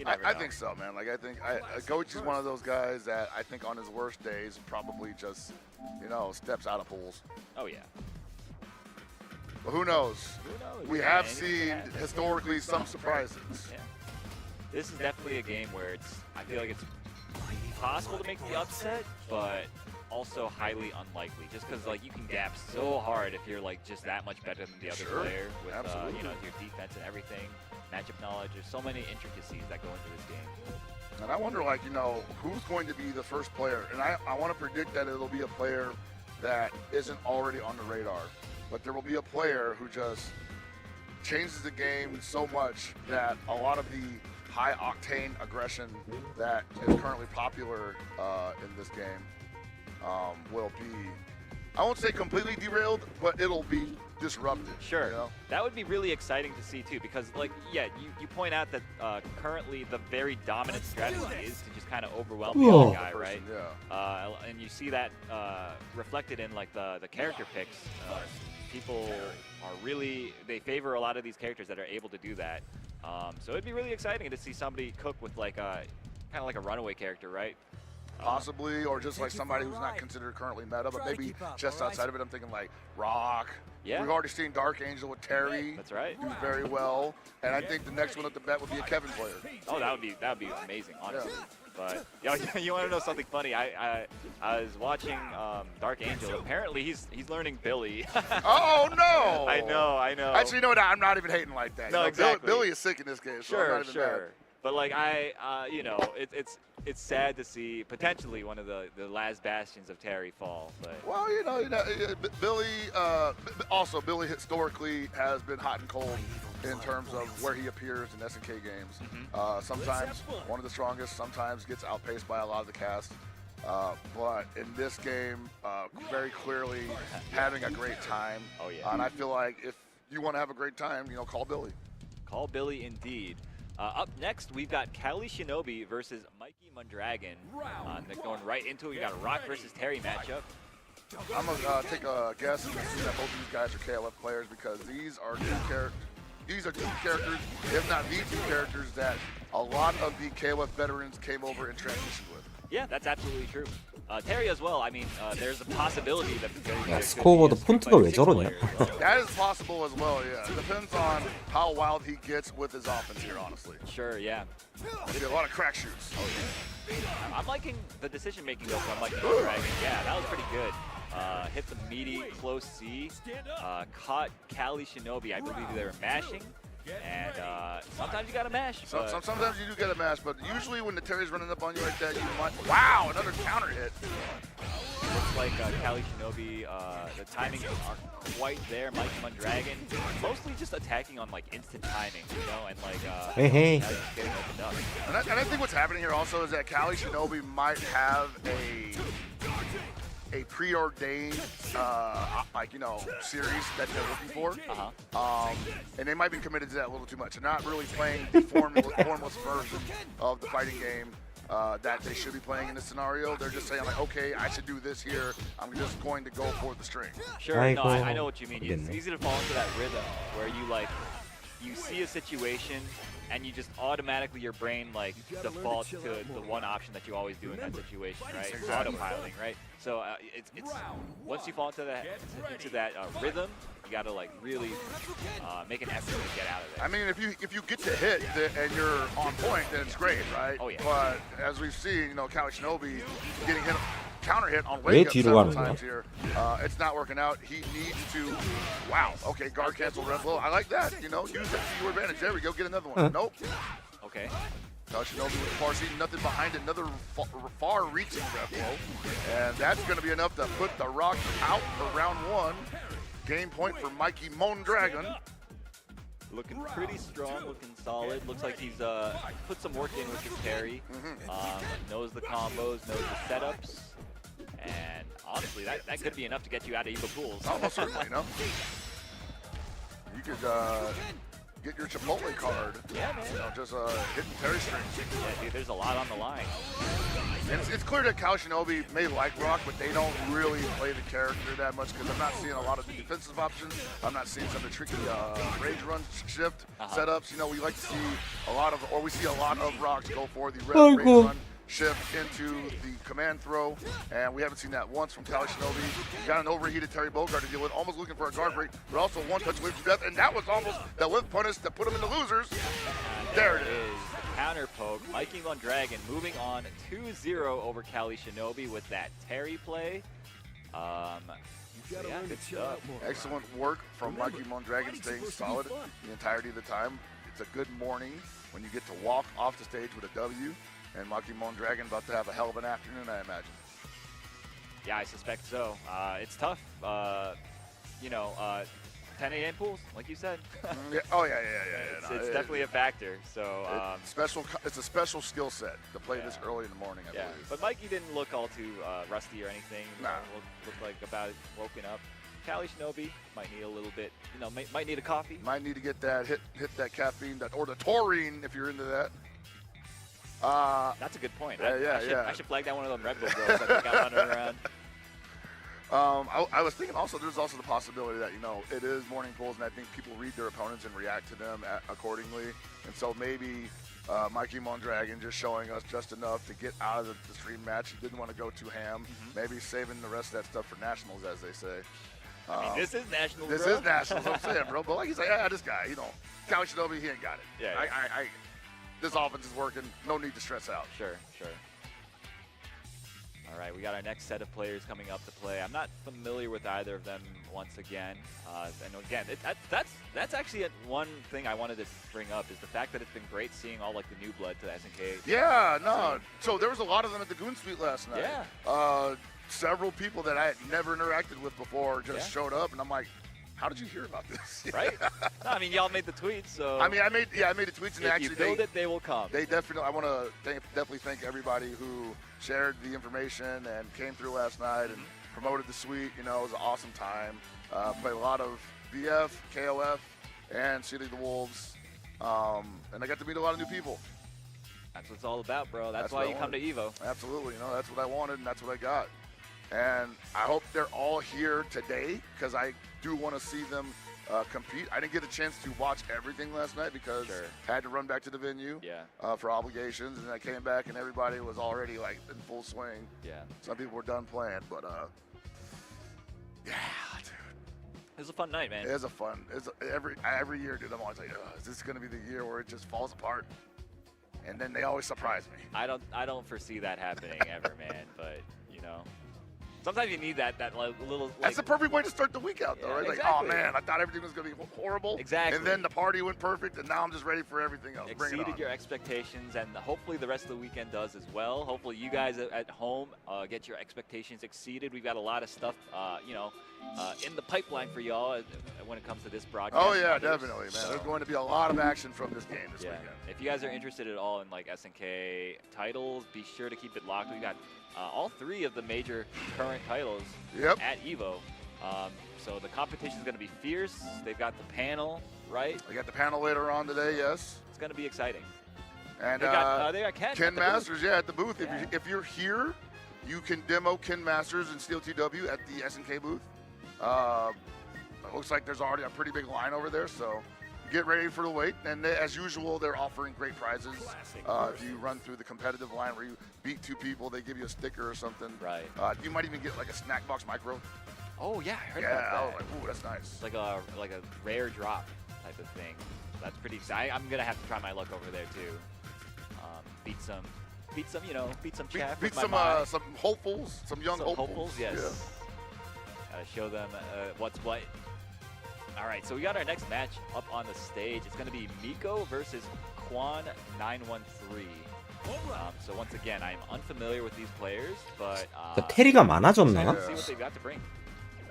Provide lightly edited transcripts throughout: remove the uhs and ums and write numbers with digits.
never I know. think so, man. Like I think Coach is one of those guys that I think on his worst days probably just, steps out of pools. Oh yeah. But who knows? Who knows? We Yeah, have anything seen can happen. historically some surprises. Yeah. This is definitely a game where I feel like it's possible to make the upset, but also highly unlikely. Just because like you can gap so hard if you're like just that much better than the other Sure. player with Absolutely. your defense and everything, matchup knowledge. There's so many intricacies that go into this game. And I wonder, like, who's going to be the first player? And I want to predict that it'll be a player that isn't already on the radar. But there will be a player who just changes the game so much that a lot of the high-octane aggression that is currently popular in this game will be, I won't say completely derailed, but it'll be disrupted. Sure. You know? That would be really exciting to see too, because like, yeah, you point out that currently the very dominant strategy is to just kind of overwhelm the other guy, right? Yeah. And you see that reflected in like the character picks. People are really, they favor a lot of these characters that are able to do that. So it'd be really exciting to see somebody cook with like kind of like a runaway character, right? Possibly, or just like somebody who's not considered currently meta, but maybe just outside of it. I'm thinking like Rock. Yeah. We've already seen Dark Angel with Terry. That's right. Do very well, and I think the next one up the bet would be a Kevin player. Oh, that would be amazing, honestly. Yeah. But you want to know something funny? I was watching Dark Angel. Apparently, he's learning Billy. Oh no! I know. Actually, you know what? I'm not even hating like that. No, exactly. Billy is sick in this game, so I'm not even mad. But like it's sad to see potentially one of the last bastions of Terry fall. But Well, Billy. Also, Billy historically has been hot and cold in terms of where he appears in SNK games. Sometimes one of the strongest, sometimes gets outpaced by a lot of the cast. But in this game, very clearly having a great time. Oh yeah. And I feel like if you want to have a great time, call Billy. Call Billy indeed. Up next, we've got Kali Shinobi versus Mikey Mondragon. They're going right into it. You got a Rock versus Terry matchup. I'm going to take a guess and assume that both of these guys are KLF players because these are two characters, if not the two characters, that a lot of the KLF veterans came over and transitioned with. Yeah, that's absolutely true. Terry as well. I mean, there's a possibility that the Terry 야, 스코어보드 폰트가 왜 저러냐? That is possible as well, yeah. It depends on how wild he gets with his offense here, honestly. Sure, yeah. Maybe a lot of crack shoots. Oh, yeah. I'm liking the decision making though from Mikey Mondragon. Yeah, that was pretty good. Hit the meaty close C. Caught Kali Shinobi. I believe they were mashing. And sometimes you gotta mash. Sometimes you do get a mash, but usually when the Terry's running up on you like that, you might. Wow, another counter hit. Looks like Kali Shinobi, the timing aren't quite there. Mikey Mondragon, mostly just attacking on like instant timing, and like Hey. now he's getting opened up. And I think what's happening here also is that Kali Shinobi might have a preordained series that they're looking for. And they might be committed to that a little too much. They're not really playing the formless version of the fighting game that they should be playing in this scenario. They're just saying like, okay, I should do this here. I'm just going to go for the string. Sure, no, I know what you mean. It's easy to fall into that rhythm where you see a situation and you just automatically, your brain like defaults to the one option that you always do in that situation, right? Exactly. Autopiloting, right? So it's once you fall into that rhythm, you gotta like really make an effort to get out of there. I mean, if you get to hit and you're on point, then it's great, right? Oh yeah. But as we've seen, Kali Shinobi getting hit, counter hit on 왜 wake up 뒤로 several 가는 times 거야? here. It's not working out. He needs to. Wow. Okay, guard cancel red blow. I like that. Use that to your advantage. There we go. Get another one. Nope. Okay. Kali Shinobi with Farsi, nothing behind it. Another far-reaching red blow, and that's going to be enough to put the Rock out for round one. Game point for Mikey Mondragon. Looking pretty strong, looking solid. Looks like he's put some work in with his carry. Knows the combos, knows the setups. And honestly, that could be enough to get you out of Evo pools. Almost certainly, no? You could get your Chipotle card. Yeah, man. You know, just hitting Terry strings. Yeah, dude, there's a lot on the line. And it's clear that Cal Shinobi may like Rock, but they don't really play the character that much because I'm not seeing a lot of the defensive options. I'm not seeing some of the tricky rage run shift setups. You know, we like to see a lot of, or we see a lot of Rocks go for the red rage run shift into the command throw, and we haven't seen that once from Cal Shinobi. Got an overheated Terry Bogard to deal with, almost looking for a guard break, but also one touch whip to death, and that was almost that whip punish that put him in the losers. There it is. Counter poke. Mikey Mondragon moving on 2-0 over Kali Shinobi with that Terry play. Yeah, good stuff. Excellent work from Mikey Mondragon, staying solid the entirety of the time. It's a good morning when you get to walk off the stage with a W, and Mikey Mondragon about to have a hell of an afternoon, I imagine. Yeah, I suspect so. It's tough. You know, 10 a.m. pools, like you said. Yeah. Oh yeah. It's definitely a factor. So it's a special skill set to play this early in the morning, I believe. But Mikey didn't look all too rusty or anything. Nah. Looked like about woken up. Kali Shinobi might need a little bit. You know, might need a coffee. Might need to get that hit that caffeine, or the taurine if you're into that. That's a good point. I should flag down one of them Red Bull girls that got running around. I was thinking also there's also the possibility that, you know, it is morning pools, and I think people read their opponents and react to them accordingly. And so maybe Mikey Mondragon just showing us just enough to get out of the stream match. He didn't want to go too ham. Maybe saving the rest of that stuff for nationals, as they say. I mean, this is nationals, This bro. is nationals, I'm saying, bro. But like he's like, yeah, this guy, you know, Cal Shinobi, he ain't got it. Yeah. This offense is working. No need to stress out. Sure. All right, we got our next set of players coming up to play. I'm not familiar with either of them once again. And again, that's actually one thing I wanted to bring up is the fact that it's been great seeing all like the new blood to the SNK. Yeah, no. So there was a lot of them at the Goon Suite last night. Yeah. Several people that I had never interacted with before just showed up, and I'm like, how did you hear about this? Right? No, I mean, y'all made the tweets, so. I mean, I made the tweets, and if actually you build it, they will come. They definitely. I want to definitely thank everybody who shared the information and came through last night and promoted the suite. You know, it was an awesome time. Played a lot of BF, KOF, and City of the Wolves, and I got to meet a lot of new people. That's what it's all about, bro. That's why what I you come to wanted. Evo. Absolutely, you know, that's what I wanted, and that's what I got. And I hope they're all here today because I do want to see them compete. I didn't get a chance to watch everything last night because I had to run back to the venue for obligations, and I came back and everybody was already like in full swing. Yeah. Some people were done playing, but yeah, dude. It was a fun night, man. It is a fun. Every year, dude. I'm always like, is this gonna be the year where it just falls apart? And then they always surprise me. I don't foresee that happening ever, man. But you know. Sometimes you need that little. That's the perfect way to start the week out, though, right? Exactly. Like, oh man, I thought everything was gonna be horrible. Exactly. And then the party went perfect, and now I'm just ready for everything else. Exceeded your expectations, and hopefully the rest of the weekend does as well. Hopefully you guys at home get your expectations exceeded. We've got a lot of stuff, in the pipeline for y'all when it comes to this broadcast. Oh yeah, definitely, man. So, there's going to be a lot of action from this game this weekend. If you guys are interested at all in like SNK titles, be sure to keep it locked. We got all three of the major current titles at Evo. So the competition is going to be fierce. They've got the panel, right? We got the panel later on today, yes. It's going to be exciting. And they got Ken Masters, at the booth. If you're here, you can demo Ken Masters and Steel TW at the SNK booth. It looks like there's already a pretty big line over there, so get ready for the wait. And as usual, they're offering great prizes. If you run through the competitive line where you beat two people, they give you a sticker or something. Right. You might even get like a snack box micro. Oh yeah, I heard about that. I was like, ooh, that's nice. Like a rare drop type of thing. That's pretty exciting. I'm gonna have to try my luck over there too. Beat some chaff. Beat some hopefuls, some young hopefuls. Yes. Yeah. Gotta show them what's what. All right, so we got our next match up on the stage. It's going to be Miko versus Quan913. So once again, I'm unfamiliar with these players, but 테리가 많아졌나? let's see what they've got to bring.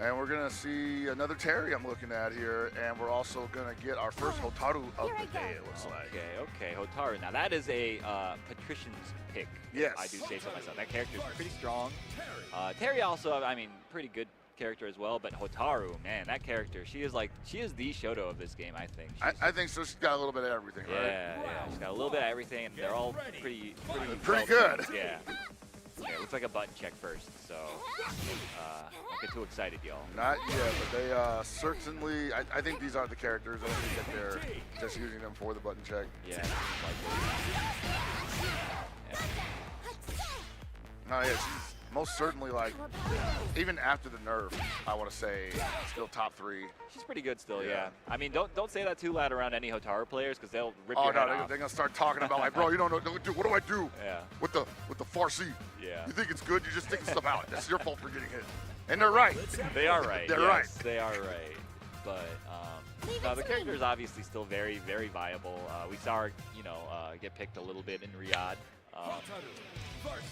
And we're going to see another Terry I'm looking at here, and we're also going to get our first Hotaru of the day, it looks like. Okay, Hotaru. Now that is a patrician's pick. Yes. I do say so myself. That character is pretty strong. Terry also, I mean, pretty good character as well. But Hotaru, man, that character, she is the Shoto of this game, I think. I think so. She's got a little bit of everything, right? Yeah, she's got a little bit of everything, and they're all pretty Pretty good. Yeah. Yeah, looks like a button check first, so don't get too excited, y'all. Not yet, but they certainly. I think these are the characters. I don't think that they're just using them for the button check. Yeah, it seems like it. No, yeah, she's most certainly like, even after the nerf, I want to say still top 3. She's pretty good still, Yeah. yeah. I mean, don't say that too loud around any Hotaru players because they'll rip Oh your head no, off. they're gonna start talking about like, bro, you don't know, dude, what do I do Yeah, with the Farsi? yeah. You think it's good? You're just thinking stuff out. That's your fault for getting hit. And they're right. They are right. They're yes, right. They are right. But no, the character is obviously still very, very viable. We saw her, get picked a little bit in Riyadh.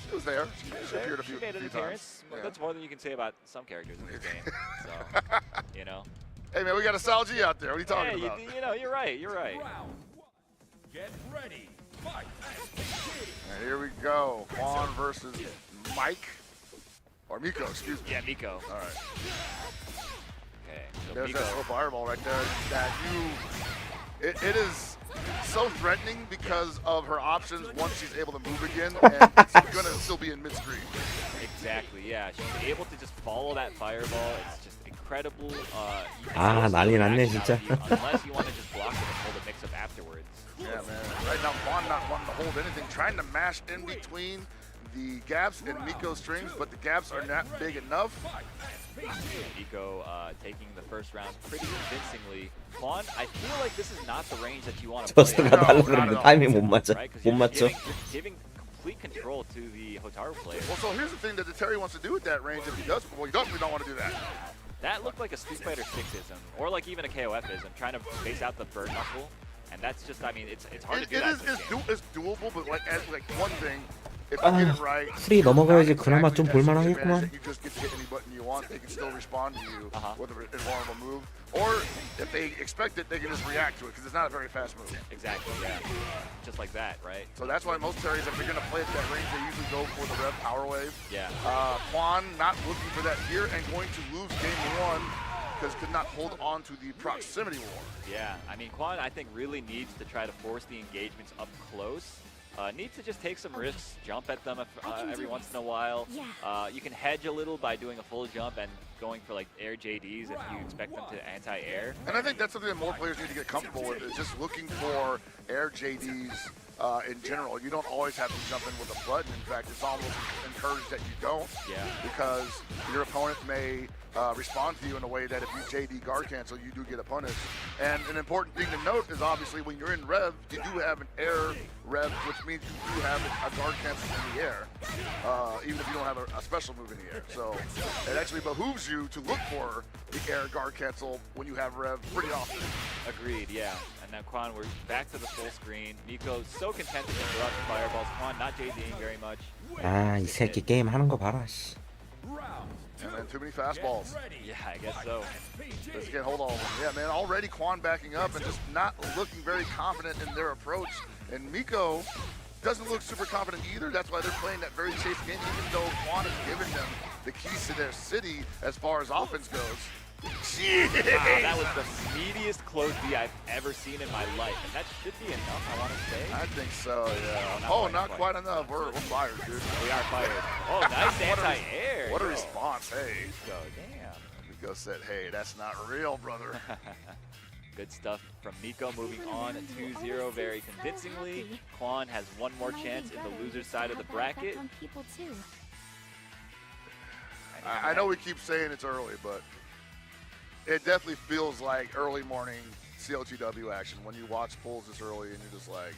She was there. She appeared a She few made an times. appearance. Yeah. That's more than you can say about some characters in this game. So, Hey man, we got a Sal G out there. What are you talking yeah, about? you're right. You're right. Get ready. Fight. And here we go. Juan versus Mike. Or Miko, excuse me. Yeah, Miko. All right. Okay, so There's Miko. that little fireball right there that it is so threatening because of her options once she's able to move again, and it's going to still be in mid-screen. Exactly, yeah. She's able to just follow that fireball. It's just incredible. You can 아, also 난리 났네, reaction out 진짜. of you unless you want to just block it and hold a mix-up afterwards. Yeah, man. Right now, Juan not wanting to hold anything, trying to mash in between the gaps in Miko's strings, but the gaps are not big enough. Miko taking the first round pretty convincingly. Juan, I feel like this is not the range that you want to play. 저스트가 달라 그러는데 타이밍 못 맞아. Right? 'Cause 못 you're 맞죠? giving complete control to the Hotaru player. Well, so here's the thing that the Terry wants to do with that range. If he does, well, he definitely don't want to do that. That looked like a Street Fighter 6-ism, or like even a KOF-ism, trying to face out the bird knuckle. And that's just, I mean, it's hard to do that. It's doable, but like one thing, if you get it right, free 넘어가야지 그나마 exactly 좀 that 볼만하겠구만. that you just get to hit any button you want, they can still respond to you Uh-huh. with an invulnerable move. Or if they expect it, they can just react to it because it's not a very fast move. Exactly, yeah. Just like that, right? So that's why most Terrys, if they're going to play at that range, they usually go for the Rev Power Wave. Yeah. Juan not looking for that here and going to lose game 1 because could not hold on to the proximity war. Yeah, I mean, Quan, I think, really needs to try to force the engagements up close. Needs to just take some risks, jump at them every once in a while. Yeah. You can hedge a little by doing a full jump and going for like air JDs if you expect them to anti-air. And I think that's something that more players need to get comfortable with, is just looking for air JDs in general. You don't always have to jump in with a button. In fact, it's almost encouraged that you don't. Yeah. Because your opponent may respond to you in a way that if you JD guard cancel, you do get a punish. And an important thing to note is obviously when you're in Rev, you do have an air Rev, which means you do have a guard cancel in the air, even if you don't have a special move in the air. So it actually behooves you to look for the air guard cancel when you have Rev pretty often. Agreed, yeah. And now Quan, we're back to the full screen. Miko's so contented to throw out the fireballs. Quan not JDing very much. 아, 이 새끼 게임 하는 거 봐라. 씨. And then too many fastballs. Yeah, I guess so. Just can't hold all of them. Yeah, man, already Quan backing up and just not looking very confident in their approach. And Miko doesn't look super confident either. That's why they're playing that very chase game, even though Quan has given them the keys to their city as far as offense goes. Wow, that was the speediest close D I've ever seen in my life. And that should be enough, I want to say. I think so, yeah. Oh, Not quite enough. We're fired, dude. We are fired. Oh, nice anti-air. What a Yo. response, hey. Miko, damn. Miko said, hey, that's not real, brother. Good stuff from Miko, moving on 2-0 very convincingly. Quan has one more chance in the loser's side of the bracket. I know we keep saying it's early, but it definitely feels like early morning COTW action when you watch pulls this early and you're just like,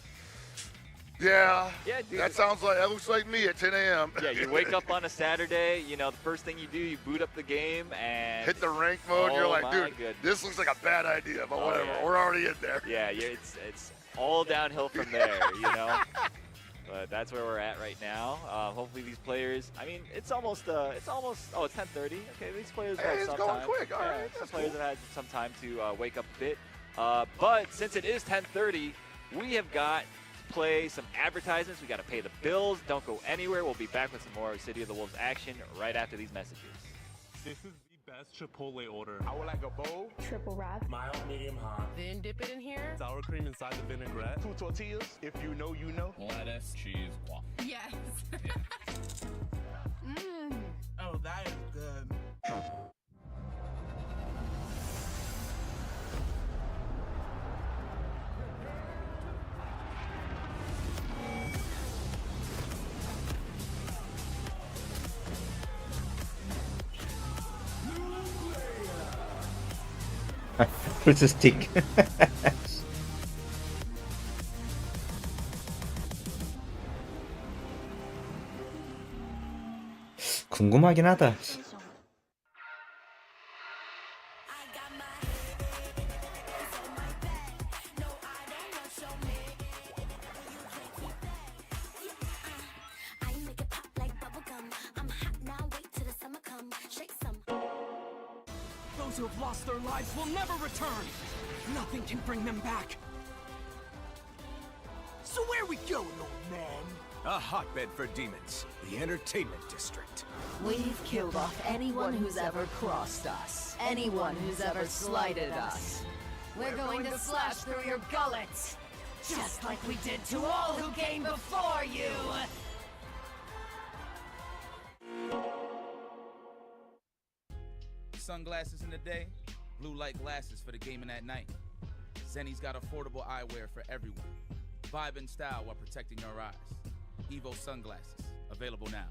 yeah, dude. that looks like me at 10 a.m. Yeah, you wake up on a Saturday, you know, the first thing you do, you boot up the game and hit the rank mode. You're Oh like, my dude, goodness. this looks like a bad idea, but Oh, whatever. yeah. We're already in there. yeah, it's all downhill from there, you know. But that's where we're at right now. Hopefully these players, I mean, it's almost, oh, it's 10:30. Okay, these players Hey, have it's some going time. quick. All Yeah, right, some that's players cool. have had some time to wake up a bit. But since it is 10:30, we have got to play some advertisements. We got to pay the bills. Don't go anywhere. We'll be back with some more City of the Wolves action right after these messages. This is the best Chipotle order. I would like a bowl, Triple wrap. Mild, medium, hot. Then dip it in here. Sour cream inside the vinaigrette. 2 tortillas. If you know, you know. Lettuce, cheese, waffle. Yes. Oh, that is good. 플스 스틱. 궁금하긴 하다. Those who have lost their lives will never return. Nothing can bring them back. So where we going, old man? A hotbed for demons. The entertainment district. We've killed off anyone who's ever crossed us. Anyone who's ever slighted us. We're going to slash through your gullets. Just like we did to all who came before you. Sunglasses in the day, blue light glasses for the gaming at night. Zenny's got affordable eyewear for everyone. Vibe and style while protecting your eyes. Evo sunglasses, available now.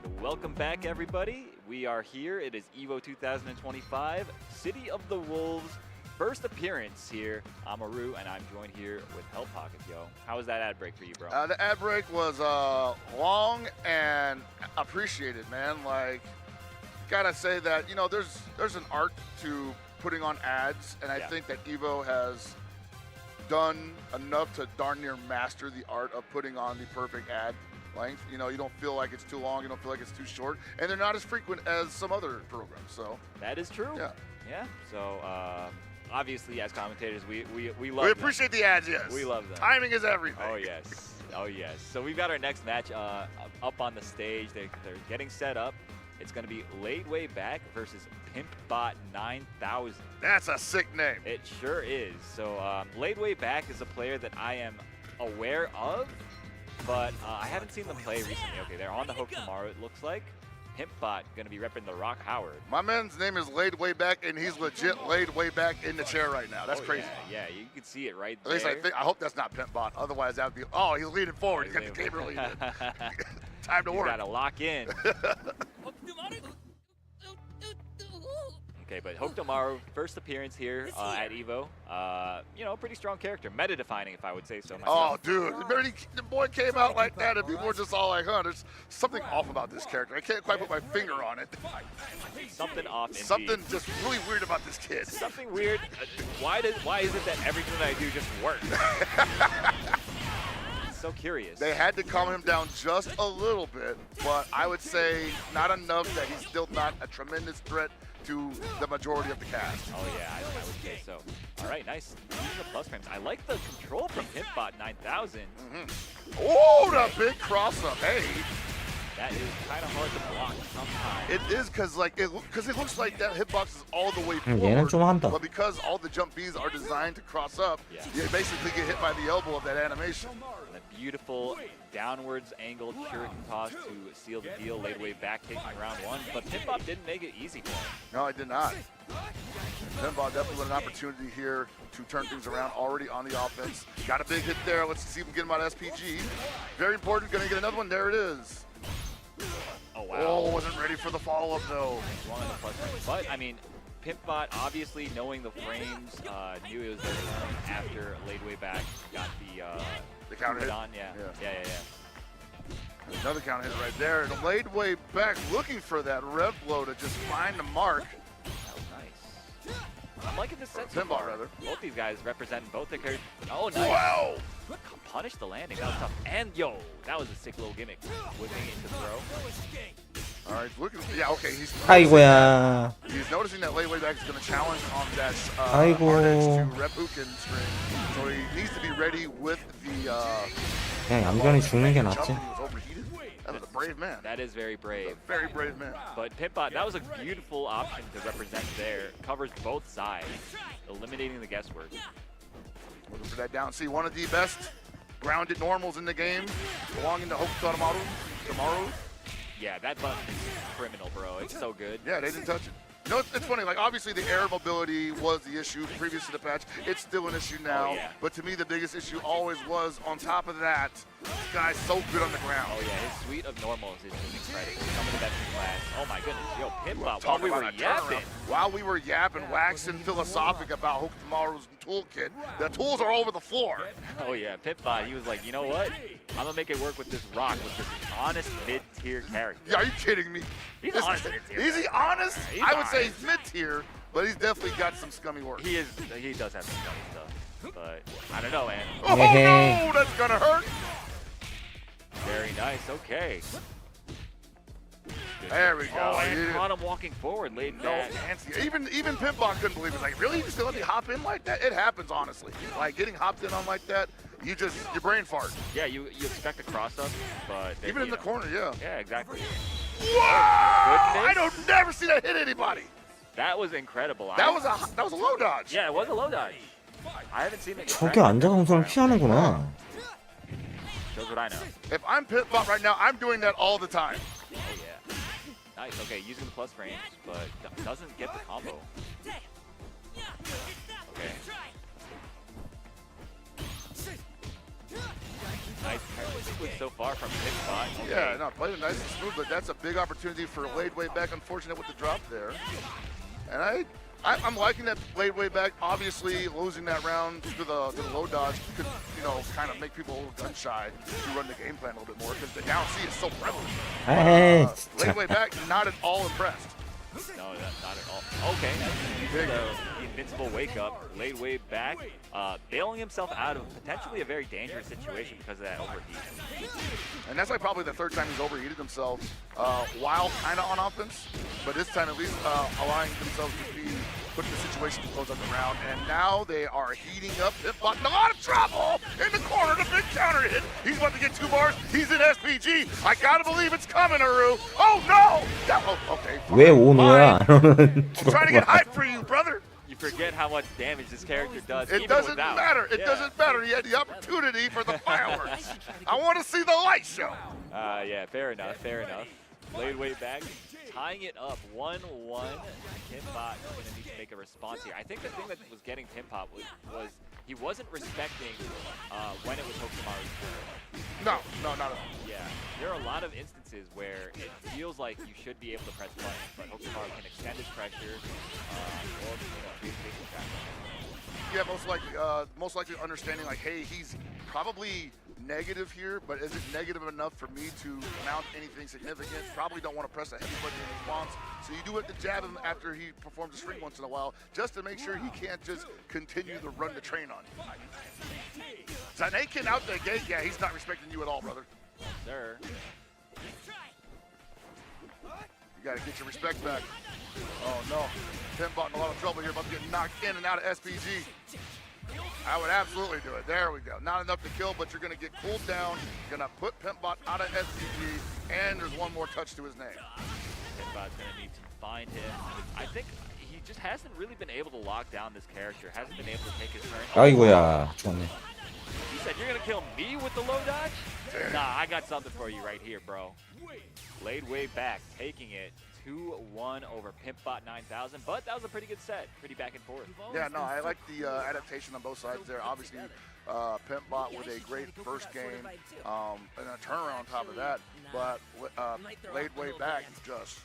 And welcome back, everybody. We are here. It is EVO 2025, City of the Wolves, first appearance here. I'm Aru, and I'm joined here with Help Pockets, yo. How was that ad break for you, bro? The ad break was long and appreciated, man. Like, gotta say that, you know, there's an art to putting on ads, and I think that EVO has done enough to darn near master the art of putting on the perfect ad length. You know, you don't feel like it's too long, you don't feel like it's too short, and they're not as frequent as some other programs. So that is true. Yeah. So obviously, as commentators, we love. We appreciate the ads. Yes. We love them. Timing is everything. Oh yes. Oh yes. So we've got our next match up on the stage. They're getting set up. It's going to be Laid Way Back versus Pimpbot 9000. That's a sick name. It sure is. So Laid Way Back is a player that I am aware of, but I haven't seen them play recently. Okay, they're on the hook tomorrow, it looks like. Pimpbot going to be repping the Rock Howard. My man's name is Laid Way Back, and he's legit laid way back in the chair right now. That's crazy. Yeah, you can see it right there. At least I hope that's not Pimpbot. Otherwise, that would be, oh, he's leaning forward. He's got the camera leaning. Time to work. Got to lock in. Okay, but Hokutomaru, first appearance here at EVO. You know, pretty strong character. Meta-defining, if I would say so myself. Oh, dude. The boy came out like that, and people were just all like, huh, there's something off about this character. I can't quite put my finger on it. Something off, indeed. Something just really weird about this kid. Something weird. Why is it that everything that I do just works? So curious. They had to calm him down just a little bit, but I would say not enough that he's still not a tremendous threat to the majority of the cast. Oh yeah, I would say so. All right, nice. Using the plus frames. I like the control from Pimpbot 9000. Oh, the big cross-up. Hey. That is kind of hard to block sometimes. It is because it looks like that hitbox is all the way 얘는 좀 forward, 한다. but because all the jump Bs are designed to cross up, you basically get hit by the elbow of that animation. And a beautiful downwards angled shuriken toss to seal the deal. Laid Way Back taking round one, but Pimpbot didn't make it easy for him. No, I did not. Pimpbot definitely with an opportunity here to turn things around already on the offense. Got a big hit there. Let's see if we can get him out of SPG. Very important. Gonna get another one. There it is. Oh, wow. Oh, wasn't ready for the follow-up, though. One of the plus frames. But, I mean, Pimpbot, obviously knowing the frames, knew it was their turn after Laid Way Back got the counter hit. On. Yeah. Another counter hit right there. And Laid Way Back looking for that rev blow to just find the mark. That was nice. I'm liking this set so Pimpbot, far. rather. Both these guys representing both their characters. Oh, nice. Wow. Punish the landing. That was tough. And, yo, that was a sick little gimmick. Whipping into throw. All right, looking. Yeah, okay. He's 아이고야. He's noticing that Laid Way Back is going to challenge on that 아이고. R-edge to Repuken string. So he needs to be ready with the 그냥 얌전히 죽는 게 jump. 낫지. He was overheated. That was a brave man. That is very brave. Very brave man. But Pimpbot, that was a beautiful option to represent there. Covers both sides, eliminating the guesswork. Looking for that down C. One of the best grounded normals in the game, belonging to Hokutomaru tomorrow. Yeah, that button is criminal, bro. It's so good. Yeah, they didn't touch it. You know, it's funny, like, obviously the air mobility was the issue previous to the patch. It's still an issue now. Oh, yeah. But to me, the biggest issue always was, on top of that, this guy's so good on the ground. Oh, yeah, his suite of normals is just incredible. Some of the best in class. Oh, my goodness. Yo, Pimpbot, while Talk we about were a yapping. turnaround. While we were yapping, waxing philosophic about Hokutomaru's toolkit, the tools are over the floor. Oh, yeah, Pimpbot, he was like, you know what? I'm going to make it work with this Rock, with this honest mid-tier character. Yeah, are you kidding me? He's honest mid-tier. Is he honest? He's I would say honest. he's mid-tier, but he's definitely got some scummy work. He does have some funny stuff, but I don't know, man. Oh, no, that's going to hurt. Very nice, okay. There we go. Oh, and caught him walking forward, laid No back. fancy. Even Pimpbot couldn't believe it. It's like, really? You just gonna let me hop in like that? It happens, honestly. Like, getting hopped in on like that, your brain fart. Yeah, you expect a cross-up, but... Even in the corner, yeah. Yeah, exactly. Whoa! I Goodness. don't never see that hit anybody. That was incredible. That was a low dodge. Yeah, it was a low dodge. I haven't seen it. 저게 앉아강선을 피하는구나. Shows what I know. If I'm Pimpbot right now, I'm doing that all the time. Oh, yeah. Nice, okay, using the plus frames, but doesn't get the combo. Okay. Nice sequence so far from Pitchbot. Okay. Yeah, no, played it nice and smooth, but that's a big opportunity for Laid Way Back. Unfortunate with the drop there. And I'm liking that Laid Way Back. Obviously, losing that round to the low dodge could, kind of make people a little gun shy to run the game plan a little bit more because the down C is so prevalent. 에이, Laid 진짜. Way Back, not at all impressed. No, not at all. Okay, the invincible wake up, Laid Way Back, bailing himself out of potentially a very dangerous situation because of that overheat. And that's like probably the third time he's overheated themselves while kind of on offense, but this time at least allowing themselves to be put in the situation to close up the round. And now they are heating up. Pitbot in a lot of trouble in the corner. The big counter hit. He's about to get 2 bars. He's in SPG. I gotta believe it's coming, Aru. Oh no! Okay. 왜 오노야? I'm trying to get hype for you, brother. You forget how much damage this character does. It even doesn't without. matter. It Yeah. doesn't matter. He had the opportunity for the fireworks. I want to see the light show. Yeah, fair enough, fair enough. Laid Way Back, tying it up 1-1. Pimpbot going to need to make a response here. I think the thing that was getting Pimpbot was he wasn't respecting when it was Hokumaru's turn. No, not at all. Yeah, there are a lot of instances where it feels like you should be able to press buttons, but Hokumaru can extend his pressure or create spacing trap. Yeah, most likely understanding like, hey, he's probably negative here, but is it negative enough for me to mount anything significant? Probably don't want to press a heavy button in response. So you do have to jab him after he performs a string once in a while, just to make sure he can't just continue to run the train on you. Zanakin out the gate, yeah, he's not respecting you at all, brother. Sir. You gotta get your respect back. Oh no, Pimpbot in a lot of trouble here, about to get knocked in and out of SPG. I would absolutely do it. There we go. Not enough to kill, but you're going to get cooled down. You're going to put Pimpbot out of SPG, and there's one more touch to his name. Pimpbot's going to need to find him. I think he just hasn't really been able to lock down this character. Hasn't been able to take his turn. 아이고야, 죽었네. You said you're going to kill me with the low dodge? Nah, I got something for you right here, bro. Laid Way Back, taking it 2-1 over Pimpbot 9000, but that was a pretty good set, pretty back and forth. Yeah, no, I like the adaptation on both sides there. Obviously, Pimpbot with a great first game and a turnaround on top of that, but Laid Way Back is just,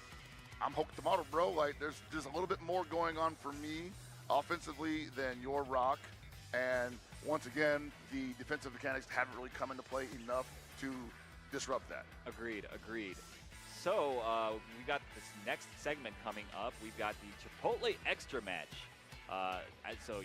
I'm hooked tomorrow, bro. Like, there's a little bit more going on for me offensively than your rock, and once again, the defensive mechanics haven't really come into play enough to disrupt that. Agreed. So we got this next segment coming up. We've got the Chipotle Extra Match. So,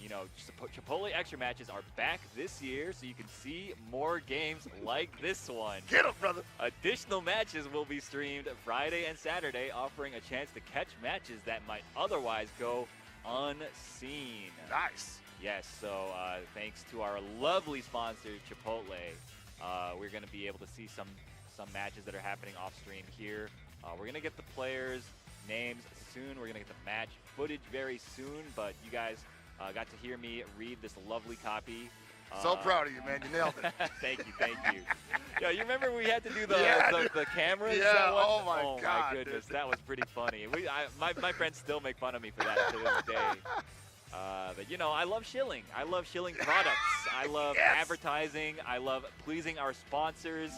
Chipotle Extra Matches are back this year, so you can see more games like this one. Get him, brother! Additional matches will be streamed Friday and Saturday, offering a chance to catch matches that might otherwise go unseen. Nice. Yes, so thanks to our lovely sponsor, Chipotle, we're going to be able to see some matches that are happening off stream here. We're going to get the players' names soon. We're going to get the match footage very soon, but you guys got to hear me read this lovely copy. So proud of you, man. You nailed it. Thank you. Yeah, you remember we had to do the cameras? Yeah, that one? oh my God, my goodness, dude. that was pretty funny. My friends still make fun of me for that to this day. But I love shilling. I love shilling products. I love advertising. I love pleasing our sponsors.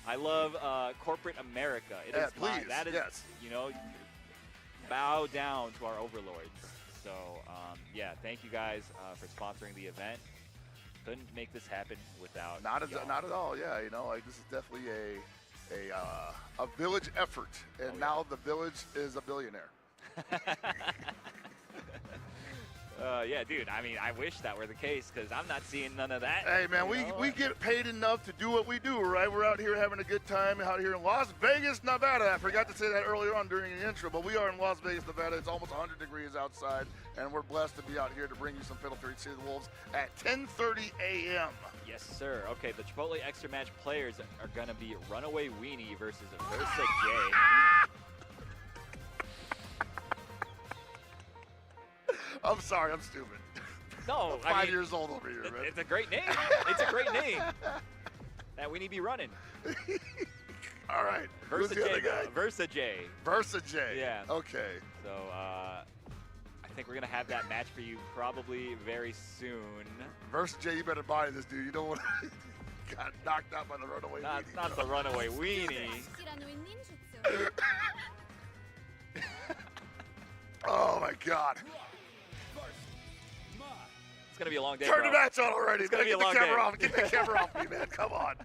I love corporate America. It is please, that is, yes. Bow down to our overlords. So, yeah, thank you guys for sponsoring the event. Couldn't make this happen without Not y'all. at all. Yeah, this is definitely a village effort, and now the village is a billionaire. Yeah, dude. I mean, I wish that were the case because I'm not seeing none of that. Hey, man, we get paid enough to do what we do, right? We're out here having a good time out here in Las Vegas, Nevada. I forgot to say that earlier on during the intro, but we are in Las Vegas, Nevada. It's almost 100 degrees outside, and we're blessed to be out here to bring you some Fatal Fury City of the Wolves at 10:30 a.m. Yes, sir. Okay, the Chipotle Extra Match players are going to be Runaway Weenie versus Versa J. I'm sorry, I'm stupid. No, I'm 5 years old over here, man. It's a great name. It's a great name. That Weenie be running. All right. Versa Who's the J. other guy? Versa J. Versa J. Yeah. Okay. So, I think we're going to have that match for you probably very soon. Versa J, you better buy this, dude. You don't want to. got knocked out by the runaway weenie. Not the runaway weenie. Oh my God. It's gonna be a long day. Turn bro. the match on already. It's gonna be a long Get the camera day. off. Get the camera off me, man. Come on.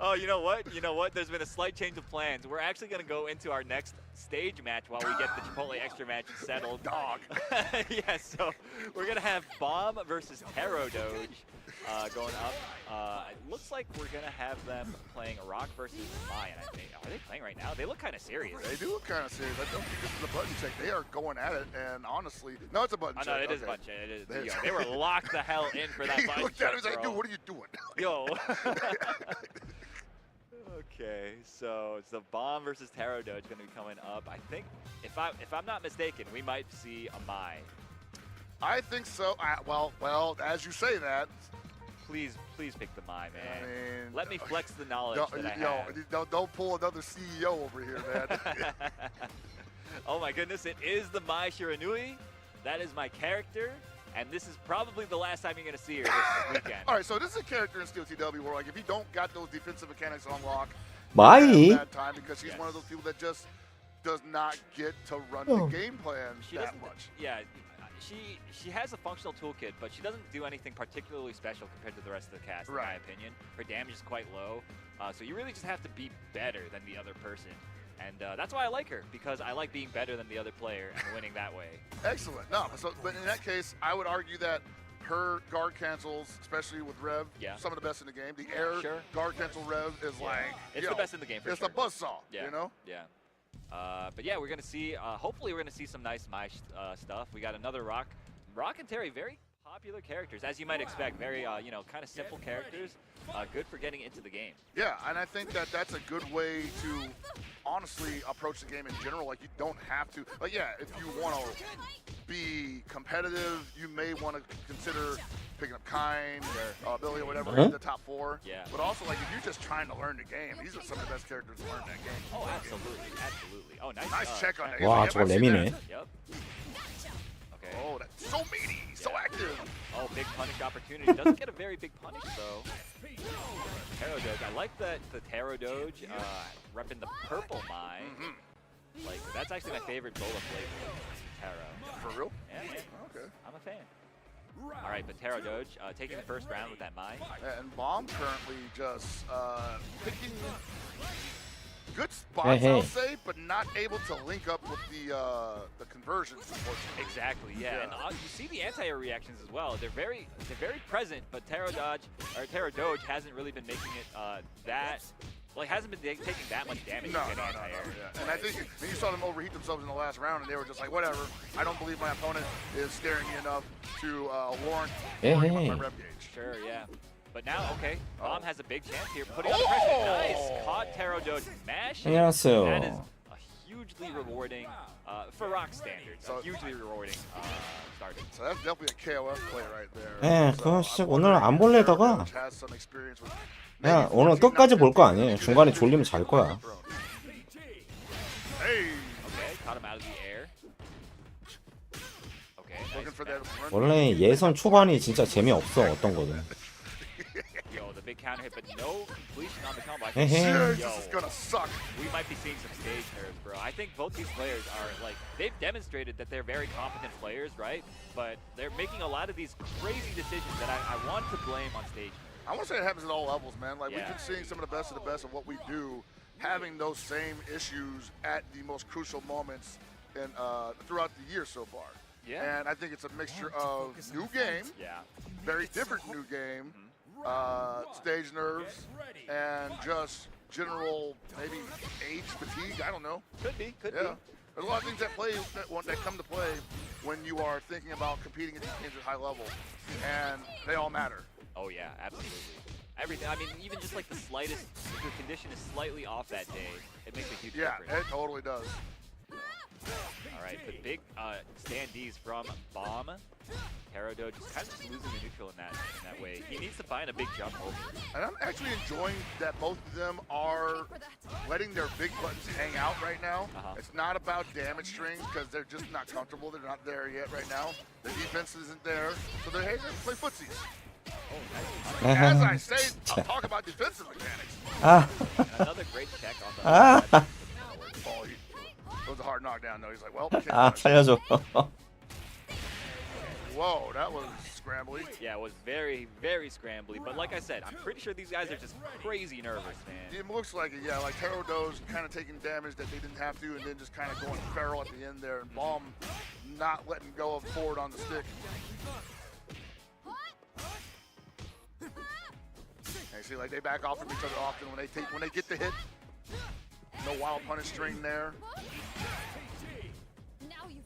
Oh, you know what? You know what? There's been a slight change of plans. We're actually going to go into our next stage match while we get the Chipotle extra match settled. Dog. Yeah, so we're going to have Bomb versus Taro Doge going up. It looks like we're going to have them playing Rock versus Mayan, I think. Are they playing right now? They look kind of serious. They do look kind of serious. I don't think this is a button check. They are going at it, and honestly, no, it's a button check. No, it is a button check. It is. Yo, they were locked the hell in for that He button looked check, at him, he's like, bro. dude, what are you doing? Yo. Okay, so it's the Bomb versus Taro Doge going to be coming up. I think, if I'm not mistaken, we might see a Mai. I think so. Well, as you say that. Please pick the Mai, man. I mean, let me flex the knowledge that I have. Don't pull another CEO over here, man. Oh my goodness, it is the Mai Shiranui. That is my character, and this is probably the last time you're going to see her this weekend. All right, so this is a character in Steel TW where, like, if you don't got those defensive mechanics on lock, 마이? bad time because she's one of those people that just does not get to run the game plan that much. Yeah, she has a functional toolkit, but she doesn't do anything particularly special compared to the rest of the cast, in my opinion. Her damage is quite low, so you really just have to be better than the other person. And that's why I like her, because I like being better than the other player and winning that way. Excellent. No, but in that case, I would argue that her guard cancels, especially with Rev, some of the best in the game. The air guard cancel Rev is like, it's the best in the game for it's sure. the buzzsaw, you know? Yeah. But yeah, we're gonna see. Hopefully, we're gonna see some nice Mai stuff. We got another Rock and Terry, very popular characters, as you might expect. Very, kind of simple characters. Good for getting into the game. Yeah, and I think that that's a good way to honestly approach the game in general. Like, you don't have to. Like, yeah, if you want to be competitive, you may want to consider picking up Kind, Billy, or whatever in the top 4. Yeah. But also, like, if you're just trying to learn the game, these are some of the best characters to learn that game. Oh, absolutely. Oh, nice check on that. 와, 저거 레미네. Yep. Okay. Oh, that's so meaty, so active. Oh, big punish opportunity. Doesn't get a very big punish, though. Taro Doge. I like that the Taro Doge repping the purple Mai. Like, that's actually my favorite Bola flavor, Taro. For real? Yeah, man. Okay. I'm a fan. All right, but Taro Doge taking the first round with that Mai. And Bomb currently just picking good spots, I'll say, but not able to link up with the conversions, unfortunately. Exactly, yeah. And you see the anti-air reactions as well. They're very present, but Taro Doge hasn't really been making it hasn't been taking that much damage. No. Yeah. And I think you saw them overheat themselves in the last round, and they were just like, whatever. I don't believe my opponent is scaring me enough to warrant my rep gauge. Sure, yeah. But now, okay, Bomb has a big chance here, putting on the pressure. Nice, caught Taro Doge mashing. 안녕하세요. That is a hugely rewarding, for Rock standards, a hugely rewarding start. So that's definitely a KOF play right there. 예, 그거 진짜 오늘 안 볼래다가 has some experience with 그냥 오늘 끝까지 볼 거 아니에요. 중간에 졸리면 잘 거야. Hey. Okay, caught him out of the air. Okay, Looking for that run. 원래 예선 초반이 진짜 재미없어, 어떤 거든. Yo, the big counter hit, but no completion on the combo. I Hey, think, hey. This is gonna suck. we might be seeing some stage nerves, bro. I think both these players are, like, they've demonstrated that they're very competent players, right? But they're making a lot of these crazy decisions that I want to blame on stage. I want to say it happens at all levels, man. Like, we've been seeing some of the best of what we do, having those same issues at the most crucial moments in, throughout the year so far. Yeah. And I think it's a mixture of new game, very different new game, stage nerves, and just general maybe age fatigue. I don't know. Could be. There's a lot of things that come to play when you are thinking about competing against teams at high level, and they all matter. Oh yeah, absolutely. Everything. I mean, even just like the slightest, if your condition is slightly off that day, it makes a huge difference. Yeah, it totally does. All right, the big standees from Bomb. Taro Doge is kind of just losing the neutral in that way. He needs to find a big jump over. And I'm actually enjoying that both of them are letting their big buttons hang out right now. It's not about damage strings because they're just not comfortable. They're not there yet right now. The defense isn't there. So they're, hey, let's play footsies. As I say, I'll talk about defensive mechanics. 아, And another great check on the. 아, Oh, it was a hard knockdown, though. He's like, well, can't 아, punish. 살려줘. Whoa, that was scrambly. Yeah, it was very, very scrambly. But like I said, I'm pretty sure these guys are just crazy nervous, man. It looks like it, yeah. Like Terodo's kind of taking damage that they didn't have to, and then just kind of going feral at the end there, and Bomb not letting go of forward on the stick. And see, like they back off from each other often when they get the hit. No wild punish string there.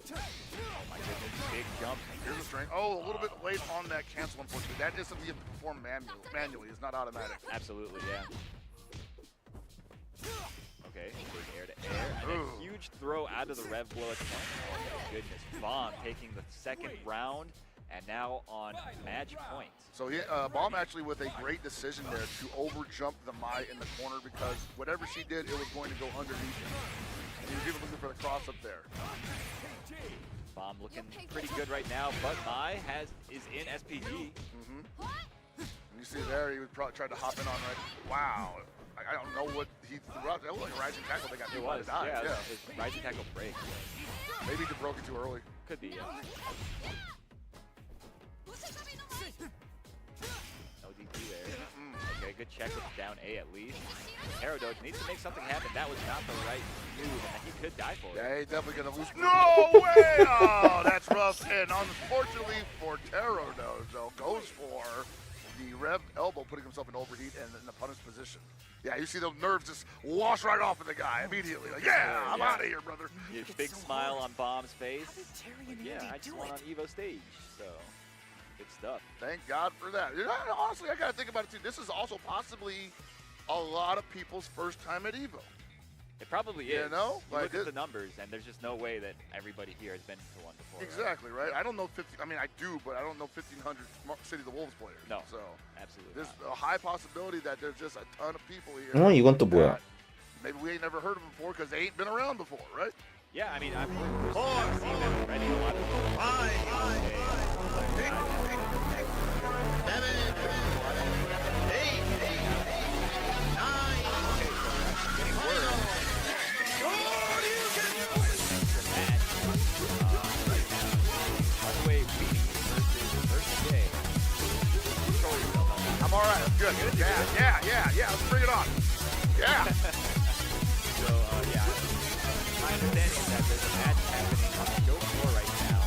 Oh my goodness, big jump. Here's a string. Oh, a little bit late on that cancel, unfortunately. That is something you have to perform manually. It's not automatic. Absolutely, yeah. Okay, big air to air. And a huge throw out of the rev blow at the point. Oh my goodness. Bomb taking the second round and now on match point. So Bomb actually with a great decision there to over jump the Mai in the corner, because whatever she did, it was going to go underneath him. And he was even looking for the cross up there. Bomb looking pretty good right now, but Mai is in SPG. And you see there, he was probably tried to hop in on right. Wow. I don't know what he threw out. That looked like a rising tackle. They got It hit by the was, dive. yeah. His rising tackle break. Maybe he broke it too early. Could be, yeah. No DP there. Okay, good check with down A at least. Terodo needs to make something happen. That was not the right move, and he could die for it. Yeah, he's definitely going to lose. No way! Oh, that's rough. And unfortunately for Terodo, goes for the rev elbow, putting himself in overheat and in the punish position. Yeah, you see those nerves just wash right off of the guy immediately. Like, yeah, I'm out of here, brother. Big smile on Bomb's face. Yeah, I just won on Evo stage, so good stuff. Thank God for that. You know, honestly, I got to think about it too. This is also possibly a lot of people's first time at Evo. It probably is. You know? You Like look at the numbers, and there's just no way that everybody here has been to one before. Exactly, right? I don't know 50. I mean, I do, but I don't know 1,500 City of the Wolves players. No, So absolutely there's not. a high possibility that there's just a ton of people here. 어, 이건 또 뭐야? that maybe we ain't never heard of them before because they ain't been around before, right? Yeah, I mean, I've seen them already. A lot of people. I'm all right. I'm good. Yeah. Let's bring it on. Yeah. So, yeah, my understanding is that there's a match happening on the show floor right now.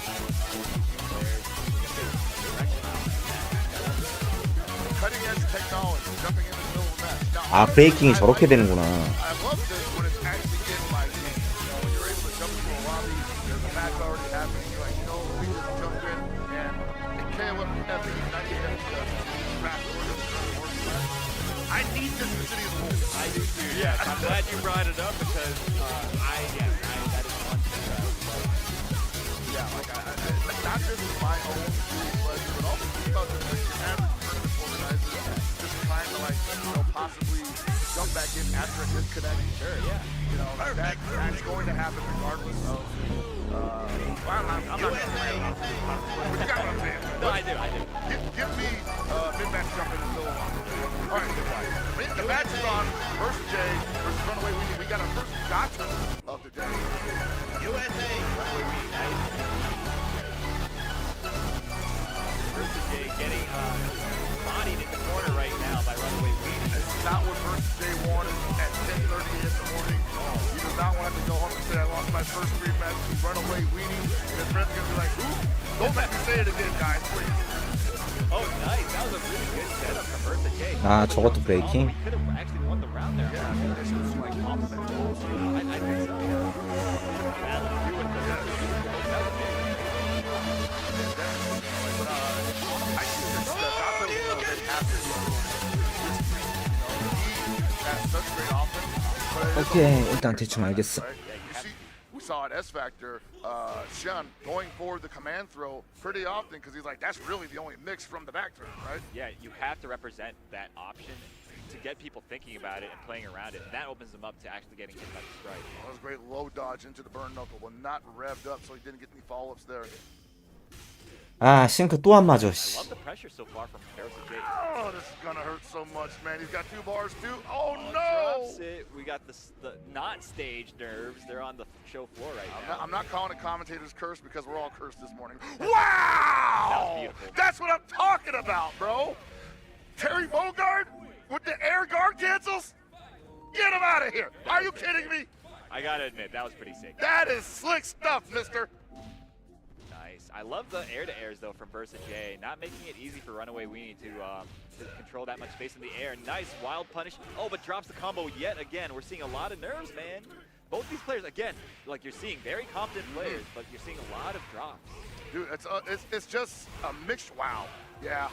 Cutting edge technology, jumping in the middle of the match. Now, 아, 브레이킹이 저렇게 되는구나. I love this when it's actually in my game. When you're able to jump into a lobby, there's a match already happening. You're like, we just jumped in and KLF I need this in the City of the Wolves. I do too. Yeah, I'm glad you brought it up because that is one thing that I would love. Yeah, like not just my own pleasure, but also think about the average tournament organizer just trying to possibly jump back in after a disconnect. Sure, yeah. That's going to happen regardless of. I'm not going to say it. But you got what I'm saying. No, I do. Give me mid-match jump in the middle of it. All right, the match is on. Versus Jay versus Runaway Weenie. We got our first gotcha of the day. USA. Runaway Weenie. Versus Jay getting bodied in the corner right now by Runaway Weenie. This is not what versus Jay wanted at 10:30 in the morning. He does not want to go home and say, I lost my first 3 matches to Runaway Weenie. And his friend's going to be like, ooh, don't make me say it again, guys, please. Oh, nice. That was a really good setup from Versa Jay. 아, 저것도 브레이킹? We could have actually won the round there. Yeah, I mean, they should have like complimented the whole team. I think so. Battle to do it, but that was big. I think that's not a little bit happy. He has such great offense. 오케이, 일단 대충 알겠어. Right? You see, we saw at S Factor, Xian going for the command throw pretty often because he's like, that's really the only mix from the back throw, right? Yeah, you have to represent that option to get people thinking about it and playing around it, and that opens them up to actually getting hit by the strike. That was a great low dodge into the burn knuckle, but not revved up, so he didn't get any follow-ups there. 아 싱크 또 안 맞아. I 씨. love the pressure so far from Versus J. Oh, this is gonna hurt so much, man. He's got 2 bars too. Oh Drops no! it. We got the not stage nerves. They're on the show floor right now. I'm not calling it commentator's curse because we're all cursed this morning. That Wow! was beautiful. That's what I'm talking about, bro. Terry Bogard with the air guard cancels? Get him out of here. Are you kidding me? I gotta admit, that was pretty sick. That is slick stuff, mister. Nice. I love the air-to-airs, though, from Versa J. Not making it easy for Runaway Weenie to control that much space in the air. Nice wild punish. Oh, but drops the combo yet again. We're seeing a lot of nerves, man. Both these players, again, like you're seeing very competent players, but you're seeing a lot of drops. Dude, it's just a mixed wow. Yeah.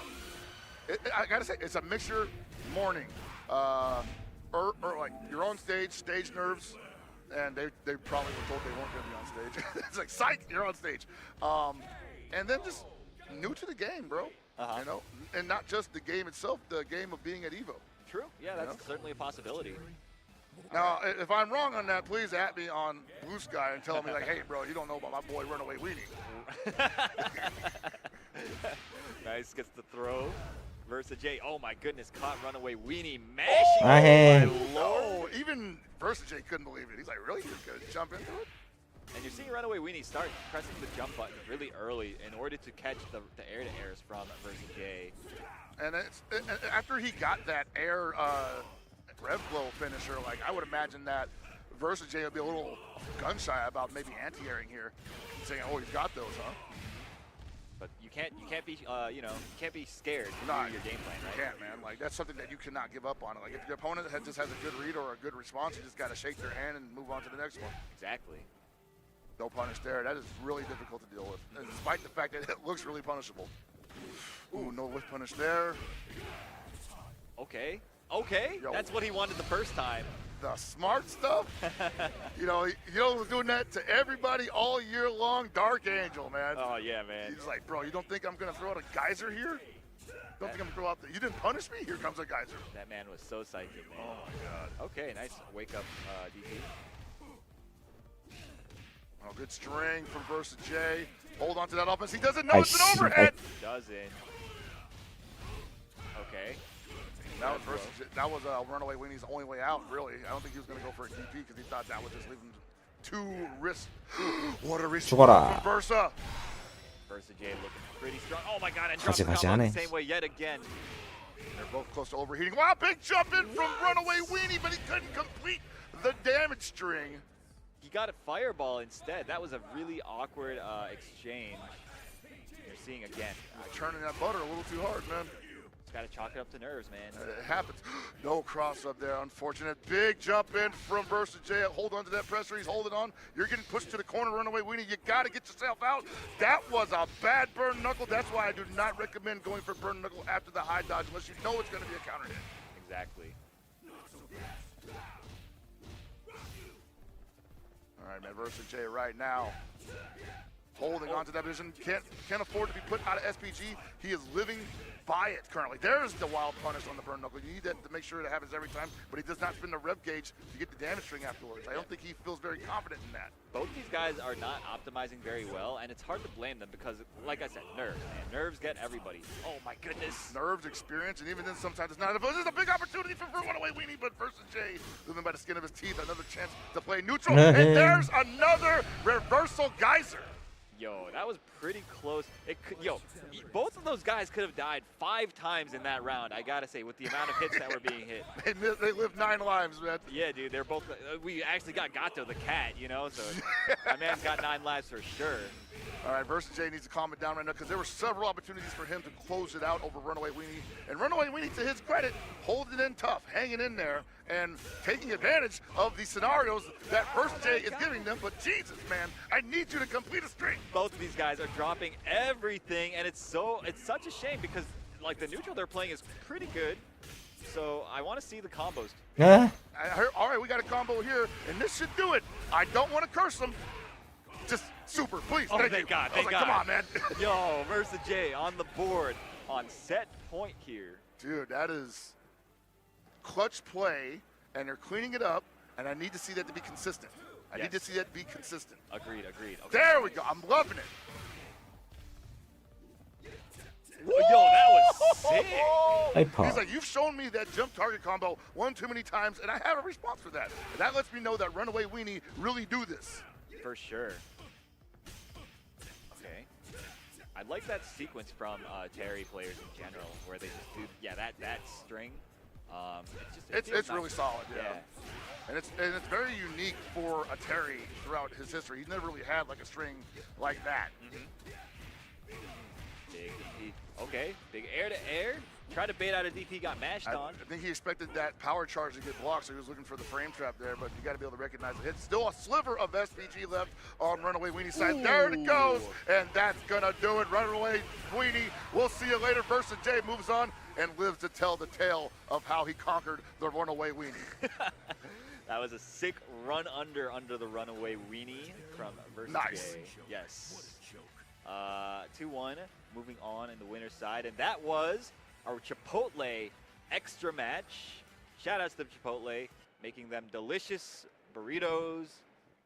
I gotta say, it's a mixture morning. Or like you're on stage nerves, and they probably were told they weren't gonna be on stage. It's like, psych, you're on stage. And then just new to the game, bro. You know, and not just the game itself, the game of being at Evo. True. Yeah, that's certainly a possibility. Now, if I'm wrong on that, please at me on Blue Sky and tell me like, hey, bro, you don't know about my boy Runaway Weenie. Nice, gets the throw. Versa J. Oh my goodness, caught Runaway Weenie mashing. Ah, hey. Oh, even Versa J couldn't believe it. He's like, really? You're gonna jump into it? And you're seeing Runaway Weenie start pressing the jump button really early in order to catch the air-to-airs from Versa J. And after he got that air rev blow finisher, like I would imagine that Versa J would be a little gun shy about maybe anti-airing here, saying, "Oh, he's got those, huh?" But you can't be you can't be scared to Nah, do your game plan, right? You can't, man. Like that's something that you cannot give up on. Like if your opponent just has a good read or a good response, you just got to shake their hand and move on to the next one. Exactly. No punish there. That is really difficult to deal with, and despite the fact that it looks really punishable. Ooh, no whiff punish there. Okay. Okay. Yo. That's what he wanted the first time. The smart stuff. You know, was doing that to everybody all year long. Dark Angel, man. Oh yeah, man. He's like, bro, you don't think I'm gonna throw out a geyser here? Don't think I'm gonna throw out you didn't punish me? Here comes a geyser. That man was so psychic, man. Oh my god. Okay, nice wake up DP. Oh, good string from Versa J. Hold on to that offense. He doesn't know it's an overhead. Doesn't. Okay. That was Runaway Weenie's only way out, really. I don't think he was going to go for a DP because he thought that would just leave him too risk. What a risk 죽어라. from Versa. Versa J looking pretty strong. Oh my god, and drops the 가지 combo 하네. the same way yet again. They're both close to overheating. Wow, big jump in from Runaway Weenie, but he couldn't complete the damage string. He got a fireball instead. That was a really awkward exchange. You're seeing again. Turning that butter a little too hard, man. Just gotta chalk it up to nerves, man. It happens. No cross up there, unfortunate. Big jump in from Versa J. Hold on to that pressure. He's holding on. You're getting pushed to the corner, Runaway Weenie. You gotta get yourself out. That was a bad burn knuckle. That's why I do not recommend going for burn knuckle after the high dodge unless you know it's gonna be a counter hit. Exactly. All right, man, Versa J right now. Holding on to that position. Can't afford to be put out of SPG. He is living by it currently. There's the wild punish on the burn knuckle. You need that to make sure it happens every time, but he does not spin the rev gauge to get the damage string afterwards. I don't think he feels very confident in that. Both these guys are not optimizing very well, and it's hard to blame them because, like I said, nerves, man. Nerves get everybody. Oh my goodness. Nerves, experience, and even then sometimes it's not. This is a big opportunity for Runaway Weenie, but Versa J living by the skin of his teeth. Another chance to play neutral, and there's another reversal geyser. Yo, that was pretty close. Both of those guys could have died 5 times in that round, I gotta say, with the amount of hits that were being hit. They lived 9 lives, man. Yeah, dude, they're both. We actually got Gato the cat, so that man's got 9 lives for sure. All right, Versa J needs to calm it down right now because there were several opportunities for him to close it out over Runaway Weenie. And Runaway Weenie, to his credit, holding in tough, hanging in there, and taking advantage of the scenarios that Versa J is giving them. But Jesus, man, I need you to complete a string. Both of these guys are dropping everything, and it's such a shame because like the neutral they're playing is pretty good. So I want to see the combos. Yeah. All right, we got a combo here, and this should do it. I don't want to curse them. Just super, please. Oh, thank thank you. God, I was thank like, God. come on, man. Yo, Versa J on the board on set point here. Dude, that is clutch play, and they're cleaning it up, and I need to see that to be consistent. I need to see that to be consistent. Agreed. Okay. There we go. I'm loving it. Yo, that was sick. 하이퍼. He's like, you've shown me that jump target combo one too many times, and I have a response for that. And that lets me know that Runaway Weenie really do this. For sure. Okay. I like that sequence from Terry players in general, where they just do, yeah, that string. It's really solid, yeah. Yeah. And it's very unique for a Terry throughout his history. He's never really had like a string like that. Big DP. Okay, big air to air. Tried to bait out a DP, got mashed on. I think he expected that power charge to get blocked, so he was looking for the frame trap there, but you got to be able to recognize it. It's still a sliver of SPG left on Runaway Weenie's side. There it goes, and that's going to do it. Runaway Weenie, we'll see you later. Versus Jay moves on and lives to tell the tale of how he conquered the Runaway Weenie. That was a sick run under the Runaway Weenie from Versus Nice. Jay. Yes. 2-1, moving on in the winner's side, and that was our Chipotle extra match. Shout outs to Chipotle, making them delicious burritos,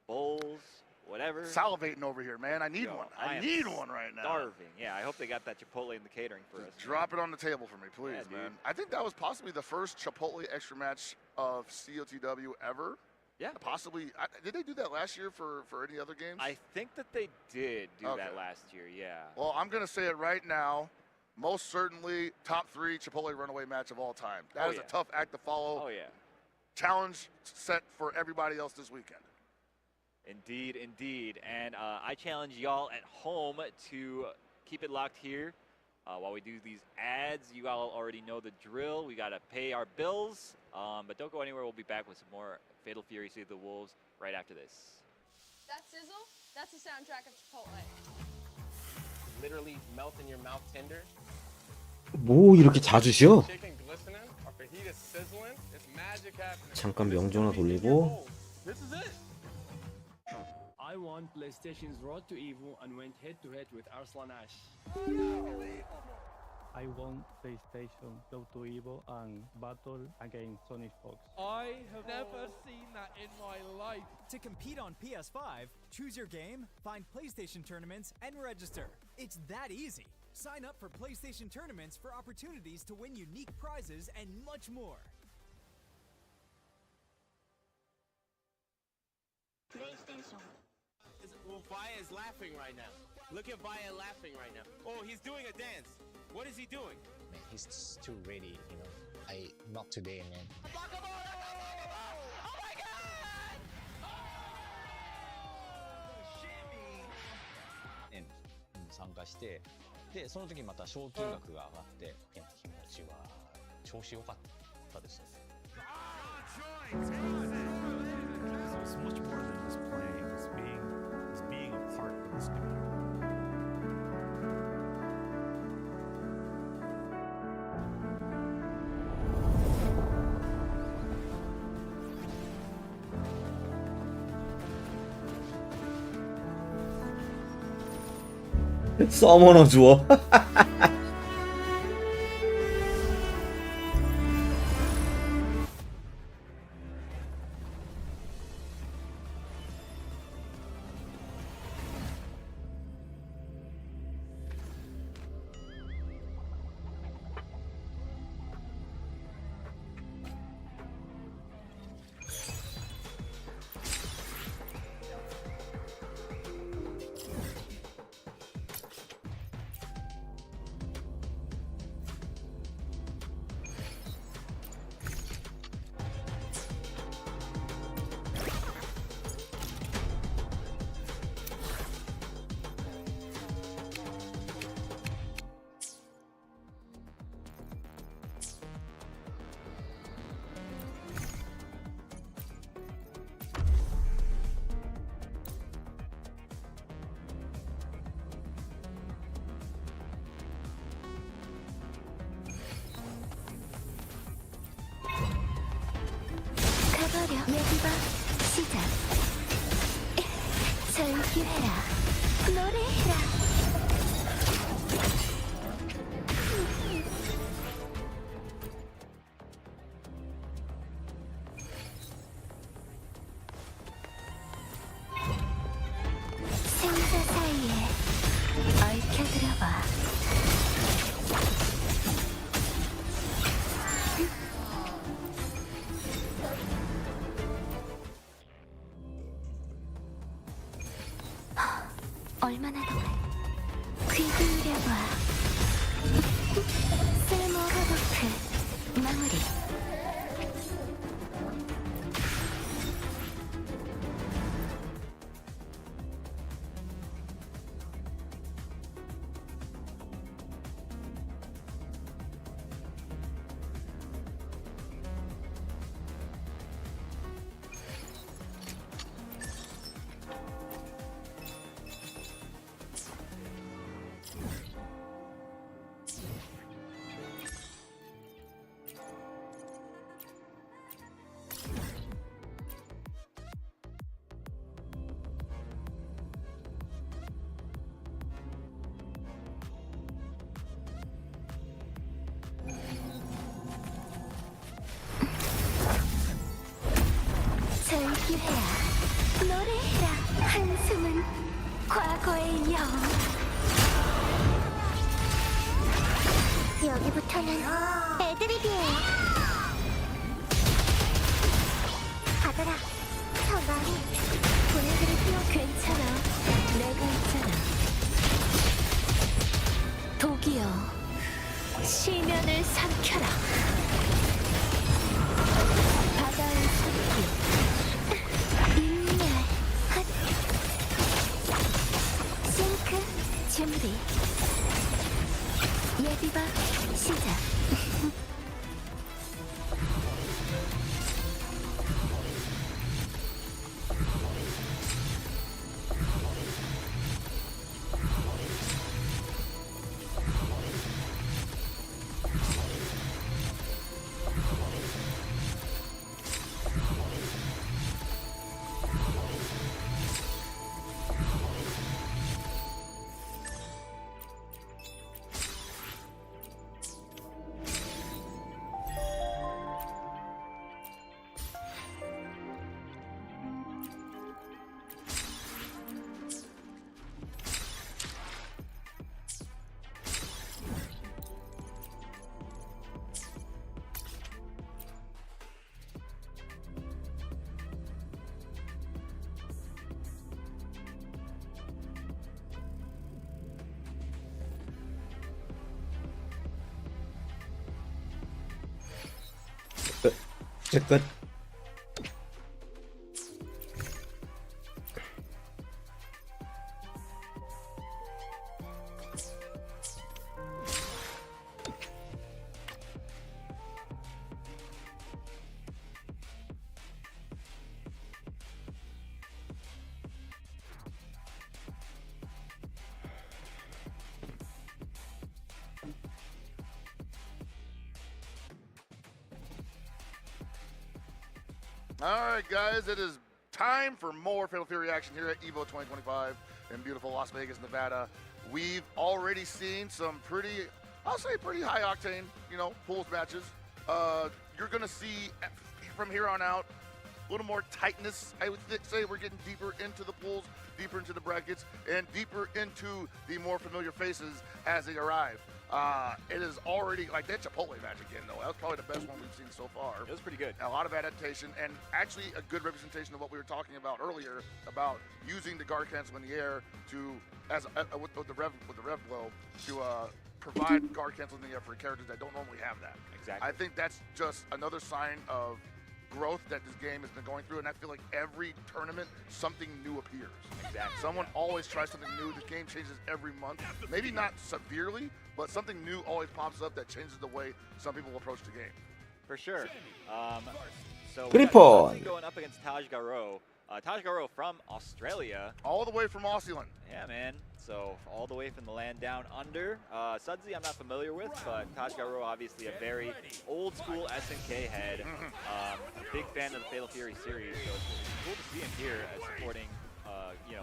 bowls, whatever. Salivating over here, man. I need Yo, one. I I am need one right now. Starving. Yeah, I hope they got that Chipotle in the catering for us. Drop it on the table for me, please, Yeah, man. dude. I think that was possibly the first Chipotle extra match of COTW ever. Yeah. Possibly. Did they do that last year for any other games? I think that they did do Okay. that last year, yeah. Well, I'm going to say it right now. Most certainly top 3 Chipotle Runaway match of all time. That is yeah. a tough act to follow. Oh, yeah. Challenge set for everybody else this weekend. Indeed, indeed. And I challenge y'all at home to keep it locked here while we do these ads. You all already know the drill. We got to pay our bills. But don't go anywhere. We'll be back with some more Fatal Fury Save the Wolves right after this. That sizzle, that's the soundtrack of Chipotle. Literally melt in your mouth tender. 뭐 이렇게 자주 쉬어? Chicken glistening, our fajita sizzling. It's magic happening. 잠깐 명전화 돌리고. This is it. I won PlayStation's Road to Evo and went head-to-head with Arslan Ash. I won PlayStation Road to Evo and battle against Sonic Fox. I have never seen that in my life. To compete on PS5, choose your game, find PlayStation tournaments, and register. It's that easy. Sign up for PlayStation tournaments for opportunities to win unique prizes and much more. PlayStation. Well, Vaya is laughing right now. Look at Vaya laughing right now. Oh, he's doing a dance. What is he doing? Man, he's just too ready, you know. Not today, man. Oh my God! 参加して、でその時また賞金額が上がって、気持ちは調子良かったです。So it's much more than just playing. It's being a part of this community. 서머너 주워. 여기봐 시작 절규해라 노래해라 생사 사이에 얽혀들어봐 얼마나 더 귀 기울여봐. 쓸모 프로덕트 마무리. 절규해라, 노래해라, 한숨은 과거의 영. 여기부터는 애드립이에요. 아들아, 저 말이 보내드릴게요. 괜찮아, 내가 있잖아. 독이여, 시면을 삼켜라. 바다의 숲이 싱크 준비. 예비바 시작. 이제 끝. All right, guys, it is time for more Fatal Fury action here at EVO 2025 in beautiful Las Vegas, Nevada. We've already seen some pretty, I'll say pretty high octane, pools matches. You're going to see from here on out a little more tightness. I would say we're getting deeper into the pools, deeper into the brackets, and deeper into the more familiar faces as they arrive. It is already, like that Chipotle match again, though. That was probably the best one we've seen so far. It was pretty good. A lot of adaptation, and actually a good representation of what we were talking about earlier, about using the guard cancel in the air to, with the rev blow, to provide guard cancel in the air for characters that don't normally have that. Exactly. I think that's just another sign of growth that this game has been going through, and I feel like every tournament something new appears. Exactly. Someone always tries something new. The game changes every month. Maybe not severely, but something new always pops up that changes the way some people approach the game. For sure. So 그리폰. going up against Taj Garo. Taj Garo from Australia. All the way from Aussie. Yeah, man. So all the way from the land down under. Sudsy I'm not familiar with, but Taj Garo obviously a very old school SNK head. A big fan of the Fatal Fury series, so it's cool to see him here as supporting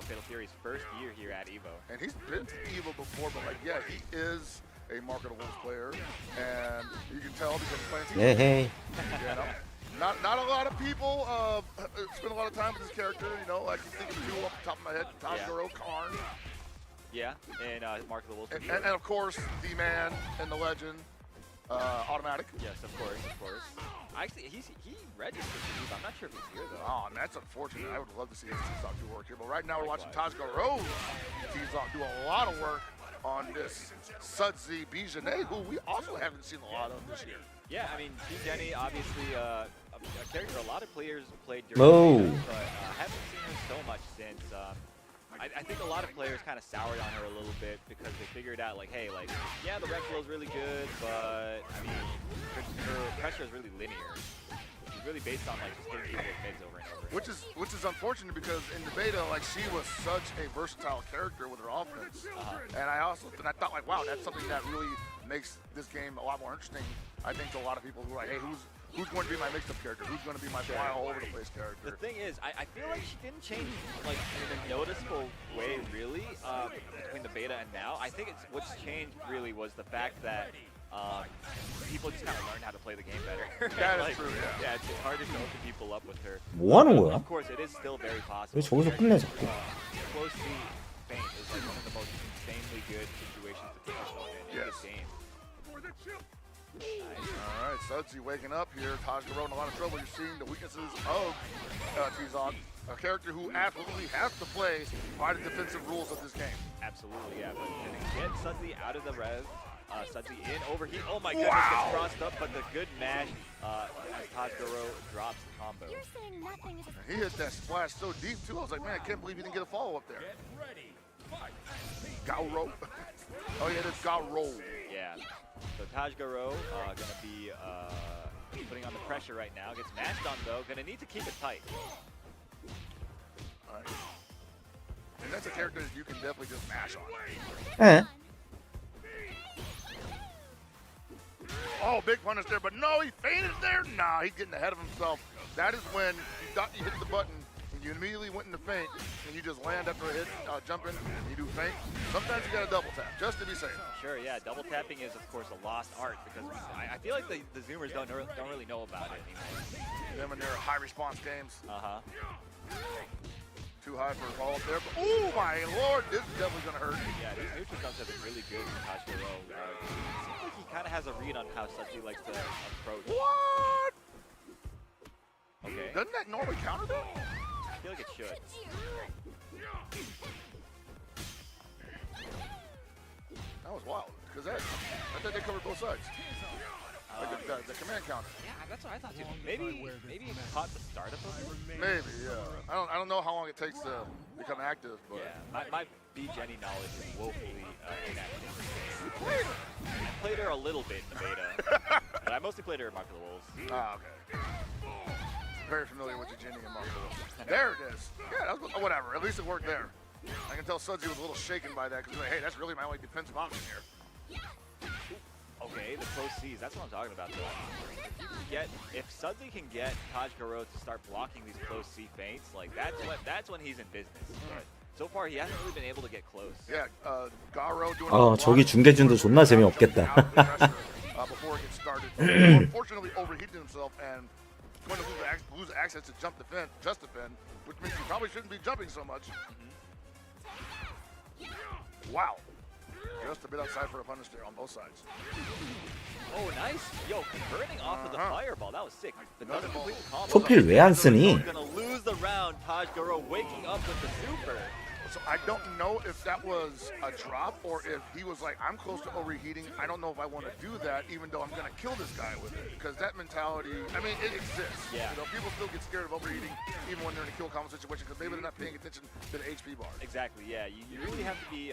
Fatal Fury's first year here at EVO. And he's been to EVO before, but yeah, he is a marketable player, and you can tell because he's playing team. Hey. Not a lot of people spend a lot of time with this character. I can think of two off the top of my head: Taj Garo, Karn. Yeah, and Mark of the Wolves. And of course, the man and the legend, Automatic. Yes, of course, of course. Actually, he registered for these. I'm not sure if he's here though. Oh, man, that's unfortunate. I would love to see T-Zoc do work here, but right now we're watching Tajka Rose. T-Zoc do a lot of work on this Sudsy Bijanet, who we also haven't seen a lot of this year. Yeah, I mean, Jenny, obviously a character a lot of players played during the beta, but haven't seen her so much since. I think a lot of players kind of soured on her a little bit because they figured out, like, hey, like, yeah, the rec flow is really good, but, I mean, her pressure is really linear. She's really based on, like, just hitting people with mids over and over. Which is unfortunate because in the beta, like, she was such a versatile character with her offense. And I thought, like, wow, that's something that really makes this game a lot more interesting. I think to a lot of people who are like, hey, who's going to be my mixed-up character? Who's going to be my fly all over the place character? The thing is, I feel like she didn't change like in a noticeable way, really, between the beta and now. I think what's changed really was the fact that people just kind of learned how to play the game better. That like, is true. Yeah, it's harder to open people up with her. 뭐 하는 거야? Of course, it is still very possible. 왜 저기서 끝내자. Close C feint is like one of the most insanely good situations to take yourself in this game. Nice. All right, Sudsy waking up here. Tajka in a lot of trouble. You're seeing the weaknesses of T-Zoc, a character who absolutely has to play by the defensive rules of this game. Absolutely, yeah. But can it get Sudsy out of the rev? Sudsy in, overheat. Oh my goodness, gets crossed up, but the good mash as Tajka drops the combo. You're saying nothing is He hit that splash so deep, too. I was like, man, I can't believe he didn't get a follow-up there. Gauro. Oh, yeah, that's Gauro. Yeah. So Tajka gonna be putting on the pressure right now. Gets mashed on though. Gonna need to keep it tight. All right. And that's a character that you can definitely just mash on. Oh, big punish there, but no, he feinted there. Nah, he's getting ahead of himself. That is when you thought you hit the button and you immediately went into feint and you just land after a hit, jump in, and you do feint. Sometimes you got to double tap just to be safe. Sure, yeah. Double tapping is, of course, a lost art because I feel like the Zoomers don't really know about it anymore. Them and their high response games. Too high for a follow up there. But, oh my lord, this is definitely going to hurt. Yeah, these neutral jumps have been really good for Tajka. Seems like he kind of has a read on how Sudsy likes to approach. What? Okay. Doesn't that normally counter that? I feel like it should. That was wild. Because I thought they covered both sides. Like the command counter. Yeah, that's what I thought too. Maybe he caught the startup of it? Maybe, yeah. I don't know how long it takes to become active, but yeah, my B Jenny knowledge is woefully inactive. I played her a little bit in the beta, but I mostly played her in Mark of the Wolves. Ah, okay. Very familiar with the Jenny and Mark of the Wolves. There it is. Yeah, that was, whatever. At least it worked there. I can tell Sudsy was a little shaken by that because, like, hey, that's really my only defensive option here. Okay, the close C's, that's what I'm talking about though. If Sudsy can get Tajka to start blocking these close C feints, like that's when he's in business. But so far he hasn't really been able to get close. Yeah, Garo doing 저기 중계진도 존나 재미없겠다. Before it gets started. Unfortunately overheated himself and going to lose access to just defend, which means he probably shouldn't be jumping so much. Wow. Just a bit outside for a punish there on both sides. Oh, nice. Yo, converting off of the fireball. That was sick. But doesn't complete the combo. 토필 왜 안 쓰니? Gonna lose the round. Tajka waking up with the super. So I don't know if that was a drop or if he was like, I'm close to overheating. I don't know if I want to do that, even though I'm going to kill this guy with it. Because that mentality, I mean, it exists. Yeah. You know, people still get scared of overheating, even when they're in a kill combo situation, because maybe they're not paying attention to the HP bar. Exactly, yeah. You really have to be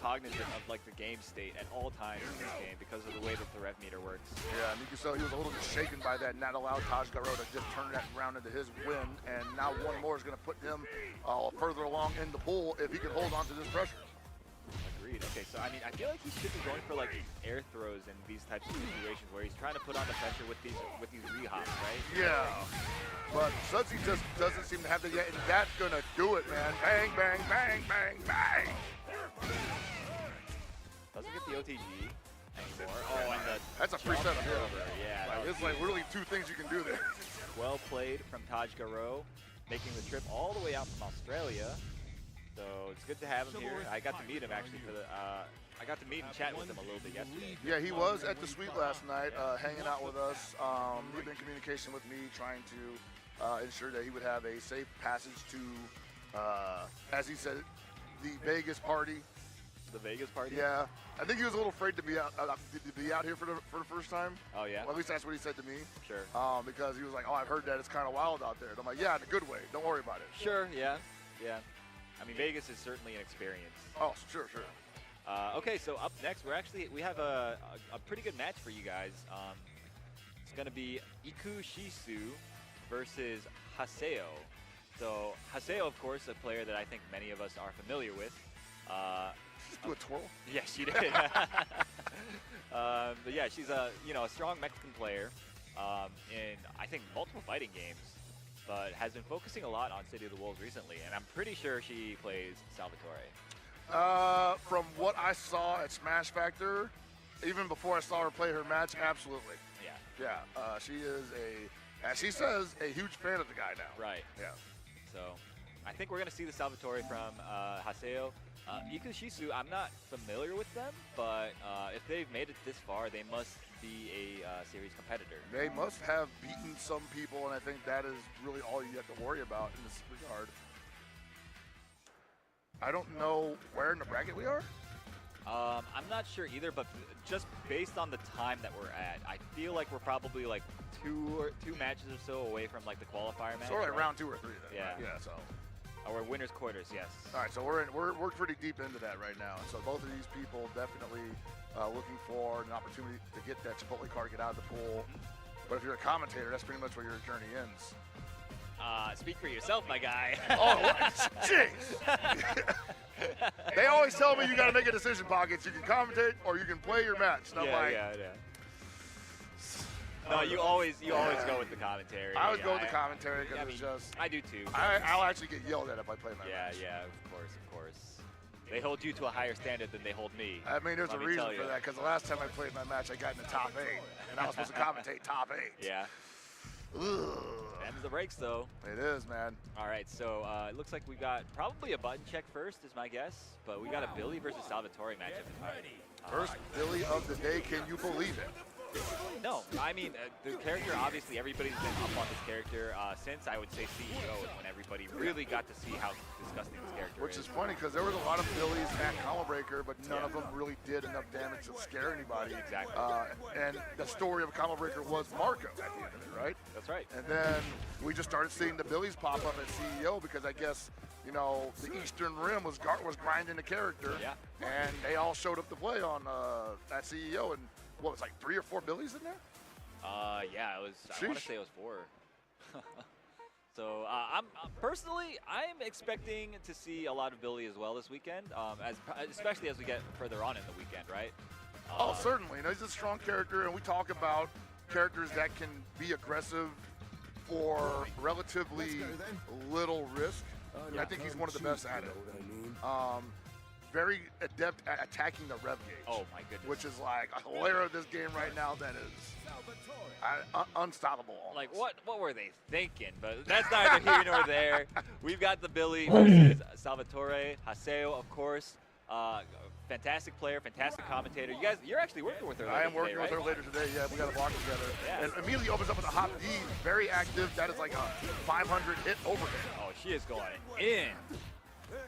cognizant of like the game state at all times in this game because of the way that the rev meter works. Yeah, and you can tell he was a little bit shaken by that, and that allowed Tajka to just turn that round into his win. And now one more is going to put him further along in the pool if he can hold on to this pressure. Agreed. Okay, so I mean, I feel like he should be going for like air throws in these types of situations where he's trying to put on the pressure with these rehops, right? Yeah. But Sudsy just doesn't seem to have that yet, and that's going to do it, man. Bang, bang, bang, bang, bang. Doesn't get the OTG anymore. Oh, and that's a free setup here. Yeah. Like, it's like really two things you can do there. Well played from Tajka, making the trip all the way out from Australia. So it's good to have him here. I got to meet him actually for the. I got to meet and chat with him a little bit yesterday. Yeah, he was at the suite last night, hanging out with us. He'd been in communication with me, trying to ensure that he would have a safe passage to, as he said, the Vegas party. The Vegas party? Yeah, I think he was a little afraid to be out here for the first time. Oh yeah. Well, at least that's what he said to me. Sure. Because he was like, "Oh, I've heard that it's kind of wild out there." And I'm like, "Yeah, in a good way. Don't worry about it." Sure. Yeah. Yeah. I mean, Vegas is certainly an experience. Oh, sure. Okay, so up next, we have a pretty good match for you guys. It's going to be Iku Shisu versus Haseo. So Haseo, of course, a player that I think many of us are familiar with. Just do a twirl. Yes, she did. But yeah, she's a strong Mexican player in I think multiple fighting games, but has been focusing a lot on City of the Wolves recently, and I'm pretty sure she plays Salvatore. From what I saw at Smash Factor, even before I saw her play her match, absolutely. Yeah. Yeah. She is as she says, a huge fan of the guy now. Right. Yeah. So I think we're going to see the Salvatore from Haseo. Iku Shisu, I'm not familiar with them, but if they've made it this far, they must be a series competitor. They must have beaten some people, and I think that is really all you have to worry about in this regard. I don't know where in the bracket we are. I'm not sure either, but just based on the time that we're at, I feel like we're probably like two matches or so away from like the qualifier match. Sort of like right? round 2 or 3 then. Yeah. Right? Yeah. So. Or winners quarters, yes. All right, so we're pretty deep into that right now. And so both of these people definitely looking for an opportunity to get that Chipotle card, get out of the pool. But if you're a commentator, that's pretty much where your journey ends. Speak for yourself, my guy. Oh, jeez. They always tell me you got to make a decision, Pockets. You can commentate or you can play your match. And I'm like, yeah. No, you always go with the commentary. I always go with the commentary because it's just. I do too. I'll actually get yelled at if I play my match. Yeah, of course. They hold you to a higher standard than they hold me. I mean, there's a reason for that because the last time I played my match, I got in the top 8, and I was supposed to commentate top 8. Yeah. Them's the breaks, though. It is, man. All right, so it looks like we got probably a button check first, is my guess. But we got a Billy versus Salvatore matchup. First Billy of the day. Can you believe it? No, I mean, the character, obviously, everybody's been up on this character since, I would say, CEO, when everybody really got to see how disgusting this character Which is funny, because there was a lot of Billies at Combo Breaker, but none of them really did enough damage to scare anybody. Exactly. And the story of Combo Breaker was Marco at the end of it, right? That's right. And then we just started seeing the Billies pop up at CEO, because I guess, you know, the Eastern Rim was grinding the character. Yeah. And they all showed up to play on at CEO, and what was like 3 or 4 Billies in there? Yeah, it was. Sheesh. I want to say it was 4. So personally, I'm expecting to see a lot of Billy as well this weekend, especially as we get further on in the weekend, right? Oh, certainly. You know, he's a strong character, and we talk about characters that can be aggressive for relatively little risk. I think he's one of the best at it. Very adept at attacking the rev gauge. Oh my goodness. Which is like a layer of this game right now that is unstoppable. Almost. Like what were they thinking? But that's neither here nor there. We've got the Billy versus Salvatore. Haseo, of course. Fantastic player, fantastic commentator. You're actually working with her later I am working today, with right? her later today. Yeah, we got to walk together. Yeah. And immediately opens up with a hop D. Very active. That is like a 500 hit overhead. Oh, she is going in.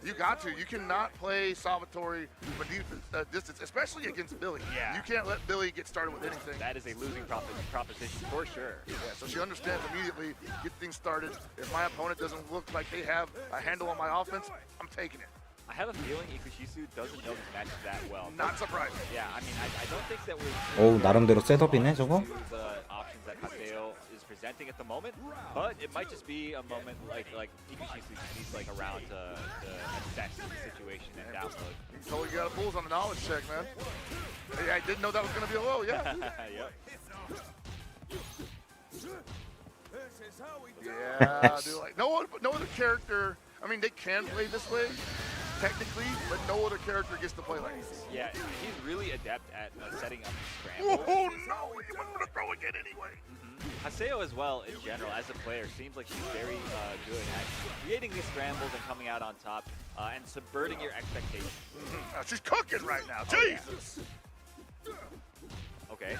You got to. You cannot play Salvatore from a distance, especially against Billy. Yeah. You can't let Billy get started with anything. That is a losing proposition for sure. Yeah, so she understands immediately, get things started. If my opponent doesn't look like they have a handle on my offense, I'm taking it. I have a feeling Ikushisu doesn't know this match that well. Not surprising. Yeah, I mean, I don't think that we're... 나름대로 셋업이네, 저거? ...the options that Haseo is presenting at the moment, but it might just be a moment like Ikushisu just needs like a round to assess the situation and download. You totally got a bulls on the knowledge check, man. Hey, I didn't know that was going to be a low, yeah. Yep. Yeah, dude, like no other character. I mean, they can play this way, technically, but no other character gets to play like this. Yeah, he's really adept at setting up the scramble. Oh no, you were going to throw again anyway. Haseo as well, in general, as a player, seems like she's very good at creating these scrambles and coming out on top and subverting your expectations. She's cooking right now. Jesus. Okay,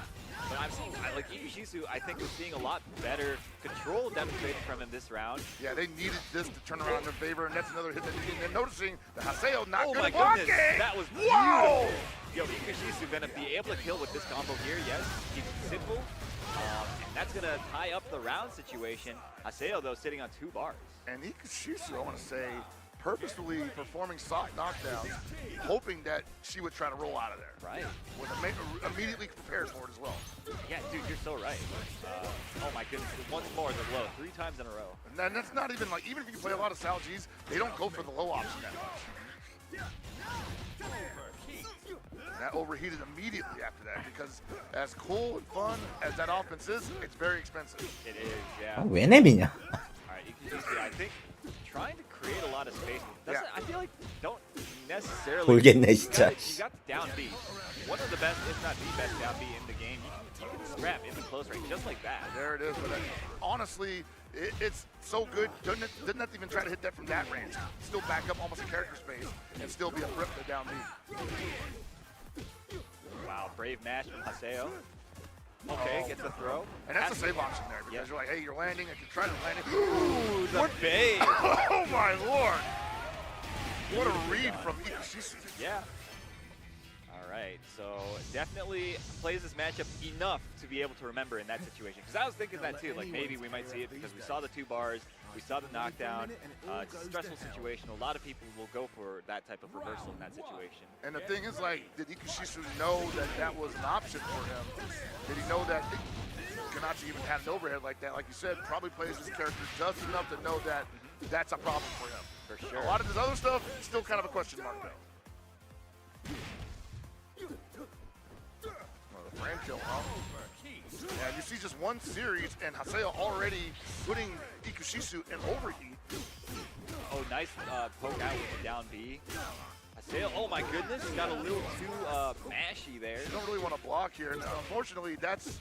but I'm seeing, like Ikushisu, I think we're seeing a lot better control demonstrated from him this round. Yeah, they needed this to turn around in their favor, and that's another hit that they're noticing the Haseo not Oh good my at blocking. goodness, that was Whoa! beautiful. Yo, Ikushisu gonna be able to kill with this combo here, yes. It's simple, and that's gonna tie up the round situation. Haseo, though, sitting on 2 bars. And Ikushisu, I want to say, purposefully performing soft knockdowns, hoping that she would try to roll out of there. Right. Was immediately prepared for it as well. Yeah, dude, you're so right. Oh my goodness, once more the low, 3 times in a row. And that's not even like, even if you play a lot of Sal Gs, they don't go for the low option that much. That overheated immediately after that because as cool and fun as that offense is, it's very expensive. It is, yeah. 왜 내미냐? Alright, Ikushisu, I think trying to create a lot of space. Doesn't, I feel like don't necessarily. 모르겠네 진짜. You got the down B. One of the best, if not the best down B in the game. You can scrap in the close range just like that. There it is. But honestly, it's so good. Didn't have to even try to hit that from that range. Still back up almost a character space and still be a rip to down B. Wow, brave mash from Haseo. Okay, gets the throw. And that's a save option there because you're like, hey, you're landing. I can try to land it. Ooh, the bait. Oh my lord. What a read from Ikushisu. Yeah. All right, so definitely plays this matchup enough to be able to remember in that situation. Because I was thinking that too, like maybe we might see it because we saw the 2 bars, we saw the knockdown. It's a stressful situation. A lot of people will go for that type of reversal in that situation. And the thing is, like, did Ikushisu know that that was an option for him? Did he know that Ganachi even had an overhead like that? Like you said, probably plays his character just enough to know that that's a problem for him. For sure. A lot of this other stuff, still kind of a question mark, though. Well, the frame kill, huh? Yeah, you see just one series, and Haseo already putting Ikushisu in overheat. Oh, nice poke out with the down B. Haseo, oh my goodness, got a little too mashy there. You don't really want to block here, and unfortunately, that's...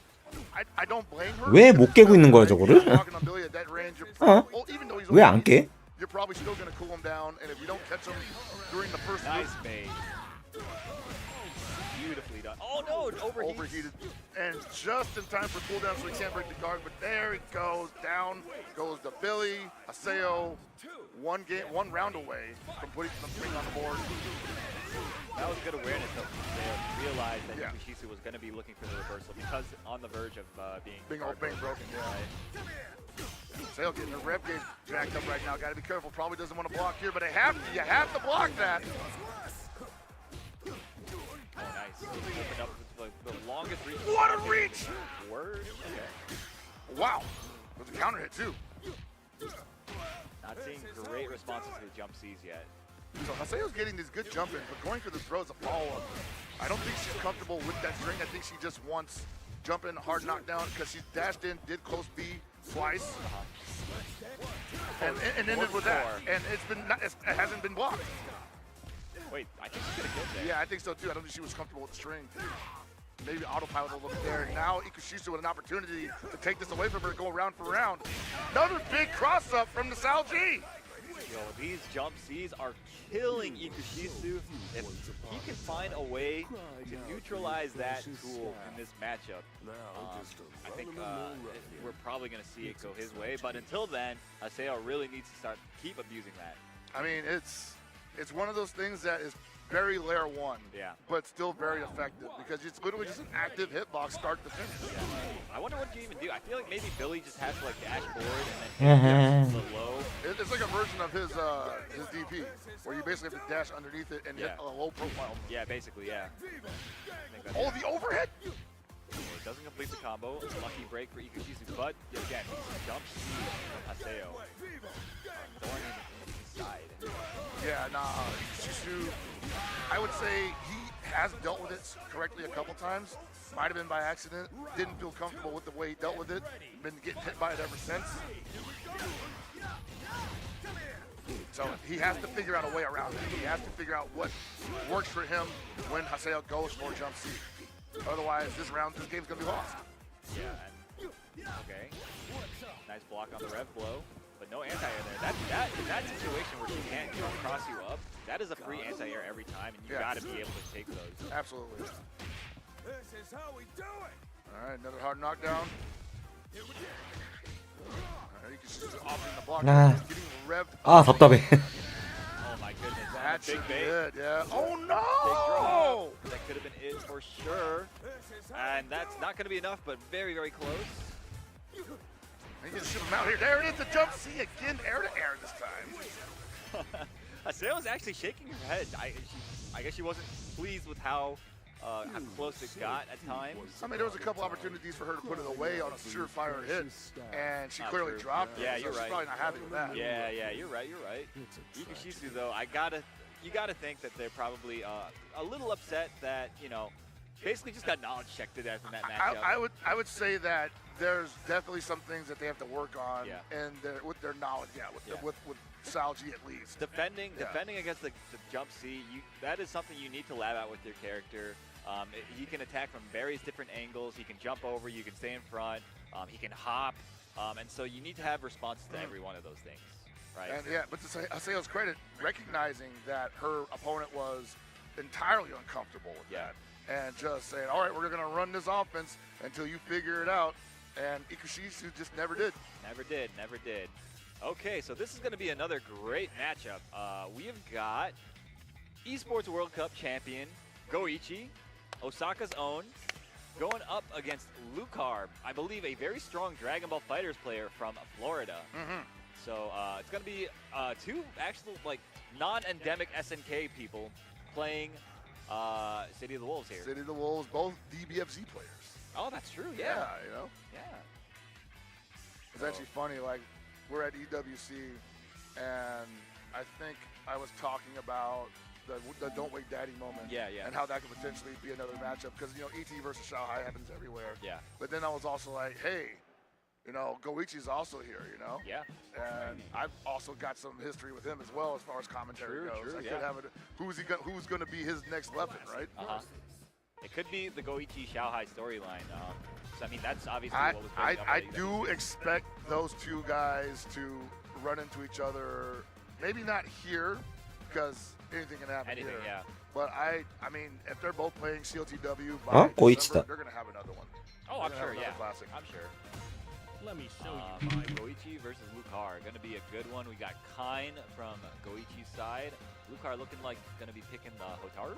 I don't blame her. 왜 못 깨고 있는 거야 저거를? Talking on Billy at that range, 어? even though he's 왜 안 깨? you're probably still going to cool him down, and if you don't catch him during the first nice bait. Beautifully done. Oh no, overheated. And just in time for cooldown so he can't break the guard, but there he goes. Down goes the Billy. Haseo, one round away from putting something on the board. That was good awareness though. They realized that Ikushisu was going to be looking for the reversal because on the verge of being broken, yeah. Haseo getting the rev gauge jacked up right now. Got to be careful. Probably doesn't want to block here, but you have to block that. Oh, nice. Opened up the longest reach. What a reach! Word. Okay. Wow. With a counter hit, too. Not seeing great responses to the jump C's yet. So Haseo's getting these good jump ins, but going for the throws a follow-up. I don't think she's comfortable with that string. I think she just wants jump in, hard knockdown, because she's dashed in, did close B twice, and ended with that. And it hasn't been blocked. Wait, I think she's gonna get that. Yeah, I think so too. I don't think she was comfortable with the string. Maybe autopilot a little bit there. Now Ikushisu with an opportunity to take this away from her, go round for round. Another big cross-up from the Sal G. Yo, these jump C's are killing Ikushisu. If he can find a way to neutralize that tool in this matchup, I think we're probably going to see it go his way. But until then, Haseo really needs to keep abusing that. I mean, it's one of those things that is very layer 1, but still very effective because it's literally just an active hitbox start to finish. Yeah. I wonder what you even do. I feel like maybe Billy just has to like dash forward and then hit the low. It's like a version of his DP where you basically have to dash underneath it and hit a low profile. Yeah, basically, yeah. Oh, the overhead! It doesn't complete the combo. Lucky break for Ikushisu, but again, jump C from Haseo. Thorn inside. Yeah, nah, Ikushisu, I would say he has dealt with it correctly a couple times. Might have been by accident. Didn't feel comfortable with the way he dealt with it. Been getting hit by it ever since. So he has to figure out a way around it. He has to figure out what works for him when Haseo goes for jump C. Otherwise, this game's gonna be lost. Yeah, Okay. Nice block on the rev blow, but no anti-air there. In that situation where she can't cross you up, that is a free anti-air every time, and you got to be able to take those. Absolutely. This is how we do it. All right, another hard knockdown. All right, you can see offering the block. Nah. Getting revved. 아 답답해. Oh my goodness, That's big bait. it, yeah. Oh Big no! drop. That could have been it for sure. And that's not going to be enough, but very, very close. You can shoot him out here. There it is, the jump C again, air to air this time. Aseo was actually shaking her head. I guess she wasn't pleased with how close it got at times. I mean, there was a couple opportunities for her to put it away on a surefire hit, and she clearly dropped it. Yeah, so you're she's right. probably not happy with that. Yeah, you're right. Ikishisu, though, you gotta think that they're probably a little upset that, you know, basically just got knowledge checked to death in that matchup. I would say that there's definitely some things that they have to work on, and with their knowledge, with Salji at least. Defending against the jump C, that is something you need to lab out with your character. He can attack from various different angles. He can jump over. You can stay in front. He can hop. And so you need to have responses to every one of those things, right? And but to say Aseo's credit, recognizing that her opponent was entirely uncomfortable with that, and just saying, all right, we're going to run this offense until you figure it out. And Ikishisu just never did. Never did. Okay, so this is going to be another great matchup. We have got Esports World Cup champion Goichi, Osaka's own, going up against Lucar, I believe a very strong Dragon Ball FighterZ player from Florida. So it's going to be two actual non-endemic SNK people playing City of the Wolves here. City of the Wolves, both DBFZ players. Oh, that's true. Yeah, you know. Yeah. It's actually funny. Like, we're at EWC, and I think I was talking about the Don't Wake Daddy moment. Yeah. And how that could potentially be another matchup because, you know, ET versus Shanghai happens everywhere. Yeah. But then I was also like, hey, you know, Goichi's also here, you know? Yeah. And I've also got some history with him as well as far as commentary goes. I could have who's going to be his next weapon, right? It could be the Goichi Shanghai storyline. So, I mean, that's obviously what was going on. I do expect those two guys to run into each other, maybe not here, because anything can happen here. Yeah. But I mean, if they're both playing CLTW by December, they're going to have another one. Oh, I'm sure, yeah. Classic. I'm sure. Let me show you. Goichi versus Lucar, going to be a good one. We got Kine from Goichi's side. Lucar looking like going to be picking the Hotaru.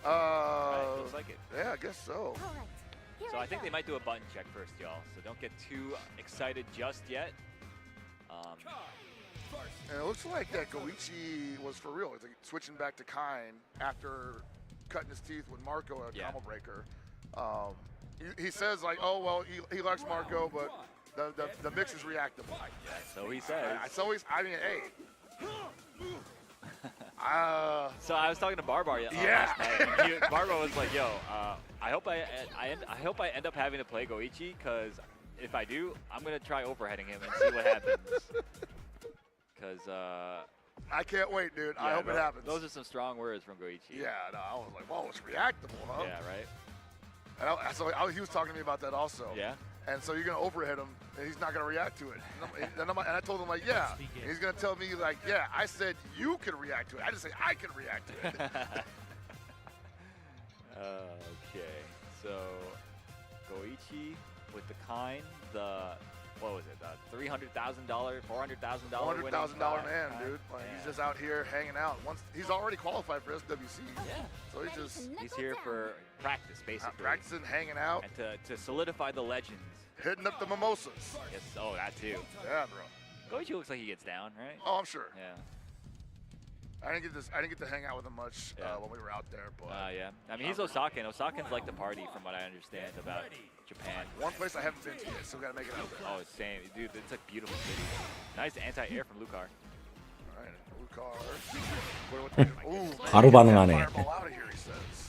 Right, looks like it. Yeah, I guess so. So I think they might do a button check first, y'all. So don't get too excited just yet. And it looks like that Goichi was for real. It's like switching back to Kine after cutting his teeth with Marco at Combo Breaker. He says like, oh well, he likes Marco, but the mix is reactable. So he says. I mean, hey. So I was talking to Barbar last night. Barbar was like, "Yo, I hope I end up having to play Goichi, because if I do, I'm gonna try overheading him and see what happens." Because I can't wait, dude. I hope it happens. Those are some strong words from Goichi. Yeah, no, I was like, "Whoa, it's reactable, huh?" Yeah, right. And so he was talking to me about that also. Yeah. And so you're gonna overhead him, and he's not gonna react to it. And I told him like, yeah. And he's gonna tell me like, yeah, I said you could react to it. I didn't say I could react to it. Okay, so Goichi with the Kine, what was it? The $300,000, $400,000. $400,000 man, dude. Like, he's just out here hanging out. He's already qualified for SWC. Yeah. So he's here for practice, basically. Practicing, hanging out, and to solidify the legends. Hitting up the mimosas. Yes. Oh, that too. Yeah, bro. Goichi looks like he gets down, right? Oh, I'm sure. Yeah. I didn't get to hang out with him much when we were out there, but yeah. I mean, he's Osakan. Osakans like to party, from what I understand about Japan. One place I haven't been to yet, so we gotta make it out there. Oh, same, dude. It's a beautiful city. Nice anti-air from Lucar. All right, Lucar. Ooh, 바로 반응하네. fireball out of here, he says.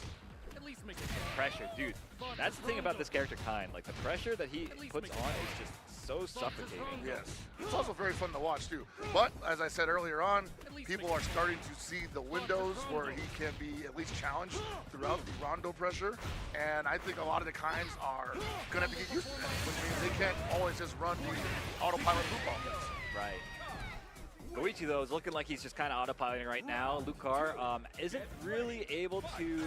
Pressure, dude. That's the thing about this character, Kine. Like, the pressure that he puts on is just so suffocating. Yes. It's also very fun to watch too. But as I said earlier on, people are starting to see the windows where he can be at least challenged throughout the rondo pressure. And I think a lot of the kinds are going to be used to that, which means they can't always just run the autopilot football games. Right. Goichi, though, is looking like he's just kind of autopiloting right now. Lucar isn't really able to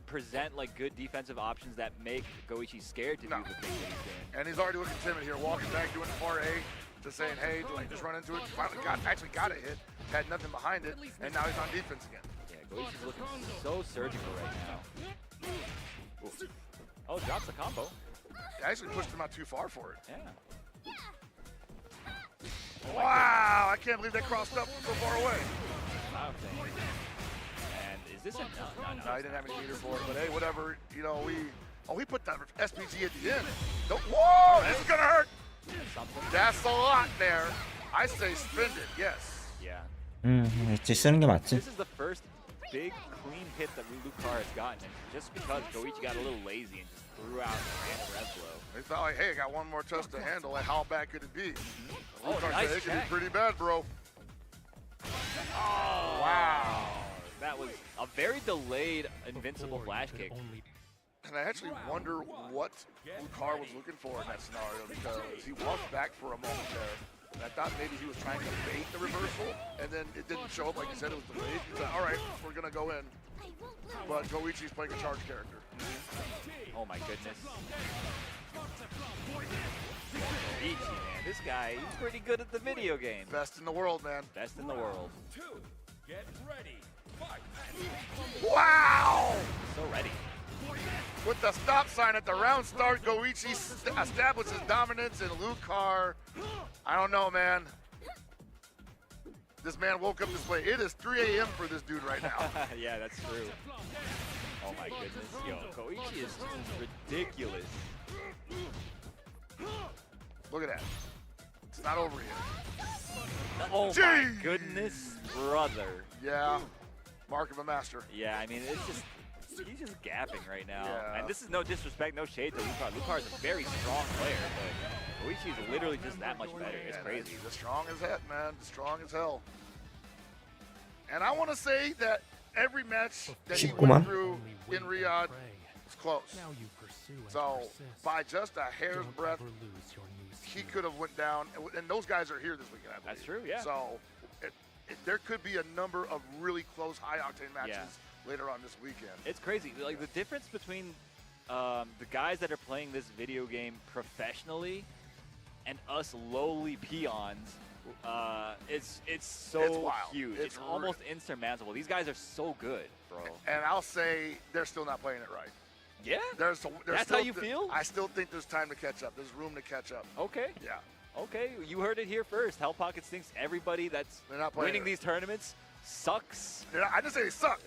present like good defensive options that make Goichi scared to do the things that he's doing. And he's already looking timid here, walking back, doing the far A, just saying, hey, do I just run into it? Finally actually got a hit, had nothing behind it, and now he's on defense again. Yeah, Goichi's looking so surgical right now. Ooh. Oh, drops the combo. He actually pushed him out too far for it. Yeah. Wow, I can't believe they crossed up so far away. And is this a no? No, he didn't have any meter for it, but hey, whatever. You know, we put that SPG at the end. Whoa, this is gonna hurt. That's a lot there. I say spend it, yes. Yeah. 이제 쓰는 게 맞지. This is the first big clean hit that Lucar has gotten, and just because Goichi got a little lazy and just threw out and rev blow. They thought like, hey, I got one more touch to handle. Like, how bad could it be? Oh, nice said, it could check. be pretty bad, bro. Oh, wow. That was a very delayed invincible flash kick. And I actually wonder what Lucar was looking for in that scenario, because he walked back for a moment there. And I thought maybe he was trying to bait the reversal, and then it didn't show up like he said, it was delayed. He said, all right, we're going to go in. But Goichi's playing a charge character. Oh my goodness. Goichi, man, this guy, he's pretty good at the video game. Best in the world, man. Best in the world. Get ready. Fight. Wow! So ready. With the stop sign at the round start, Goichi establishes dominance, and Lucar, I don't know, man. This man woke up this way. It is 3 a.m. for this dude right now. Yeah, that's true. Oh my goodness. Yo, Goichi is just ridiculous. Look at that. It's not over yet. Oh my goodness, brother. Yeah. Mark of a master. Yeah, I mean, it's just, he's just gapping right now. Yeah. And this is no disrespect, no shade to Lucar. Lucar is a very strong player, but Goichi is literally just that much better. It's crazy. He's strong as that, man. Strong as hell. And I want to say that every match that he went through in Riyadh was close. So by just a hair's breadth, he could have went down. And those guys are here this weekend, I believe. That's true, yeah. So there could be a number of really close, high-octane matches later on this weekend. It's crazy. Like, the difference between the guys that are playing this video game professionally and us lowly peons, it's so huge. It's almost insurmountable. These guys are so good, bro. And I'll say they're still not playing it right. Yeah? That's how you feel? I still think there's time to catch up. There's room to catch up. Okay. Yeah. Okay, you heard it here first. Hell Pockets thinks everybody that's winning these tournaments sucks. I didn't say they suck.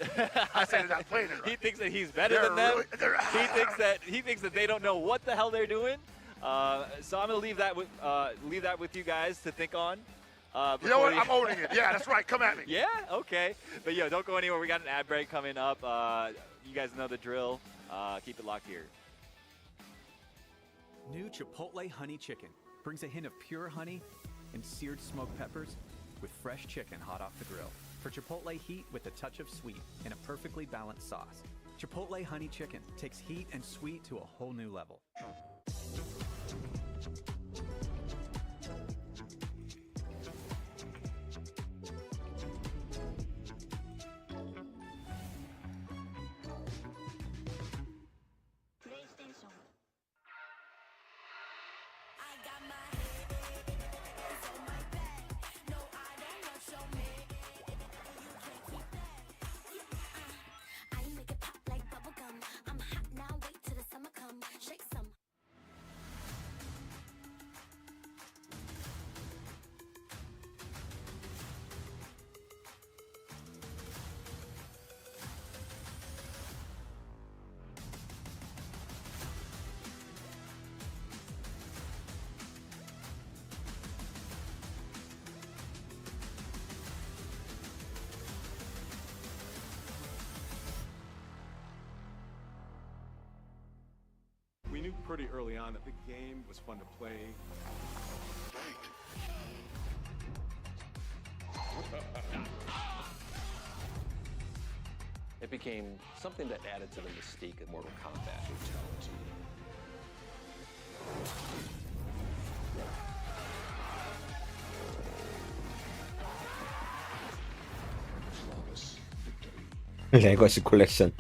I said they're not playing it right. He thinks that he's better than them. He thinks that they don't know what the hell they're doing. So I'm gonna leave that with you guys to think on. You know what? I'm owning it. Yeah, that's right. Come at me. Yeah. Okay. But yo, don't go anywhere. We got an ad break coming up. You guys know the drill. Keep it locked here. New Chipotle Honey Chicken brings a hint of pure honey and seared smoked peppers with fresh chicken hot off the grill. For Chipotle heat with a touch of sweet in a perfectly balanced sauce. Chipotle Honey Chicken takes heat and sweet to a whole new level. pretty early on that the game was fun to play. It became something that added to the mystique of Mortal Kombat. 레거시 콜렉션.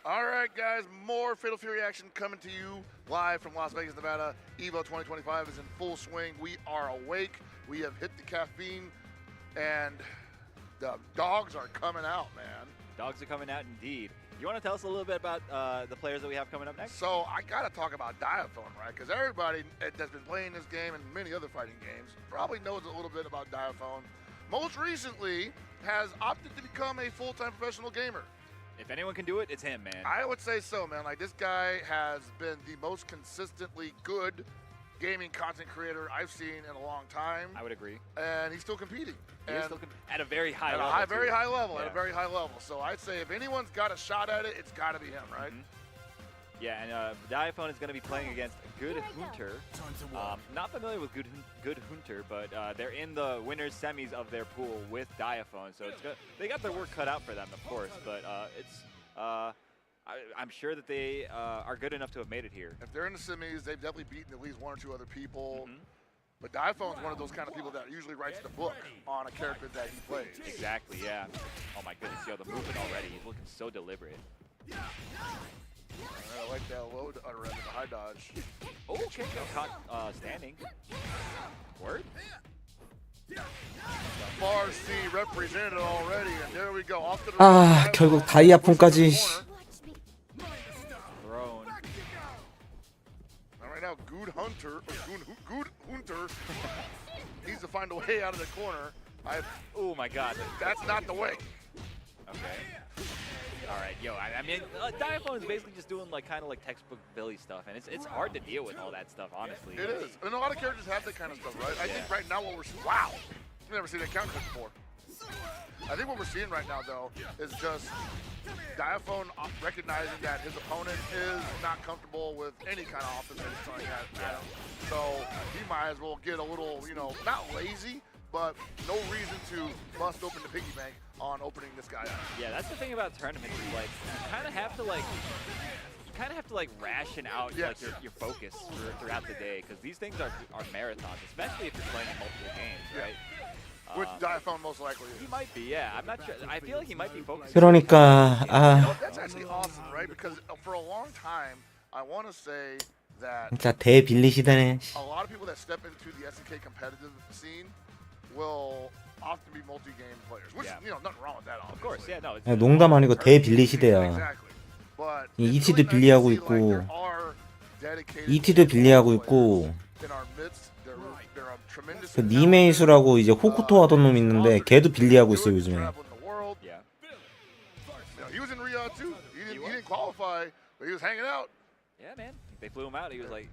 All right, guys, more Fatal Fury action coming to you live from Las Vegas, Nevada. EVO 2025 is in full swing. We are awake. We have hit the caffeine, and the dogs are coming out, man. Dogs are coming out indeed. You want to tell us a little bit about the players that we have coming up next? So I got to talk about Diaphone, right? Because everybody that's been playing this game and many other fighting games probably knows a little bit about Diaphone. Most recently has opted to become a full-time professional gamer. If anyone can do it, it's him, man. I would say so, man. Like, this guy has been the most consistently good gaming content creator I've seen in a long time. I would agree. And he's still competing. He is still at a very high level. At a very high level. Yeah. At a very high level. So I'd say if anyone's got a shot at it, it's got to be him, right? Yeah, and day1 is going to be playing against Good Hunter. Not familiar with Good Hunter, but they're in the winners semis of their pool with day1, so it's good. They got their work cut out for them, of course, but I'm sure that they are good enough to have made it here. If they're in the semis, they've definitely beaten at least one or two other people. But day1 is one of those kind of people that usually writes the book on a character that he plays. Exactly, yeah. Oh my goodness, yo, the movement already. He's looking so deliberate. I like that low to the high dodge. Oh, okay, caught standing. Word? Far C represented already, and there we go. Off to the 아, 결국 다이아폰까지. Thrown. Right now, Good Hunter needs to find a way out of the corner. Oh my God. That's not the way. Okay. All right, yo. I mean, day1 is basically just doing like kind of like textbook Billy stuff, and it's hard to deal with all that stuff, honestly. It is, and a lot of characters have that kind of stuff, right? I think right now what we're wow, I've never seen that counter before. I think what we're seeing right now though is just day1 recognizing that his opponent is not comfortable with any kind of offense that he's throwing at him, so he might as well get a little, you know, not lazy, but no reason to bust open the piggy bank on opening this guy up. Yeah, that's the thing about tournaments. Is like you kind of have to like ration out like your focus throughout the day, because these things are marathons, especially if you're playing multiple games, right? Which day1 most likely is. He might be, yeah. I'm not sure. I feel like he might be focused. 그러니까 That's actually awesome, right? Because for a long time, I want to say that 진짜 대빌리 시대네. a lot of people that step into the SNK competitive scene will often be multi-game players, which you know, nothing wrong with that. Obviously. Of course, yeah, no. 농담 아니고 대빌리 시대야. Exactly. But ET도 빌리하고 있고, ET도 빌리하고 있고. 그 니메이수라고 이제 호쿠토 하던 놈 있는데 걔도 빌리하고 있어 요즘에. He was in Riyadh too. He didn't qualify, but he was hanging out. Yeah, man. They flew him out. He was like,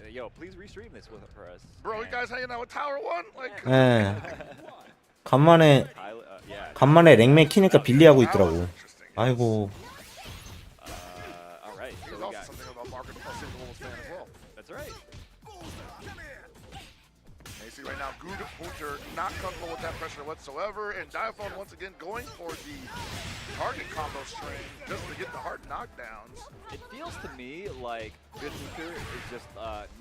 "Yo, please restream this for us." Bro, you guys hanging out with Tower One? Like. 예. 간만에 랭메 키니까 빌리하고 있더라고. 아이고. All right. There's also something about Mark as well. That's right. You see right now, Good Hunter not comfortable with that pressure whatsoever, and day1 once again going for the target combo string just to get the hard knockdowns. It feels to me like Good Hunter is just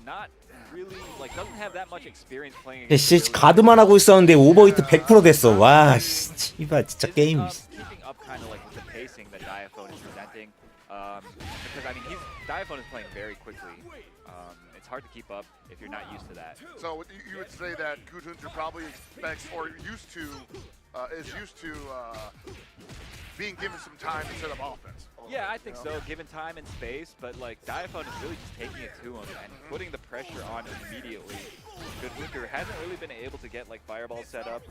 not really like doesn't have that much experience playing. 씨 가드만 하고 있었는데 오버히트 100% 됐어. 와, 씨발 진짜 게임. Keeping up kind of like the pacing that day1 is presenting, because I mean day1 is playing very quickly. It's hard to keep up if you're not used to that. So you would say that Good Hunter probably expects or is used to being given some time to set up offense. Yeah, I think so, given time and space, but like day1 is really just taking it to him and putting the pressure on immediately. Good Hunter hasn't really been able to get like fireball set up,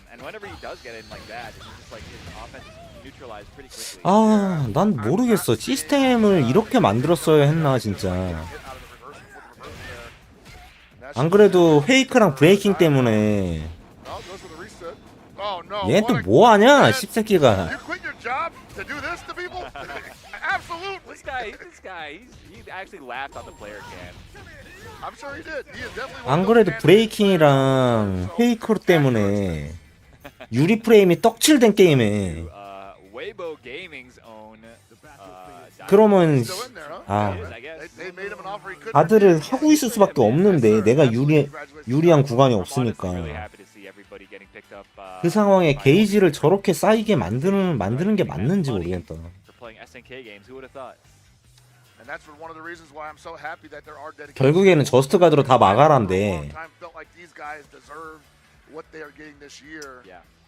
and whenever he does get in like that, it's just like his offense is neutralized pretty quickly. 아, 난 모르겠어. 시스템을 이렇게 만들었어야 했나 진짜. 안 그래도 페이크랑 브레이킹 때문에 얘 또 뭐하냐 씹새끼가. He actually laughed on the player cam. I'm sure he did. He is definitely. 안 그래도 브레이킹이랑 페이크 때문에 유리 프레임이 떡칠된 게임에. Weibo Gaming's own. 그러면 아 다들을 하고 있을 수밖에 없는데 내가 유리한 구간이 없으니까 그 상황에 게이지를 저렇게 쌓이게 만드는 게 맞는지 모르겠다. 결국에는 저스트 가드로 다 막아란데.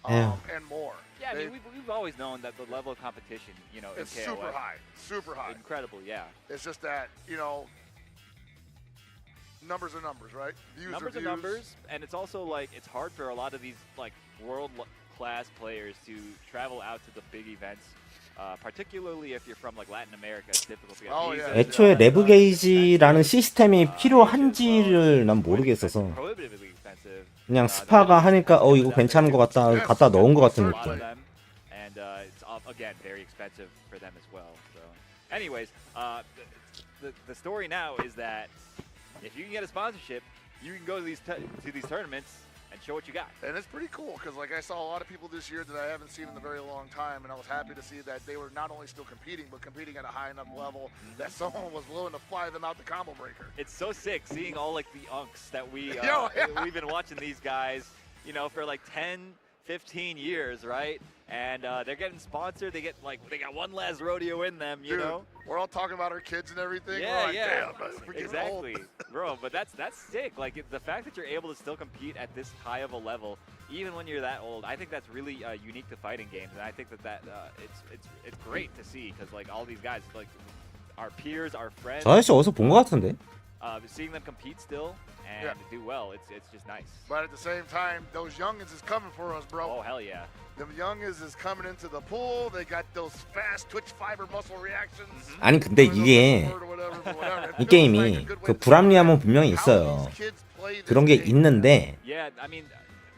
And more. Yeah, I mean, we've always known that the level of competition, you know, it's in KOF, super high. Incredible, yeah. It's just that, you know, numbers are numbers, right? Views numbers are numbers, and it's also like it's hard for a lot of these like world-class players to travel out to the big events particularly if you're from like Latin America, it's difficult to get Oh, visas. yeah. 애초에 레브 게이지라는 시스템이 필요한지를 난 모르겠어서 Prohibitively expensive. 그냥 스파가 하니까 이거 괜찮은 것 같다 갖다 넣은 것 같은 A lot of 느낌. them, and it's again very expensive for them as well. So, anyways, the story now is that if you can get a sponsorship, you can go to these tournaments and show what you got. And it's pretty cool because, like, I saw a lot of people this year that I haven't seen in a very long time, and I was happy to see that they were not only still competing, but competing at a high enough level that someone was willing to fly them out the combo breaker. It's so sick seeing all like the unks that we've been watching these guys, you know, for like 10, 15 years, right? And they're getting sponsored. They got one last rodeo in them, you know. We're all talking about our kids and everything. Yeah, we're like, yeah, damn, man, we're getting exactly, old. bro. But that's sick. Like the fact that you're able to still compete at this high of a level, even when you're that old, I think that's really unique to fighting games, and I think that it's great to see because like all these guys, like our peers, our friends. 저 아저씨 어디서 본 것 같은데? Seeing them compete still and do well, it's just nice. But at the same time, those youngins is coming for us, bro. Oh hell yeah. Them youngins is coming into the pool. They got those fast twitch fiber muscle reactions. 아니 근데 이게 이 게임이 그 불합리함은 분명히 있어요. 그런 게 있는데 Yeah, I mean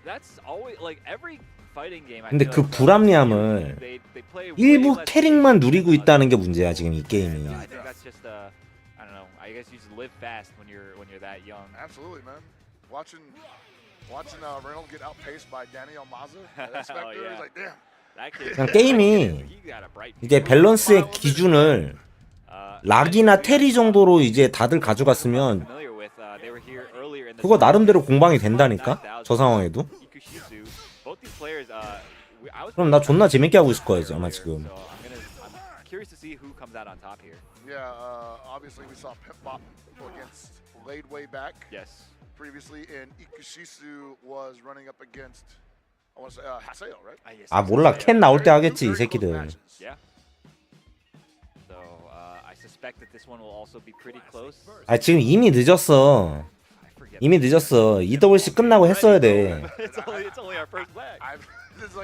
that's always like every fighting game. 근데 그 불합리함을 일부 캐릭만 누리고 있다는 게 문제야 지금 이 게임이. I think that's just I don't know. I guess you just live fast when you're that young. Absolutely, man. Watching Reynolds get outpaced by Daniel Maza. Oh, yeah. Like, damn. That kid, 그냥 게임이 이제 밸런스의 기준을 락이나 테리 정도로 이제 다들 가져갔으면 그거 나름대로 공방이 된다니까 저 상황에도. 그럼 나 존나 재밌게 하고 있을 거야 아마 지금. Curious to see who comes out on top here. Yeah, obviously we saw Pimpbop against Laid way back. Yes. Previously, and Ikushisu was running up against, I want to say, Haseo, right? 아 몰라 캔 나올 때 하겠지 이 새끼들. Yeah. So I suspect that this one will also be pretty close. 아 지금 이미 늦었어. 이미 늦었어. EWC 끝나고 했어야 돼. It's only our first leg.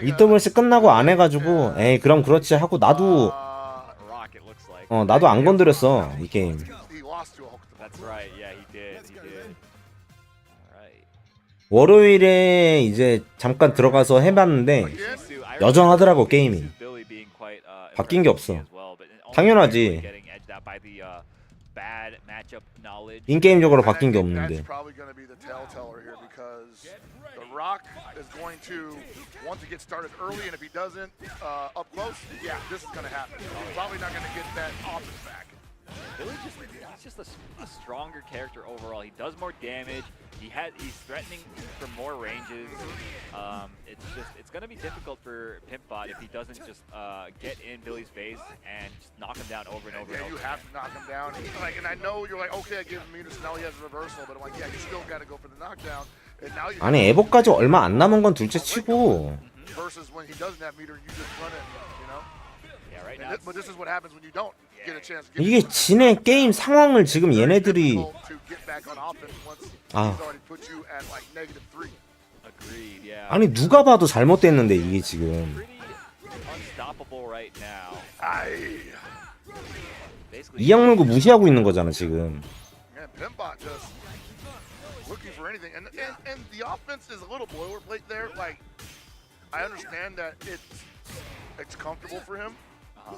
EWC 끝나고 안 해가지고 에이 그럼 그렇지 하고 나도 나도 안 건드렸어 이 게임. That's right. Yeah, he did. He did. Alright. 월요일에 이제 잠깐 들어가서 해봤는데 여전하더라고 게임이. 바뀐 게 없어. 당연하지. 인게임적으로 바뀐 게 없는데. The Rock is going to want to get started early, and if he doesn't up close, yeah, this is going to happen. He's probably not going to get that offense back. Billy he's just a stronger character overall. He does more damage. He's threatening from more ranges. It's going to be difficult for Pimpbot if he doesn't just get in Billy's face and just knock him down over and over. Yeah, you have to knock him down. And I know you're like, okay, I give him meters, now he has a reversal, but I'm like, yeah, you still got to go for the knockdown. 아니 에보까지 얼마 안 남은 건 둘째 치고. Versus when he doesn't have meter, you just run it, you know. Yeah, right now. But this is what happens when you don't get a chance. 이게 지네 게임 상황을 지금 얘네들이 아니 누가 봐도 잘못됐는데 이게 지금 이악 물고 무시하고 있는 거잖아 지금. And the offense is a little boilerplate there. Like, I understand that it's comfortable for him,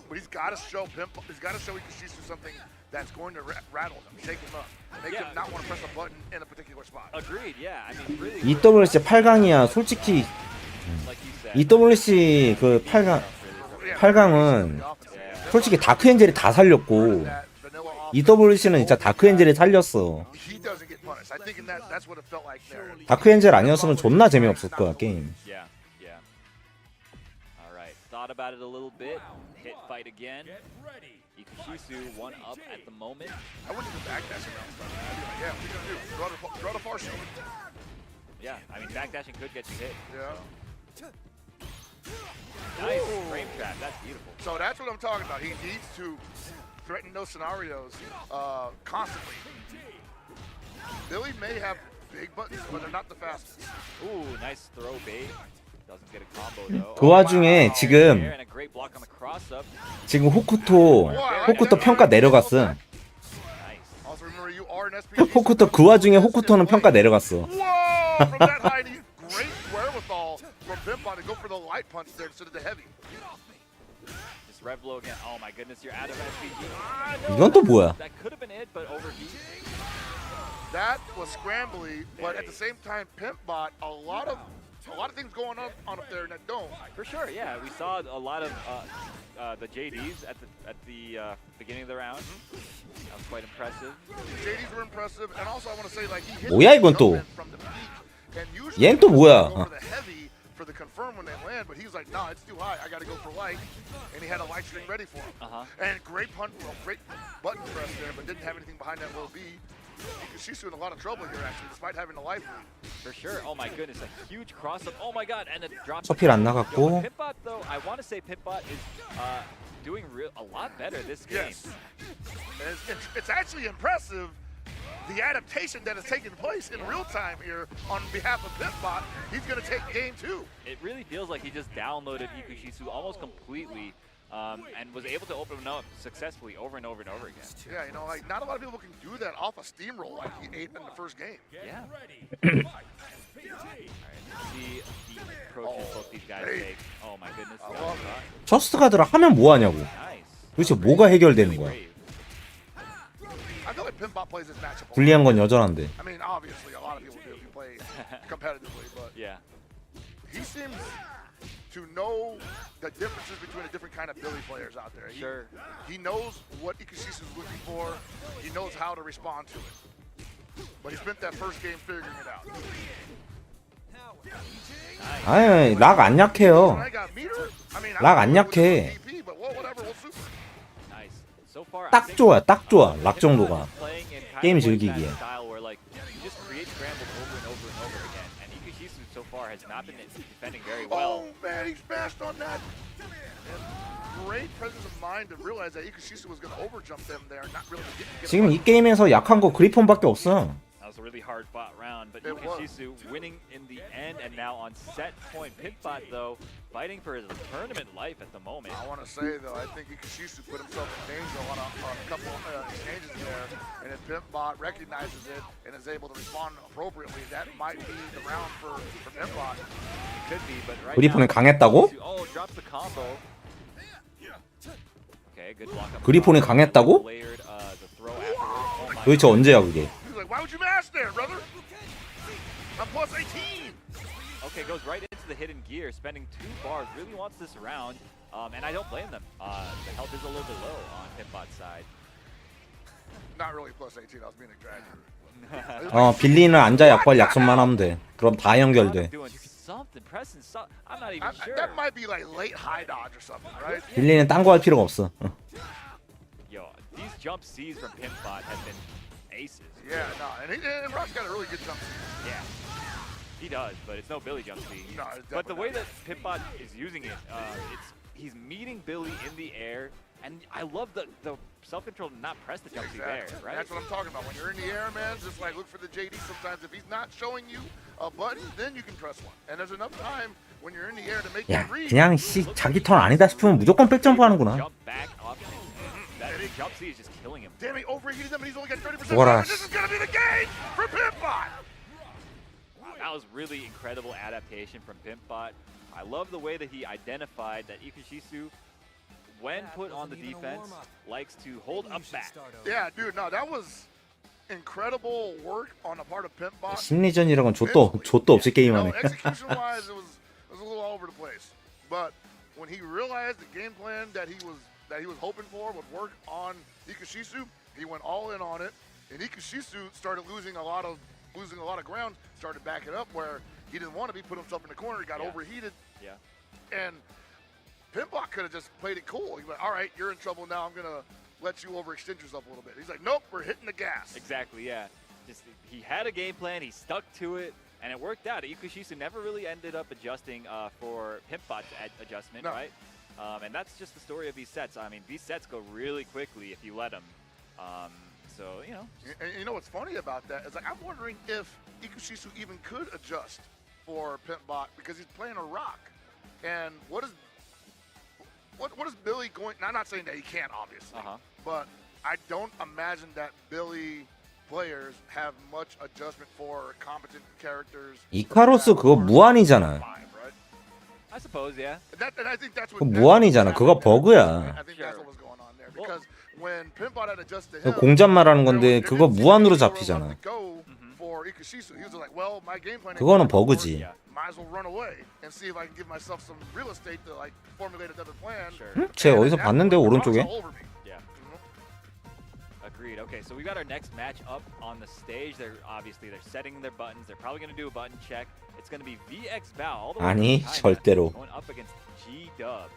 but he's got to show Ikushisu something that's going to rattle him, shake him up, make him not want to press a button in a particular spot. Agreed. Yeah. I mean, really. EWC 8강이야. 솔직히 EWC 그 8강은 솔직히 다크 엔젤이 다 살렸고 EWC는 진짜 다크 엔젤이 살렸어. 다크 엔젤 아니었으면 존나 재미없을 거야 게임. Thought about it a little bit. Hit fight again. Ikushisu one up at the moment. I wouldn't even backdash around. Yeah, what are you gonna do? Draw the far shoulder. Yeah, I mean backdashing could get you hit. Yeah. Nice frame trap. That's beautiful. So that's what I'm talking about. He needs to threaten those scenarios constantly. Billy may have big buttons, but they're not the fastest. Ooh, nice throw bait. Doesn't get a combo though. 그 와중에 지금 And a great block on the cross up. 호쿠토 평가 내려갔어. Nice. Also remember you are an SPG. 호쿠토 그 와중에 호쿠토는 평가 내려갔어. Whoa! From that height, he's great wherewithal from Pimpot to go for the light punch there instead of the heavy. Just rev blow again. Oh my goodness, you're out of SPG. 이건 또 뭐야? That could have been it, but overheat. That was scrambly, but at the same time, Pimpbot, a lot of things going on up there in that dome. For sure, yeah. We saw a lot of the JDs at the beginning of the round. That was quite impressive. The JDs were impressive, and also I want to say like he hit 뭐야 이건 또? 얘는 또 뭐야? go for the heavy for the confirm when they land, but he's like, nah, it's too high. I got to go for light, and he had a light string ready for him. And great punch, great button press there, but didn't have anything behind that low B. She's in a lot of trouble here actually, despite having a life lead. For sure. Oh my goodness, a huge cross up. Oh my god, and it drops. 서필 안 나갔고. Pitbot though, I want to say Pitbot is doing a lot better this game. Yes. It's actually impressive. The adaptation that has taken place in real time here on behalf of Pitbot, he's going to take game 2. It really feels like he just downloaded Ikushisu almost completely and was able to open him up successfully over and over and over again. Yeah, you know, like not a lot of people can do that off a steamroll like he ate in the first game. Yeah. Alright, see the approaches both these guys take. Oh my goodness. 저스트 가드라 하면 뭐 하냐고. 도대체 뭐가 해결되는 거야? I feel like Pimpbot plays this matchup. 불리한 건 여전한데. I mean, obviously a lot of people do if you play competitively, but yeah. He seems to know the differences between the different kind of Billy players out there. He knows what Ikushisu is looking for. He knows how to respond to it. But he spent that first game figuring it out. 아이, 락 안 약해요. 락 안 약해. 딱 좋아, 딱 좋아. 락 정도가. 게임 즐기기에. Oh man, he smashed on that. And great presence of mind to realize that Ikushisu was going to overjump them there, not really get 지금 이 게임에서 약한 거 그리폰밖에 없어. That was a really hard fought round, but Ikushisu winning in the end and now on set point. Pitbot though fighting for his tournament life at the moment. I want to say though, I think Ikushisu put himself in danger on a couple exchanges there, and if Pitbot recognizes it and is able to respond appropriately, that might be the round for Pitbot. It could be, but right 그리폰은 now, 강했다고? Oh, drops the combo. Okay, good block up. 그리폰이 강했다고? Layered, the throw afterwards. 도대체 언제야 그게? Why would you mash there, brother? I'm plus 18. Okay, goes right into the hidden gear, spending 2 bars. Really wants this round, and I don't blame them. The health is a little bit low on Pitbot's side. Not really plus 18. I was being exaggerated. 빌리는 앉아 약발 약손만 하면 돼. 그럼 다 연결돼. Something pressing. I'm not even sure. That might be like late high dodge or something, right? 빌리는 딴 거 할 필요가 없어. Yo, these jump C's from Pitbot have been aces. Yeah, no, and Rock's got a really good jump C. Yeah, he does, but it's no Billy jump C. No, but the way that Pitbot is using it, he's meeting Billy in the air, and I love the self-control to not press the jump C there, right? That's what I'm talking about. When you're in the air, man, just like look for the JD sometimes. If he's not showing you a button, then you can press one. And there's enough time when you're in the air to make 야, that read. 그냥 자기 턴 아니다 싶으면 무조건 백점프 하는구나. Jump back up. That jump C is just killing him. Damn, he overheated him, and he's only got 30%. 죽어라. This is gonna be the game for Pimpbot. That was really incredible adaptation from Pimpbot. I love the way that he identified that Ikushisu, when put on the defense, likes to hold up back. Yeah, dude, no, that was incredible work on the part of Pimpbot. 심리전이란 건 좆도 없이 게임하네. Execution-wise, it was a little all over the place. But when he realized the game plan that he was hoping for would work on Ikushisu, he went all in on it. And Ikushisu started losing a lot of ground, started backing up where he didn't want to be, put himself in the corner, he got overheated. Yeah. And Pimpbot could have just played it cool. He went, all right, you're in trouble now, I'm going to let you overextend yourself a little bit. He's like, nope, we're hitting the gas. Exactly, yeah. Just he had a game plan, he stuck to it, and it worked out. Ikushisu never really ended up adjusting for Pimpbot's adjustment, right? And that's just the story of these sets. I mean, these sets go really quickly if you let them. So, you know. And you know what's funny about that is like I'm wondering if Ikushisu even could adjust for Pimpbot because he's playing a rock. And what is Billy going? I'm not saying that he can't, obviously, but I don't imagine that Billy players have much adjustment for competent characters. 이카로스 그거 무한이잖아. I suppose, yeah. And I think that's what 그거 무한이잖아. 그거 버그야. I think that's what was going on there because when Pimpbot had adjusted 그 him, 공잡 말하는 건데 그거 무한으로 잡히잖아. for Ikashisu, he was like, well, my game plan. 그거는 버그지. Might as well run away and see if I can give myself some real estate to like formulate another plan. 응? 쟤 어디서 봤는데 오른쪽에? Yeah. Agreed. Okay, so we got our next match up on the stage. They're setting their buttons. They're probably going to do a button check. It's going to be VX Bao all the way 아니, from 절대로. going up against G Dub.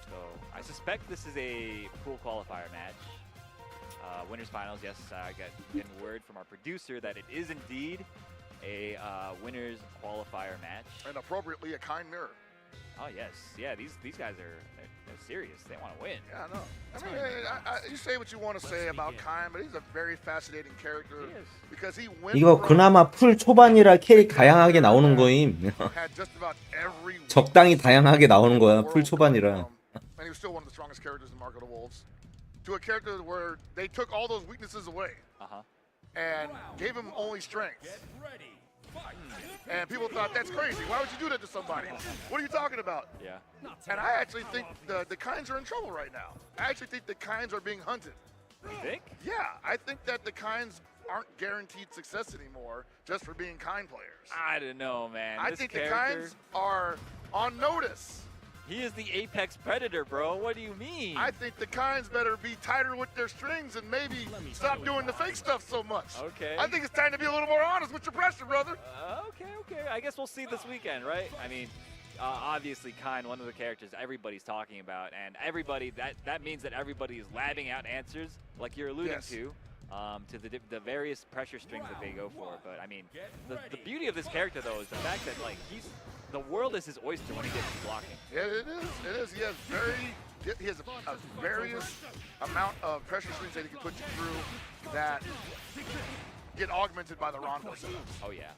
So I suspect this is a pool qualifier match. Winners finals. Yes, I got word from our producer that it is indeed a winners qualifier match. And appropriately a kind mirror. Oh yes, yeah. These guys they're serious. They want to win. Yeah, I know. I mean, you say what you want to say about Kain, but he's a very fascinating character because he went. 이거 그나마 풀 초반이라 캐릭 다양하게 나오는 거임. 적당히 다양하게 나오는 거야. 풀 초반이라. And he was still one of the strongest characters in Mark of the Wolves. To a character where they took all those weaknesses away and gave him only strengths. And people thought, that's crazy. Why would you do that to somebody? What are you talking about? Yeah. And I actually think the Kains are in trouble right now. I actually think the Kains are being hunted. You think? Yeah, I think that the Kains aren't guaranteed success anymore just for being Kain players. I don't know, man. I think the Kains are on notice. He is the apex predator, bro. What do you mean? I think the Kains better be tighter with their strings and maybe stop doing the fake stuff so much. Okay. I think it's time to be a little more honest with your pressure, brother. Okay. I guess we'll see this weekend, right? I mean, obviously, Kain, one of the characters everybody's talking about, and everybody that means that everybody is labbing out answers, like you're alluding to the various pressure strings that they go for. But I mean, the beauty of this character though is the fact that like the world is his oyster when he gets to blocking. Yeah, it is. He has a various amount of pressure strings that he can put you through that get augmented by the Rondo setups. Oh yeah.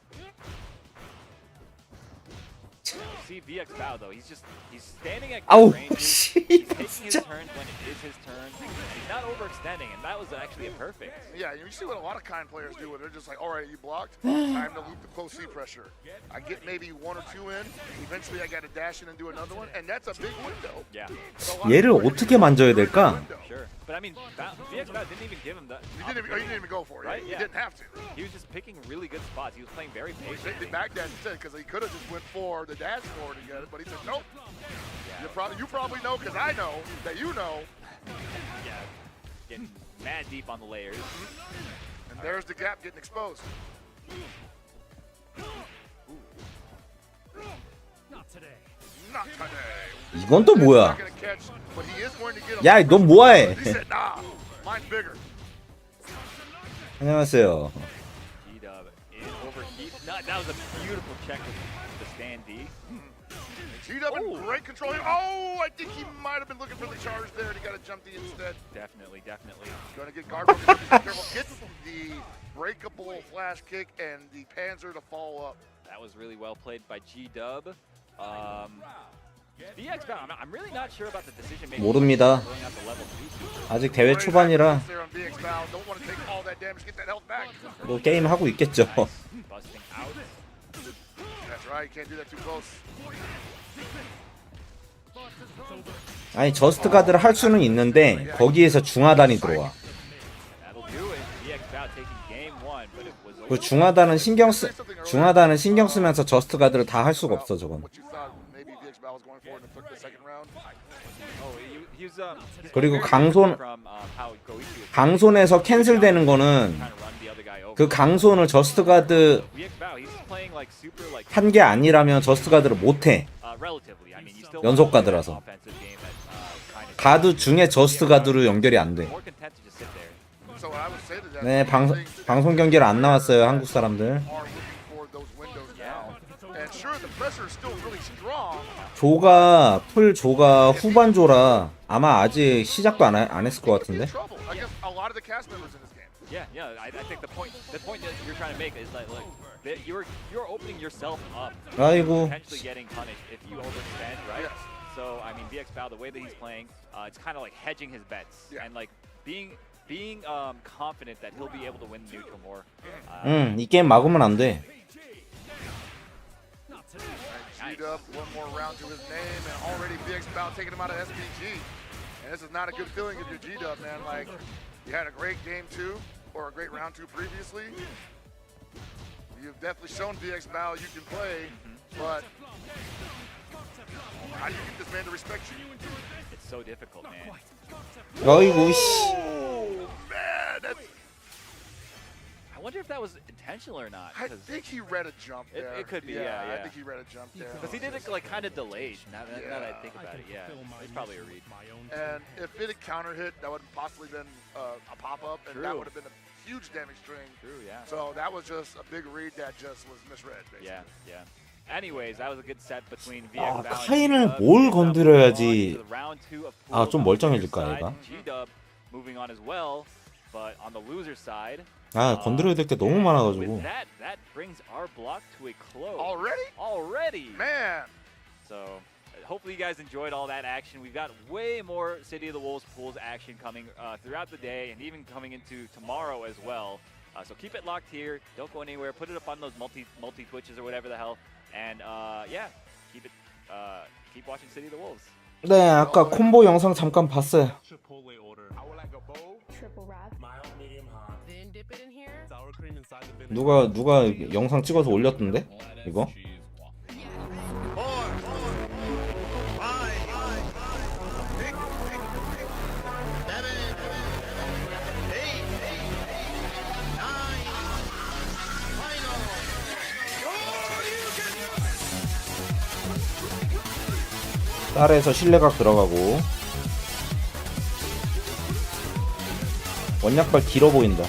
See VX Bao though, he's standing at good ranges, he's taking his turns when it is his turn, and he's not overextending, and that was actually a perfect. Yeah, you see what a lot of Kain players do, where they're just like, all right, you blocked, time to loop the close C pressure. I get maybe one or two in, eventually I got to dash in and do another one, and that's a big window. Yeah. 얘를 어떻게 만져야 될까? Sure. But I mean, VX Bao didn't even give him that. He didn't even go for it. Right? He didn't have to. He was just picking really good spots. He was playing very patient. They backdash instead because he could have just went for the dash forward to get it, but he said nope. Yeah. You probably know because I know that you know. Yeah, getting mad deep on the layers. And there's the gap getting exposed. Not today. Not today. 이건 또 뭐야? 야, 너 뭐해? He said, nah, mine's bigger. 안녕하세요. G-Dub in overheat. That was a beautiful check with the stand D. G-Dub in great control. Oh, I think he might have been looking for the charge there, and he got a jump D instead. Definitely. Going to get guard broken. Careful. Gets the breakable flash kick and the Panzer to follow up. That was really well played by G-Dub. VX Bao, I'm really not sure about the decision making. 모릅니다. 아직 대회 초반이라 뭐 게임 하고 있겠죠. 아니 저스트 가드를 할 수는 있는데 거기에서 중하단이 들어와. 그 중하단은 신경 쓰면서 저스트 가드를 다 할 수가 없어 저건. 그리고 강손에서 캔슬되는 거는 그 강손을 저스트 가드 한 게 아니라면 저스트 가드를 못 해. 연속 가드라서. 가드 중에 저스트 가드로 연결이 안 돼. 네, 방송 경기를 안 나왔어요, 한국 사람들. 조가 후반 조라 아마 아직 시작도 안 했을 것 같은데. Yeah. I think the point that you're trying to make is like, look, that you're opening yourself up to 아이고. potentially getting punished if you overextend, right? Yes. So I mean, DXBao, the way that he's playing, it's kind of like hedging his bets and like being confident that he'll be able to win neutral more. 이 게임 막으면 안 돼. G-Dub, one more round to his name, and already DXBao taking him out of SPG. And this is not a good feeling if you're G-Dub, man. Like, you had a great game 2 or a great round 2 previously. You've definitely shown DXBao you can play, but how do you get this man to respect you? It's so difficult, man. 어이구 씨. Oh, man, that's... I wonder if that was intentional or not. I think he read a jump there. It could be, yeah. I think he read a jump there. Because he did it like kind of delayed. Now that I think about it, yeah, it's probably a read. And if it had counter hit, that would have possibly been a pop-up, and that would have been a huge damage string. True, yeah. So that was just a big read that just was misread, basically. Yeah. Anyways, that was a good set between 아, VXBao 카인을 뭘 건드려야지 좀 멀쩡해질까 얘가. G-Dub moving on as well, but on the loser side. 건드려야 될 게 너무 많아가지고. That brings our block to a close. Already? Man. So hopefully you guys enjoyed all that action. We've got way more City of the Wolves pools action coming throughout the day and even coming into tomorrow as well. So keep it locked here. Don't go anywhere. Put it up on those multi Twitches or whatever the hell. And yeah, keep watching City of the Wolves. 네, 아까 콤보 영상 잠깐 봤어요. Chipotle order. I would like a bowl. Triple wrap. Mild, medium, hot. Then dip it in here. Sour cream inside the vinegar. 누가 영상 찍어서 올렸던데? 이거? 쌀에서 실내각 들어가고 원약발 길어 보인다.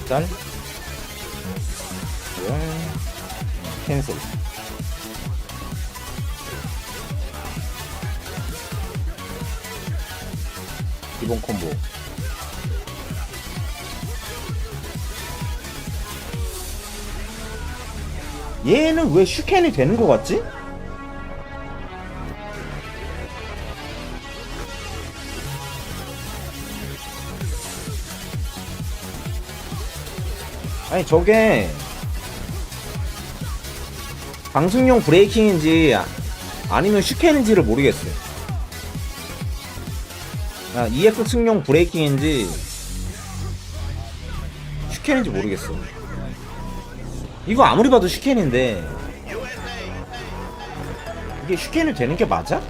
쌀 캔슬. 기본 콤보. 얘는 왜 슈캔이 되는 것 같지? 아니 저게 방송용 브레이킹인지 아니면 슈캔인지를 모르겠어요. EX 승용 브레이킹인지 슈캔인지 모르겠어. 이거 아무리 봐도 슈캔인데 이게 슈캔이 되는 게 맞아?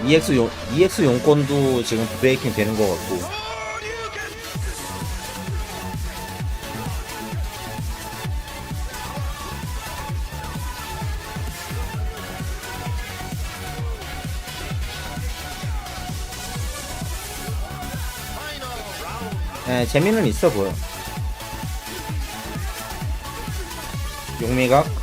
EX 용건도 지금 브레이킹 되는 것 같고. 네, 재미는 있어 보여. 용미각.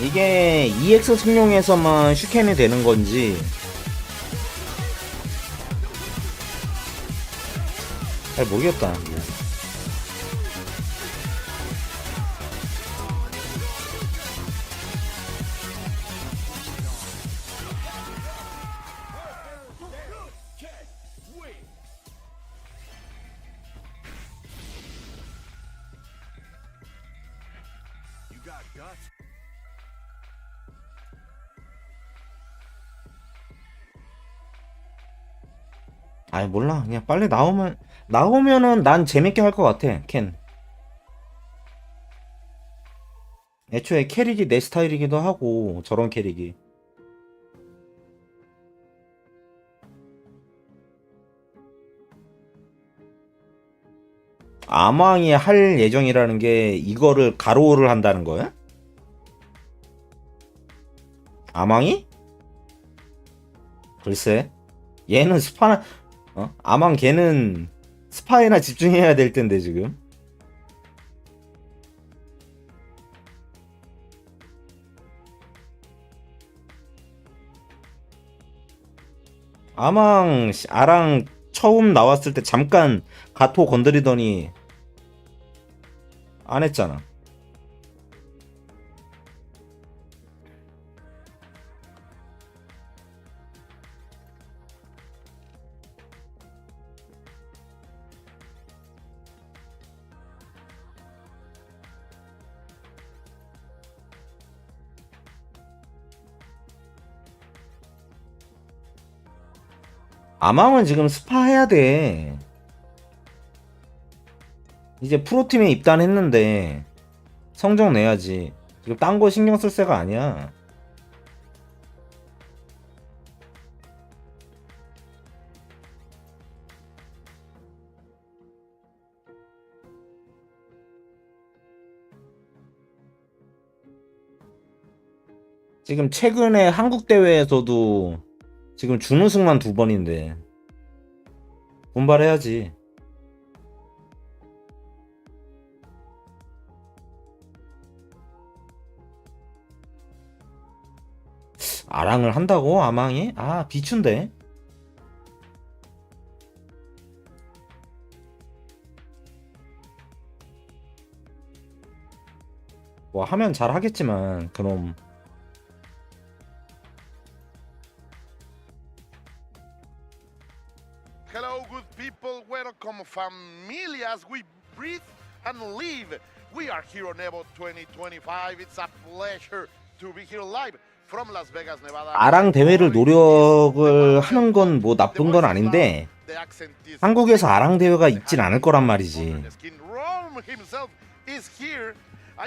이게 EX 승용에서만 슈캔이 되는 건지 잘 모르겠다. You got 아이 몰라. 그냥 빨리 나오면은 난 재밌게 할 것 같아. 켄. 애초에 캐릭이 내 스타일이기도 하고 저런 캐릭이. 아망이 할 예정이라는 게 이거를 가로를 한다는 거야? 아망이? 글쎄. 얘는 스파나 아망 걔는 스파에나 집중해야 될 텐데 지금. 아랑 처음 나왔을 때 잠깐 가토 건드리더니 안 했잖아. 아망은 지금 스파 해야 돼. 이제 프로팀에 입단했는데 성적 내야지. 지금 딴 거 신경 쓸 새가 아니야. 지금 최근에 한국 대회에서도 지금 준우승만 2번인데 분발해야지. 아랑을 한다고? 아망이? 아 비춘데. 뭐 하면 잘 하겠지만 그놈. Hello, good people. Welcome, familias. We breathe and live. We are here on Evo 2025. It's a pleasure to be here live from Las Vegas, Nevada. 아랑 대회를 노력을 하는 건 뭐 나쁜 건 아닌데 한국에서 아랑 대회가 있진 않을 거란 말이지.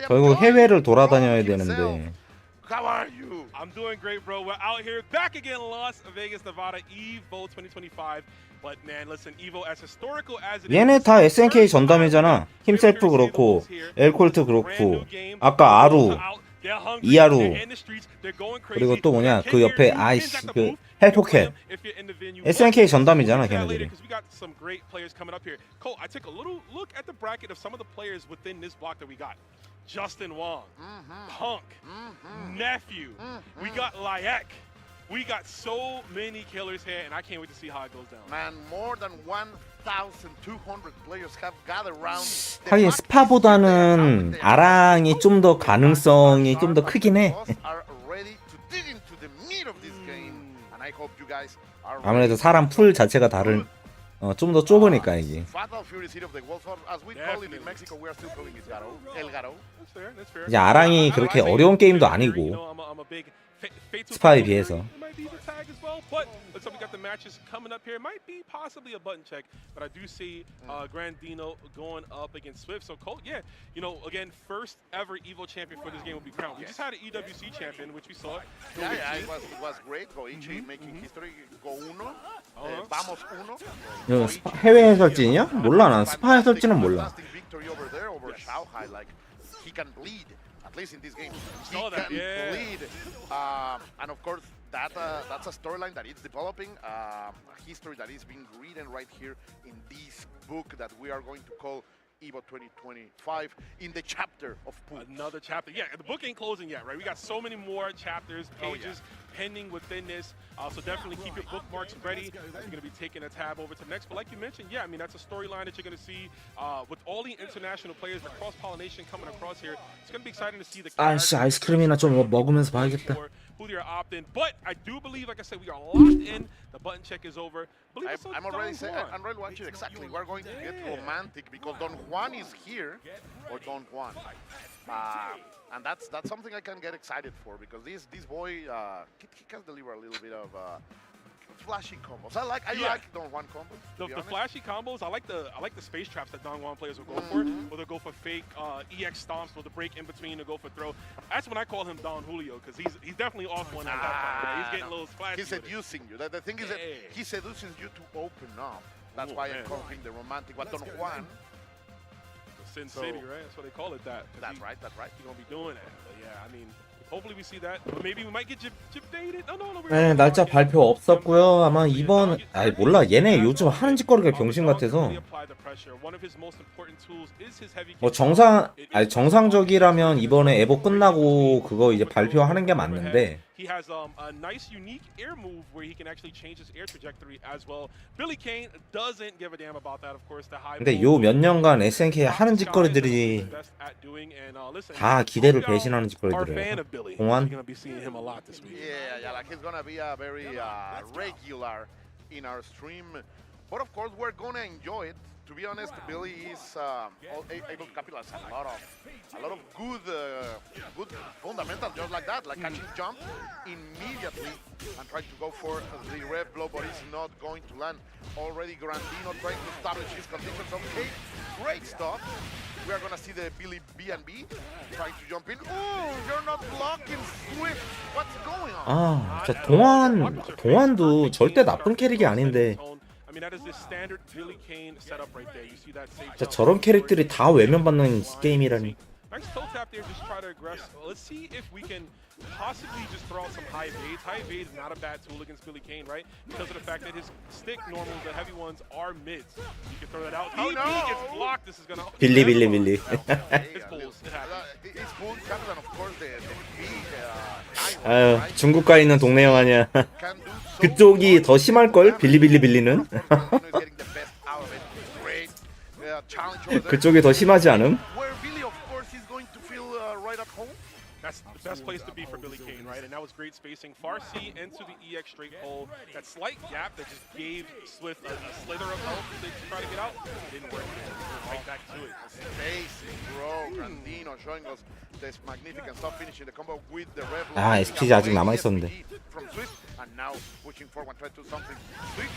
결국 해외를 돌아다녀야 되는데. How are you? I'm doing great, bro. We're out here back again in Las Vegas, Nevada, EVO 2025. But man, listen, EVO as historical as it is. 얘네 다 SNK 전담이잖아. 힘셀프 그렇고 엘콜트 그렇고 아까 아루 이아루 그리고 또 뭐냐 그 옆에 아이씨 그 헬포켓 SNK 전담이잖아 걔네들이. Cole, I took a little look at the bracket of some of the players within this block that we got. Justin Wong, Punk, Nephew. We got Layak. We got so many killers here, and I can't wait to see how it goes down. Man, more than 1,200 players have gathered around. 하긴 스파보다는 아랑이 좀 더 가능성이 좀 더 크긴 해. 아무래도 사람 풀 자체가 다른 좀 더 좁으니까 이게. 이제 아랑이 그렇게 어려운 게임도 아니고 스파에 비해서. But looks like we got the matches coming up here. Might be possibly a button check, but I do see Grandino going up against Swift. So Colt, yeah, you know, again, first ever EVO champion for this game will be crowned. We just had an EWC champion, which we saw. Yeah, it was great. Goichi making history. Go uno. Vamos uno. 이거 해외 해설진이야? 몰라 난 스파 해설진은 몰라. Victory over there over Shanghai. Like he can bleed. At least in this game, he can bleed. And of course. That's a storyline that is developing, a history that is being written right here in this book that we are going to call EVO 2025 in the chapter of Pooh. Another chapter, yeah. The book ain't closing yet, right? We got so many more chapters, pages pending within this. So definitely keep your bookmarks ready. We're going to be taking a tab over to the next. But like you mentioned, yeah, I mean, that's a storyline that you're going to see with all the international players, the cross-pollination coming across here. It's going to be exciting to see the 아이씨 아이스크림이나 좀 먹으면서 봐야겠다. who they are opting. But I do believe, like I said, we are locked in. The button check is over. I'm already saying, I'm ready to watch it exactly. We're going to get romantic because Don Juan is here, or Don Juan. And that's something I can get excited for because this boy he can deliver a little bit of flashy combos. I like Don Juan combos. The flashy combos. I like the space traps that Don Juan players will go for. Or they'll go for fake EX stomps with the break in between to go for throw. That's when I call him Don Julio because he's definitely off one at that time. Right? He's getting a little splashy. He's seducing you. The thing is that he seduces you to open up. That's why I'm calling him the romantic. But Don Juan. Sin City, right? That's what they call it. That's right. He's gonna be doing that. But yeah, I mean, hopefully we see that. But maybe we might get dated. No. 네, 날짜 발표 없었고요. 아마 이번 몰라. 얘네 요즘 하는 짓거리가 병신 같아서. 뭐 정상적이라면 이번에 에보 끝나고 그거 이제 발표하는 게 맞는데. He has a nice, unique air move where he can actually change his air trajectory as well. Billy Kane doesn't give a damn about that, of course. The high. 근데 요 몇 년간 SNK 하는 짓거리들이 다 기대를 배신하는 짓거리들이에요. 공환. Yeah, like he's gonna be a very regular in our stream. But of course, we're gonna enjoy it. To be honest, Billy is able to capitalize a lot of good fundamentals just like that, like catching jump immediately and trying to go for the red blow, but he's not going to land. Already Grandino trying to establish his conditions. Okay, great stuff. We are gonna see the Billy B&B trying to jump in. Oh, you're not blocking Swift. What's going on? 아, 진짜 동환도 절대 나쁜 캐릭이 아닌데. 진짜 저런 캐릭들이 다 외면받는 게임이라니. Nice toe tap there, just try to aggress. Let's see if we can possibly just throw out some high evades. High evade is not a bad tool against Billy Kane, right? Because of the fact that his stick normals, the heavy ones, are mids. You can throw that out. Oh, no! Gets blocked. This is gonna. 빌리. His pulls. His pulls comes and of course the big. 아유, 중국 가 있는 동네 영화냐. 그쪽이 더 심할 걸 빌리는. 그쪽이 더 심하지 않음? That's the best place to be for Billy Kane, right? And that was great spacing. Far C into the EX straight hole. That slight gap that just gave Swift a slither of health to try to get out. Didn't work. Right back to it. Spacing, bro. Grandino showing us this magnificent stuff, finishing the combo with the red. 아, SPG 아직 남아 있었는데. From Swift, and now pushing forward, trying to do something. Swift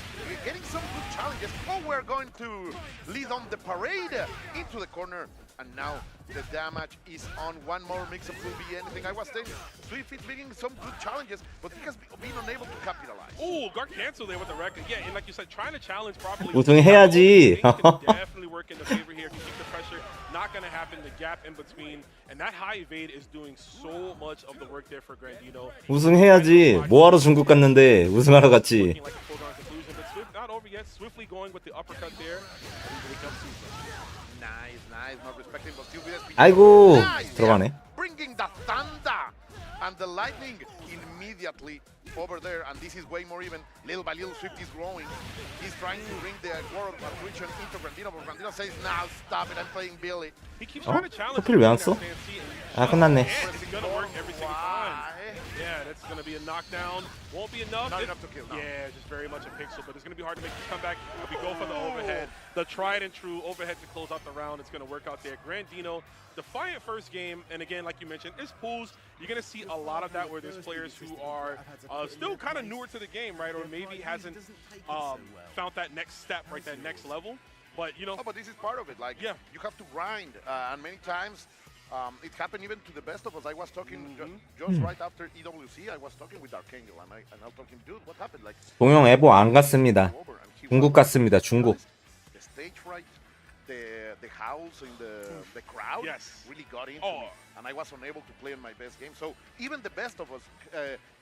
getting some good challenges. Oh, we're going to lead on the parade into the corner, and now the damage is on. One more mix-up will be anything. I was saying, Swift is making some good challenges, but he has been unable to capitalize. Oh, guard cancel there with the record. Yeah, and like you said, trying to challenge properly. 우승해야지. Definitely work in the favor here. If you keep the pressure, not going to happen. The gap in between, and that high evade is doing so much of the work there for Grandino. 우승해야지. 뭐하러 중국 갔는데 우승하러 갔지. Not over yet. Swiftly going with the uppercut there. Nice, not respecting, but still with 아이고, 들어가네. Bringing the thunder and the lightning immediately over there, and this is way more even. Little by little, Swift is growing. He's trying to bring the world of attrition into Grandino, but Grandino says, "Now stop it, I'm playing Billy." He keeps trying to challenge. 스킬 왜안 써? 아, 끝났네. It's gonna work every single time. Yeah, that's gonna be a knockdown. Won't be enough. Not enough to kill. No. Yeah, just very much a pixel, but it's gonna be hard to make the comeback. If we go for the overhead, the tried and true overhead to close out the round, it's gonna work out there. Grandino, defiant first game, and again, like you mentioned, it's pools. You're gonna see a lot of that where there's players who are still kind of newer to the game, right, or maybe hasn't found that next step, right, that next level. But you know, but this is part of it. Like, yeah, you have to grind, and many times. It happened even to the best of us. I was talking just right after EWC. I was talking with Archangel, and I told him, dude, what happened? Like, 동영 에보 안 갔습니다. 중국 갔습니다. 중국. The stage fright, the howls in the crowd really got into me, and I was unable to play in my best game. So even the best of us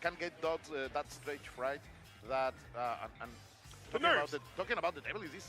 can get that stage fright. That and talking about the devil is this.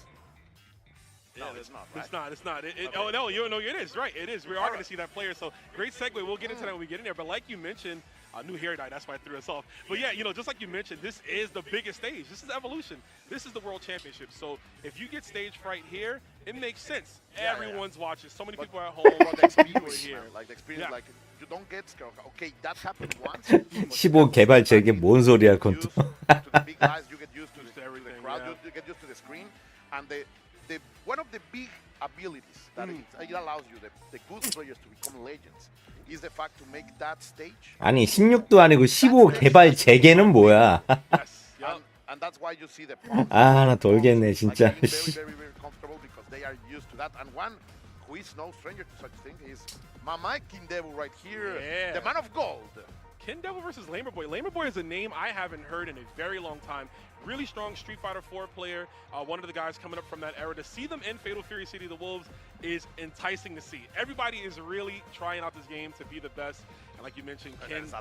No, it's not. Right? It's not. Oh no, it is right. It is. We are going to see that player. So great segue. We'll get into that when we get in there. But like you mentioned, new hair dye. That's why I threw us off. But yeah, just like you mentioned, this is the biggest stage. This is Evolution. This is the World Championship. So if you get stage fright here, it makes sense. Everyone's watching. So many people are at home. The experience here, like the experience, like you don't get scared. Okay, that happened once. 15 개발자에게 뭔 소리야, 그건 또. To the big eyes, you get used to the crowd. You get used to the screen, and one of the big abilities that it allows you, the good players to become legends, is the fact to make that stage. 아니 16도 아니고 15 개발 재개는 뭐야? And that's why you see the 아, 나 돌겠네 진짜. very comfortable because they are used to that. And one who is no stranger to such thing is my Mike Kindevu right here, the man of gold. Kindevu versus Lamerboy. Lamerboy is a name I haven't heard in a very long time. Really strong Street Fighter 4 player, one of the guys coming up from that era. To see them in Fatal Fury City of the Wolves is enticing to see. Everybody is really trying out this game to be the best. And like you mentioned, Kindevu,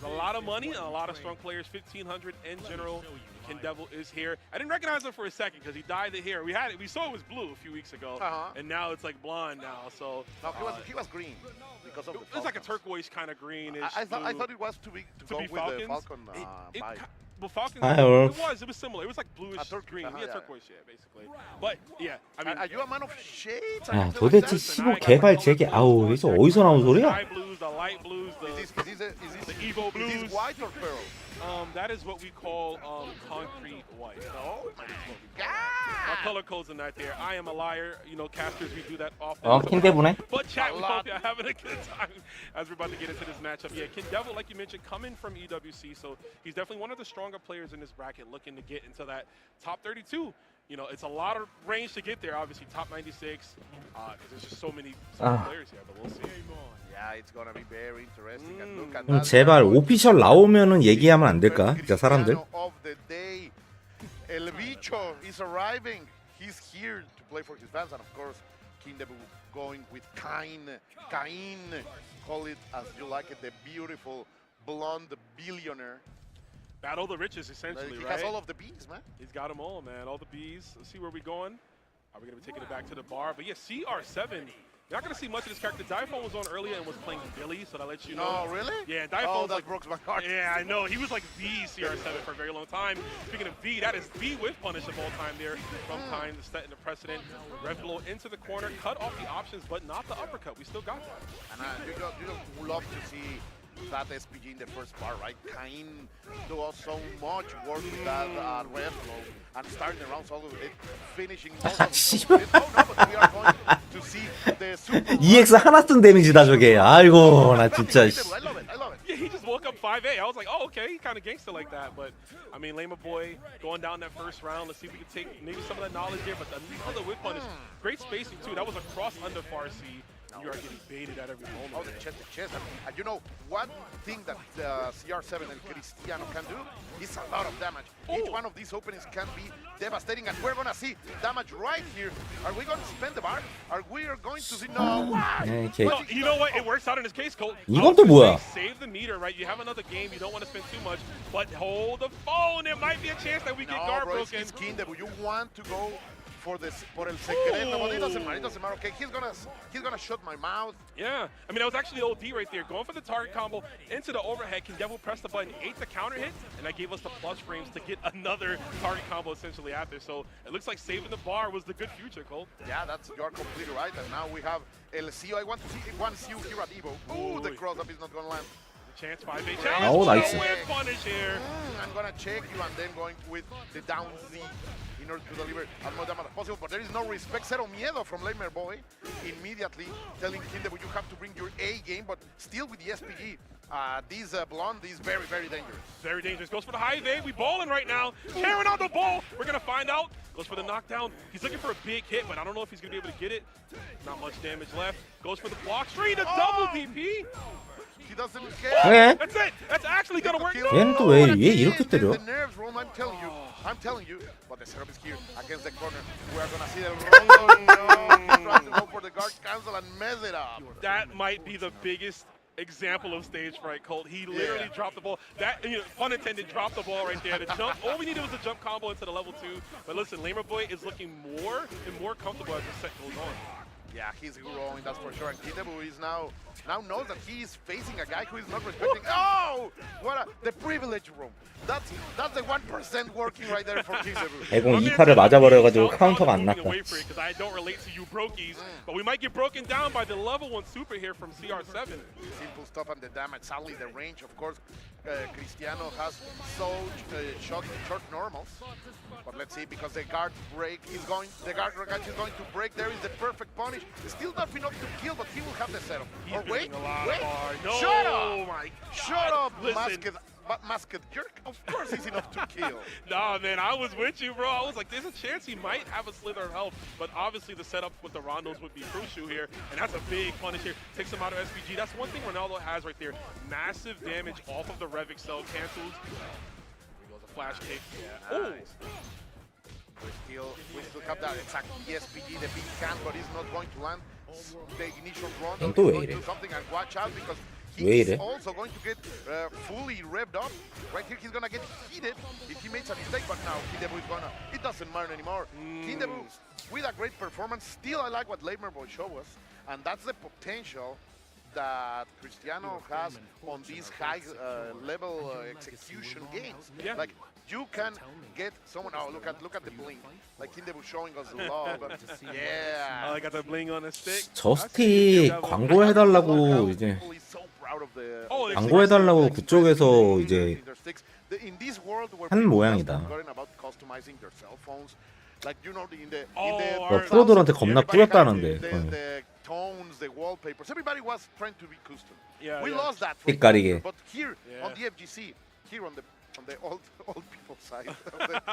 a lot of money and a lot of strong players, 1,500 in general. Kindevu is here. I didn't recognize him for a second because he dyed the hair. We saw it was blue a few weeks ago, and now it's like blonde now. So no, he was green because of it's like a turquoise kind of greenish. I thought it was to go with the Falcon. Well, Falcon, it was similar. It was like bluish green. Yeah, turquoise, basically. But yeah, I mean, are you a man of shades? 아, 도대체 15 개발 재개 아우 여기서 어디서 나온 소리야? The blues, the light blues, the Evo blues. Is this white or pearl? That is what we call concrete white. Our color codes in that there. I am a liar. You know, casters, we do that often. 킨데부네? But chat, we hope you're having a good time as we're about to get into this matchup. Yeah, Kindevu, like you mentioned, coming from EWC, so he's definitely one of the stronger players in this bracket looking to get into that top 32. You know, it's a lot of range to get there, obviously, top 96, because there's just so many players here, but we'll see. Yeah, it's gonna be very interesting. And look at that. 제발 오피셜 나오면은 얘기하면 안 될까? 진짜 사람들. Of the day, El Bicho is arriving. He's here to play for his fans, and of course, Kindevu going with Cain, call it as you like it, the beautiful blonde billionaire. Battle of the riches, essentially, he right? has all of the bees, man. He's got them all, man. All the bees. Let's see where we're going. Are we going to be taking it back to the bar? But yeah, CR7. You're not going to see much of this character. Diaphone was on earlier and was playing Billy, so that lets you know. Oh, really? Yeah, Diaphone that broke my heart. Yeah, I know. He was like the CR7 for a very long time. Speaking of V, that is V with punish of all time there from time to setting the precedent. Red Blow into the corner, cut off the options, but not the uppercut. We still got that. And you love to see that SPG in the first bar, right? Cain does so much work with that Red Blow and starting the rounds all of it, finishing most of it. Oh no, but we are going to see the super EX 하나 쓴 데미지다 저게. 아이고 나 진짜. I love it. Yeah, he just woke up 5A. I was like, oh, okay, he kind of gangster like that. But, I mean, Lamerboy going down that first round. Let's see if we can take maybe some of that knowledge there. But another whip punish. Great spacing, too. That was a cross under far C. You are getting baited at every moment. Oh, the chest. And you know, one thing that CR7 and Cristiano can do is a lot of damage. Each one of these openings can be devastating, and we're going to see damage right here. Are we going to spend the bar? Are we going to see? No. Why? Well, you know what? It works out in this case, Colt. 이건 또 뭐야? Save the meter, right? You have another game. You don't want to spend too much, but hold the phone. There might be a chance that we get guard broken. It's Kindevu. You want to go for el secreto, but it doesn't matter. Okay, he's gonna shut my mouth. Yeah, I mean that was actually OD right there, going for the target combo into the overhead. Kindevu pressed the button, ate the counter hit, and that gave us the plus frames to get another target combo essentially after. So it looks like saving the bar was the good future, Colt. Yeah, you're completely right. And now we have El CEO. I want to see one CEO here at Evo. Ooh, the cross up is not gonna land. Chance 5A challenge. Oh, nice. Punish here. I'm gonna check you and then going with the down Z in order to deliver as much damage as possible. But there is no respect. Cero miedo from Lamerboy. Immediately telling Kindevu you have to bring your A game, but still with the SPG. This blonde is very, very dangerous. Very dangerous. Goes for the high V. We balling right now. Tearing on the ball. We're gonna find out. Goes for the knockdown. He's looking for a big hit, but I don't know if he's gonna be able to get it. Not much damage left. Goes for the block. Straight a double DP. He doesn't care. That's it. That's actually gonna work. 얘는 또 왜 이렇게 때려? The nerves roll. I'm telling you. But the setup is here against the corner. We are gonna see the roll. Trying to go for the guard cancel and mess it up. That might be the biggest example of stage fright, Colt. He literally dropped the ball. That, pun intended, dropped the ball right there. The jump. All we needed was a jump combo into the level 2. But listen, Lamerboy is looking more and more comfortable as the set goes on. Yeah, he's growing, that's for sure. And Kindevu is now knows that he is facing a guy who is not respecting. Oh! What the privilege room. That's the 1% working right there for King Debu. 애공 2파를 맞아버려가지고 카운터가 안 났다. Because I don't relate to you brokies, but we might get broken down by the level 1 super here from CR7. Simple stuff and the damage. Sadly, the range, of course, Cristiano has short normals. But let's see, because the guard break is going, the guard is going to break. There is the perfect punish. Still not enough to kill, but he will have the setup. Or wait, No, shut up! My God. Shut up, Listen. masked jerk. Of course he's enough to kill. Nah, man, I was with you, bro. I was like, there's a chance he might have a slither of health, but obviously the setup with the Rondos would be crucial here, and that's a big punish here. Takes him out of SPG. That's one thing Ronaldo has right there. Massive damage off of the Rev Excel cancels. Here goes a flash kick. Yeah, nice. We still have that exact ESPG, the big can, but he's not going to land. The initial run, he's going to do something, and watch out because he's also going to get fully revved up. Right here, he's gonna get heated if he makes a mistake, but now King Debu is gonna, it doesn't matter anymore. King Debu, with a great performance, still I like what Lamerboy showed us, and that's the potential that Cristiano has on these high level execution games. Yeah. Like, you can get someone. Oh, look at the bling. Like King Debu showing us love. Yeah. I got the bling on the stick. 저 스틱 광고해달라고 이제 광고해달라고 그쪽에서 이제 한 모양이다. 프로들한테 겁나 뿌렸다는데. 빛 가리게. Here on the old people side.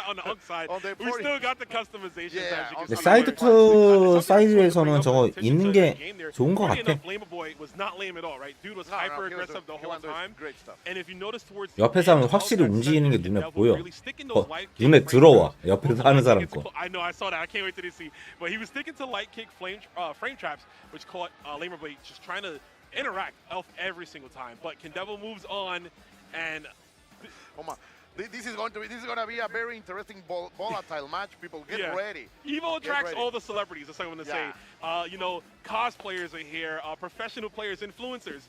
On the outside. We still got the customization. 근데 사이드 투 사이드에서는 저거 있는 게 좋은 것 같아. 옆에서 하면 확실히 움직이는 게 눈에 보여. 눈에 들어와. 옆에서 하는 사람 거. I know, I saw that. I can't wait to see. But he was sticking to light kick frame traps, which caught Lamerboy just trying to interact Elf every single time. But Kendevil moves on, and this is going to be a very interesting volatile match. People get ready. Evo attracts all the celebrities. That's what I'm going to say. You know, cosplayers are here, professional players, influencers,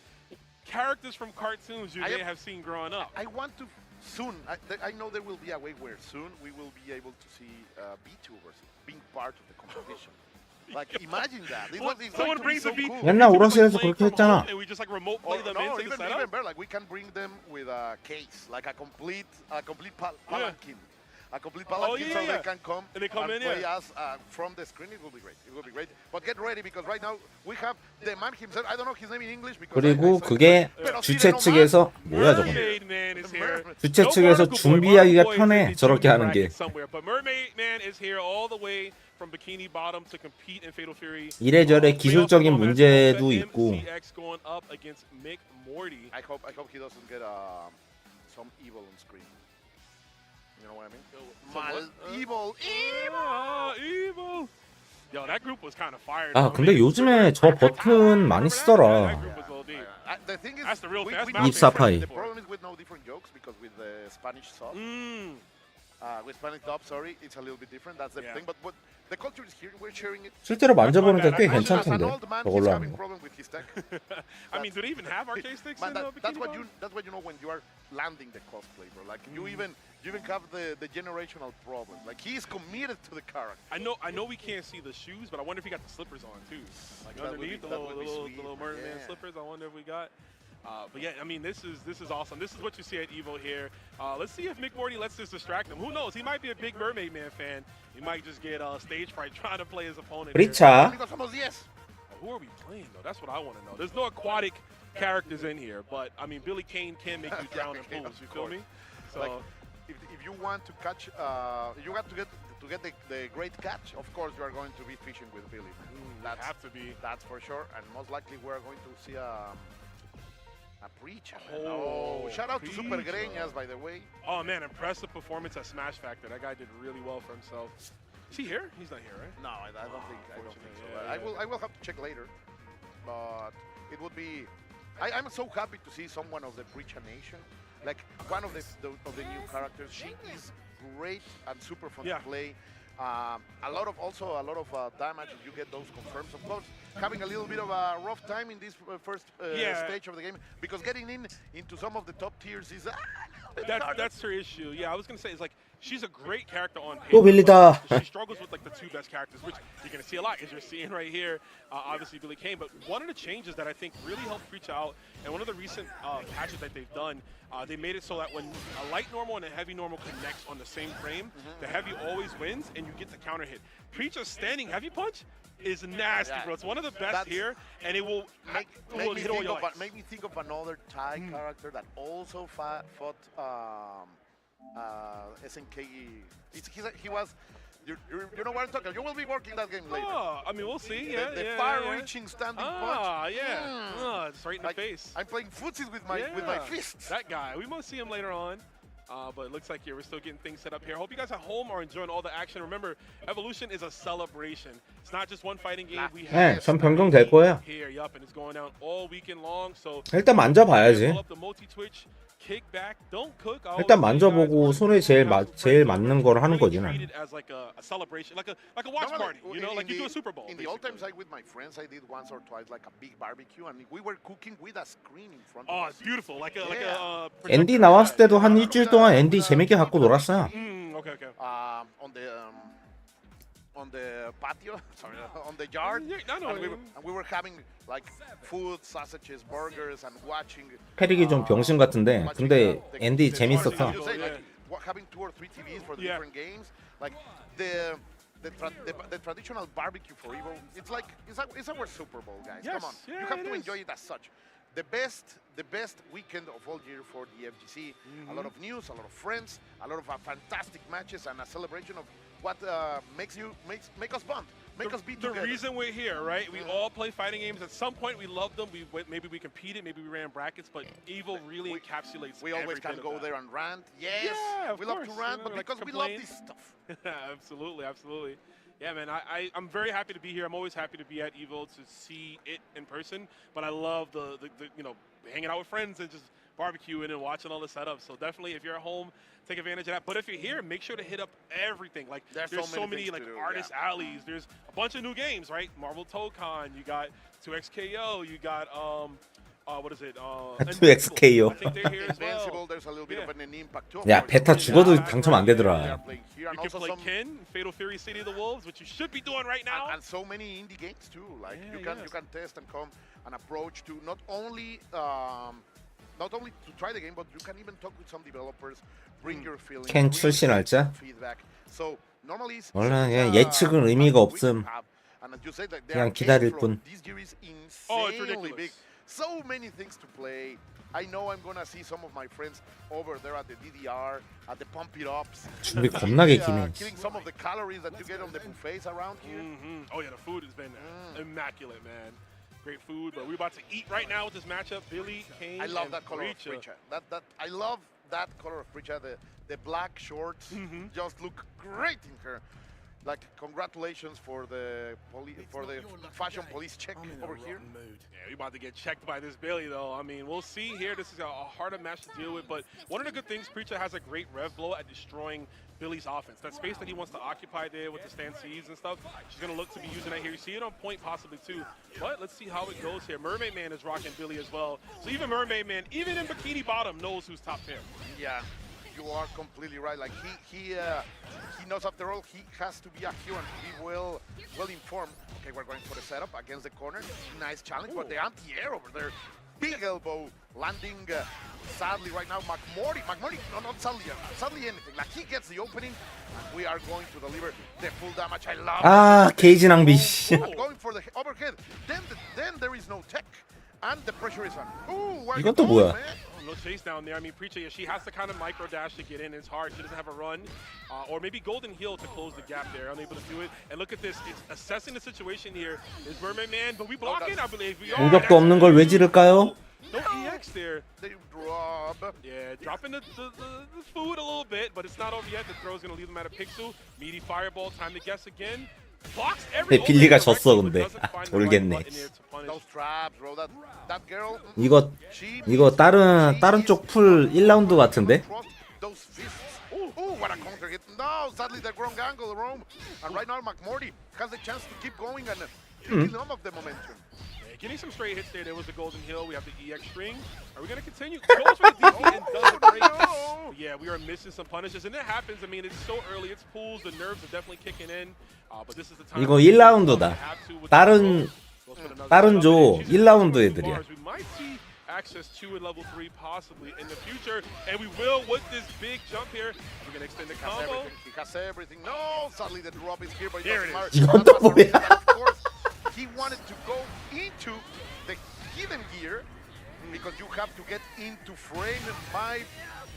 characters from cartoons you may have seen growing up. I want to soon. I know there will be a way where soon we will be able to see VTubers being part of the competition. Like, imagine that. Someone brings the beat. 옛날 오락실에서 그렇게 했잖아. And we just like remote play them into the setup. Even better, like we can bring them with a case, like a complete palanquin. A complete palanquin so they can come and play us from the screen. It will be great. It will be great. But get ready because right now we have the man himself. I don't know his name in English because 그리고 그게 주최 측에서 뭐야 저거? 주최 측에서 준비하기가 편해 저렇게 하는 게. But Mermaid Man is here all the way from Bikini Bottom to compete in Fatal Fury. 이래저래 기술적인 문제도 있고. Going up against Mick Morty. I hope he doesn't get some evil on screen. You know what I mean? Evil. Yo, that group was kind of fired. 아 근데 요즘에 저 버튼 많이 쓰더라. The thing is, that's the real fast 입사파이. The problem is with no different jokes because with the Spanish sub, with Spanish dub, sorry, it's a little bit different. That's the thing. But what the culture is here, we're sharing it. 실제로 만져보니까 꽤 괜찮던데. 저걸로 하는 거. I mean, do they even have arcade sticks? That's what you know when you are landing the cosplay, bro. Like you even have the generational problem. Like he is committed to the character. I know we can't see the shoes, but I wonder if he got the slippers on too. Like underneath the little merman slippers. I wonder if we got. But yeah, I mean, this is awesome. This is what you see at Evo here. Let's see if Mick Morty lets this distract him. Who knows? He might be a big Mermaid Man fan. He might just get stage fright trying to play his opponent. 리차. Who are we playing though? That's what I want to know. There's no aquatic characters in here, but I mean, Billy Kane can make you drown in pools. You feel me? So. Like, if you want to catch, you have to get the great catch. Of course, you are going to be fishing with Billy. That's for sure, and most likely we're going to see a preacher. Oh, shout out to Super Greñas, by the way. Oh man, impressive performance at Smash Factor. That guy did really well for himself. Is he here? He's not here, right? No, I don't think so. I will have to check later, but it would be. I'm so happy to see someone of the Preacher Nation. Like one of the new characters, she is great and super fun to play. A lot of damage if you get those confirms. Of course, having a little bit of a rough time in this first stage of the game because getting into some of the top tiers is that's her issue. Yeah, I was gonna say it's like she's a great character on 또 paper. 밀리다. But she struggles with like the two best characters, which you're gonna see a lot, as you're seeing right here. Obviously Billy Kane, but one of the changes that I think really helped Preach out, and one of the recent patches that they've done, they made it so that when a light normal and a heavy normal connects on the same frame, the heavy always wins, and you get the counter hit. Preacher's standing heavy punch is nasty, bro. It's one of the best here, and it will make me think of another Thai Mm. character that also fought SNK. He was. You know what I'm talking about. You will be working that game later. Oh, I mean, we'll see. Yeah, the far-reaching standing punch. Ah, yeah. It's right in the face. I'm playing footsies with my fists. That guy. We must see him later on. But it looks like we're still getting things set up here. Hope you guys at home are enjoying all the action. Remember, Evolution is a celebration. It's not just one fighting game. We 네, have 전 변경될 거야. here, yup, and it's going down all weekend long. So 일단 만져봐야지. pull up the multi-twitch, kick back, don't cook. 일단 만져보고 손에 제일 맞는 걸 하는 거지 나. Treat it as like a celebration, like a watch party. You know, like you do a Super Bowl. In the old times, with my friends, I did once or twice like a big barbecue, and we were cooking with a screen in front of us. Oh, it's beautiful. Like a 앤디 나왔을 때도 한 일주일 동안 앤디 재밌게 갖고 놀았어요. Okay. On the patio, sorry, on the yard, and we were having like food, sausages, burgers, and watching. 패릭이 좀 병신 같은데, 근데 앤디 재밌었어. Having 2 or 3 TVs for the different games, like the traditional barbecue for Evo, it's our Super Bowl, guys. Yes, Come on, yeah, you have it to is. enjoy it as such. The best weekend of all year for the FGC. A lot of news, a lot of friends, a lot of fantastic matches, and a celebration of what make us bond, make us be together. The reason we're here, right? We all play fighting games. At some point, we loved them. Maybe we competed, maybe we ran brackets, but Evo really encapsulates. We always can go there and rant. Yes, yeah, we love to rant, but because we love this stuff. Absolutely. Yeah, man, I'm very happy to be here. I'm always happy to be at Evo to see it in person, but I love the hanging out with friends and just barbecuing and watching all the setups. So definitely, if you're at home, take advantage of that. But if you're here, make sure to hit up everything. Like there's so many like artist alleys. There's a bunch of new games, right? Marvel Tokon, you got 2XKO, you got what is it? 2XKO. I think they're here as well. Invincible, there's a little bit of an impact too. 야, 베타 죽어도 당첨 안 되더라. You can play Ken, Fatal Fury City of the Wolves, which you should be doing right now. And so many indie games too. Like you can test and come and approach to not only to try the game, but you can even talk with some developers, bring your feelings, 캔 출시 날짜? feedback. So normally 원래 그냥 예측은 의미가 없음. 그냥 기다릴 뿐. This year is insanely big. So many things to play. I know I'm gonna see some of my friends over there at the DDR, at the Pump It Ups. 준비 겁나게 기네. Killing some of the calories that you get on the buffets around here. Oh yeah, the food has been immaculate, man. Great food, but we're about to eat right now with this matchup. Billy Kane. I love and that color of Preacher. I love that color of Preacher. The black shorts just look great in her. Like, congratulations for the fashion police check over here. Yeah, we're about to get checked by this Billy, though. I mean, we'll see here. This is a harder match to deal with, but one of the good things, Preacher has a great rev blow at destroying Billy's offense. That space that he wants to occupy there with the stand C's and stuff, she's going to look to be using that here. You see it on point possibly, too. But let's see how it goes here. Mermaid Man is rocking Billy as well. So even Mermaid Man, even in Bikini Bottom, knows who's top pair. Yeah. You are completely right. Like he knows after all he has to be a hero and be well informed. Okay, we're going for the setup against the corner. Nice challenge, but the anti-air over there, big elbow landing. Sadly, right now, McMurray, no, not sadly anything. Like he gets the opening, and we are going to deliver the full damage. I love. 아, 게이지 낭비. I'm going for the overhead. Then there is no tech, and the pressure is on. Ooh, 이건 또 뭐야? No chase down there. I mean, Preacher, yeah, she has to kind of micro dash to get in. It's hard. She doesn't have a run. Or maybe Golden Heel to close the gap there. Unable to do it. And look at this. It's assessing the situation here. Is Mermaid Man, but we block it, I believe. We are. 공격도 없는 걸 왜 지를까요? No EX there. They drop. Yeah, dropping the food a little bit, but it's not over yet. The throw's going to leave them at a pixel. Meaty fireball. Time to guess again. 근데 빌리가 졌어 근데. 모르겠네. 이거 다른 쪽 풀 1라운드 같은데? what a counter hit. No, sadly the wrong angle, Rome. And right now McMorty has the chance to keep going and taking some of the momentum. Getting some straight hits there. There was the Golden Hill. We have the EX string. Are we going to continue? Goes for the DP and doesn't break. Yeah, we are missing some punishes, and it happens. I mean, it's so early. It's pools. The nerves are definitely kicking in. But this is the time. 이거 1라운드다. 다른 조 1라운드 애들이야. We might see access to a level 3 possibly in the future, and we will with this big jump here. We're going to extend the combo. He has everything. No, sadly the drop is here, but it There doesn't it matter. is. 이건 또 뭐야? Of course, he wanted to go into the hidden gear because you have to get into frame.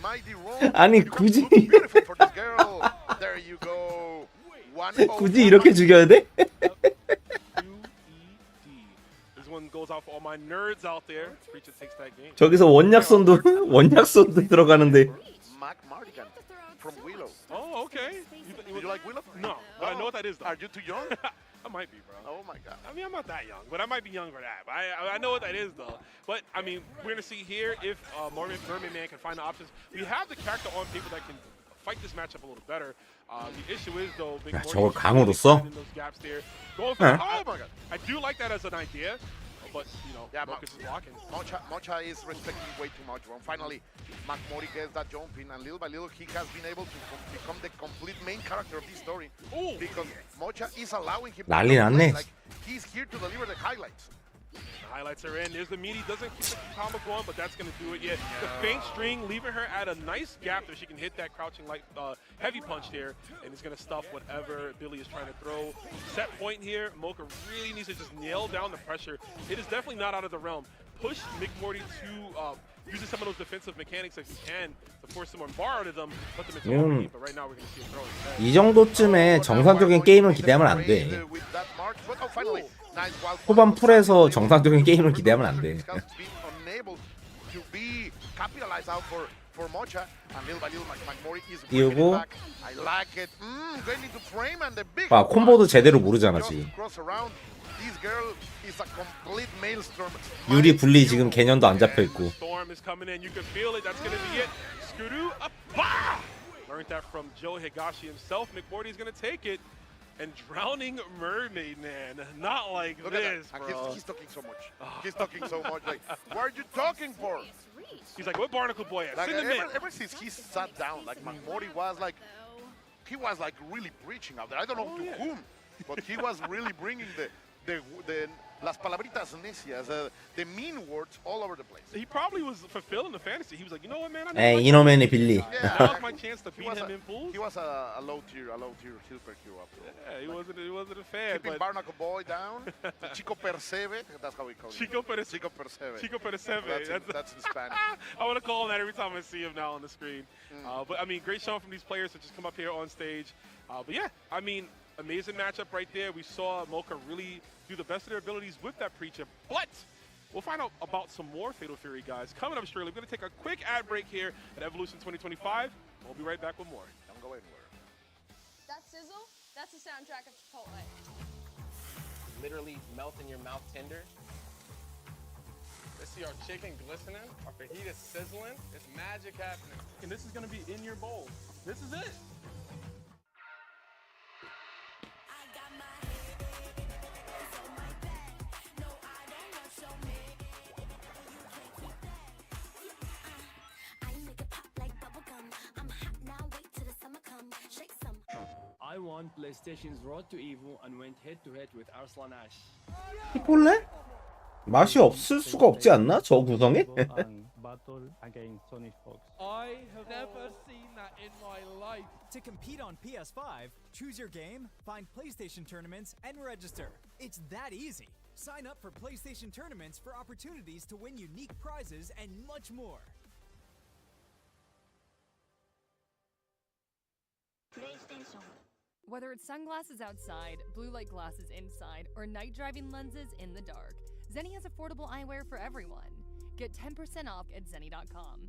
Mighty Rome. 아니 굳이 Beautiful for this girl. There you go. 굳이 이렇게 죽여야 돼? This one goes out for all my nerds out there. Preacher takes that game. 저기서 원약손도 들어가는데. Mac Mardigan from Willow. Oh, okay. Do you like Willow? No, but I know what that is though. Are you too young? I might be, bro. Oh my god. I mean, I'm not that young, but I might be young for that. But I know what that is, though. But, I mean, we're going to see here if Merman Man can find the options. We have the character on paper that can fight this matchup a little better. The issue is, though, Big 야, Morty 저걸 is 강으로 써? finding those gaps there. Going for, oh my god. I do like that as an idea, but, you know, Yeah, Marcus is blocking. Mocha is respecting way too much. Rome. Finally, McMorty gets that jump in, and little by little, he has been able to become the complete main character of this story. Ooh. Because Mocha is allowing him 난리 to play 났네. like he's here to deliver the highlights. The highlights are in. There's the meaty. Doesn't keep the combo going, but that's going to do it. Yeah, the faint string, leaving her at a nice gap that she can hit that crouching like heavy punch there, and it's going to stuff whatever Billy is trying to throw. Set point here. Mocha really needs to just nail down the pressure. It is definitely not out of the realm. Push McMorty to using some of those defensive mechanics that you can to force someone borrow them, put them into overheat. But right now we're going to see him throwing his head. 이 정도쯤에 정상적인 게임을 기대하면 안 돼. With that mark, but oh, finally, nice wild 후반 풀에서 정상적인 게임을 기대하면 안 돼. has been unable to be capitalized out for Mocha, and little by little McMorty is bringing 띄우고. it back. I like it. Going into frame and the big 봐, 콤보도 제대로 모르잖아 지금. just cross around. This girl is a complete maelstrom. 유리 분리 지금 개념도 안 잡혀 있고. Storm is coming in. You can feel it. That's going to be it. Skuru up. Bah! Learned that from Joe Higashi himself. McMorty's going to take it. And Drowning Mermaid Man. Not like Look this, at that. bro. He's talking so much. He's talking so much. Like, what are you talking for? He's like, what Barnacle Boy at? Like, Send him in. ever since he sat down, like McMorty was like, he was like really preaching out there. I don't know to whom, but he was really bringing the las palabritas necias, the mean words all over the place. He probably was fulfilling the fantasy. He was like, you know what, man? 에이 이놈의 빌리. Now's my chance to beat him in pools. He was a low tier super hero. Yeah, he wasn't a fan. Keeping But Barnacle Boy down. Chico Percebe. That's how we call him. Chico Percebe. Chico Percebe. Chico Percebe. That's in Spanish. I want to call him that every time I see him now on the screen. But I mean, great showing from these players to just come up here on stage. But yeah, I mean, amazing matchup right there. We saw Mocha really do the best of their abilities with that Preacher. But we'll find out about some more Fatal Fury guys coming up shortly. We're going to take a quick ad break here at Evolution 2025. We'll be right back with more. Don't go anywhere. That sizzle, that's the soundtrack of Chipotle. Literally melt in your mouth tender. Let's see our chicken glistening, our fajita sizzling. It's magic happening. And this is going to be in your bowl. This is it. I won PlayStation's Road to Evo and went head-to-head with Arslan Ash. 해볼래? 맛이 없을 수가 없지 않나? 저 구성에? and battle against Sonic Fox. I have never seen that in my life. To compete on PS5, choose your game, find PlayStation tournaments, and register. It's that easy. Sign up for PlayStation tournaments for opportunities to win unique prizes and much more. Whether it's sunglasses outside, blue light glasses inside, or night driving lenses in the dark, Zenni has affordable eyewear for everyone. Get 10% off at zenni.com.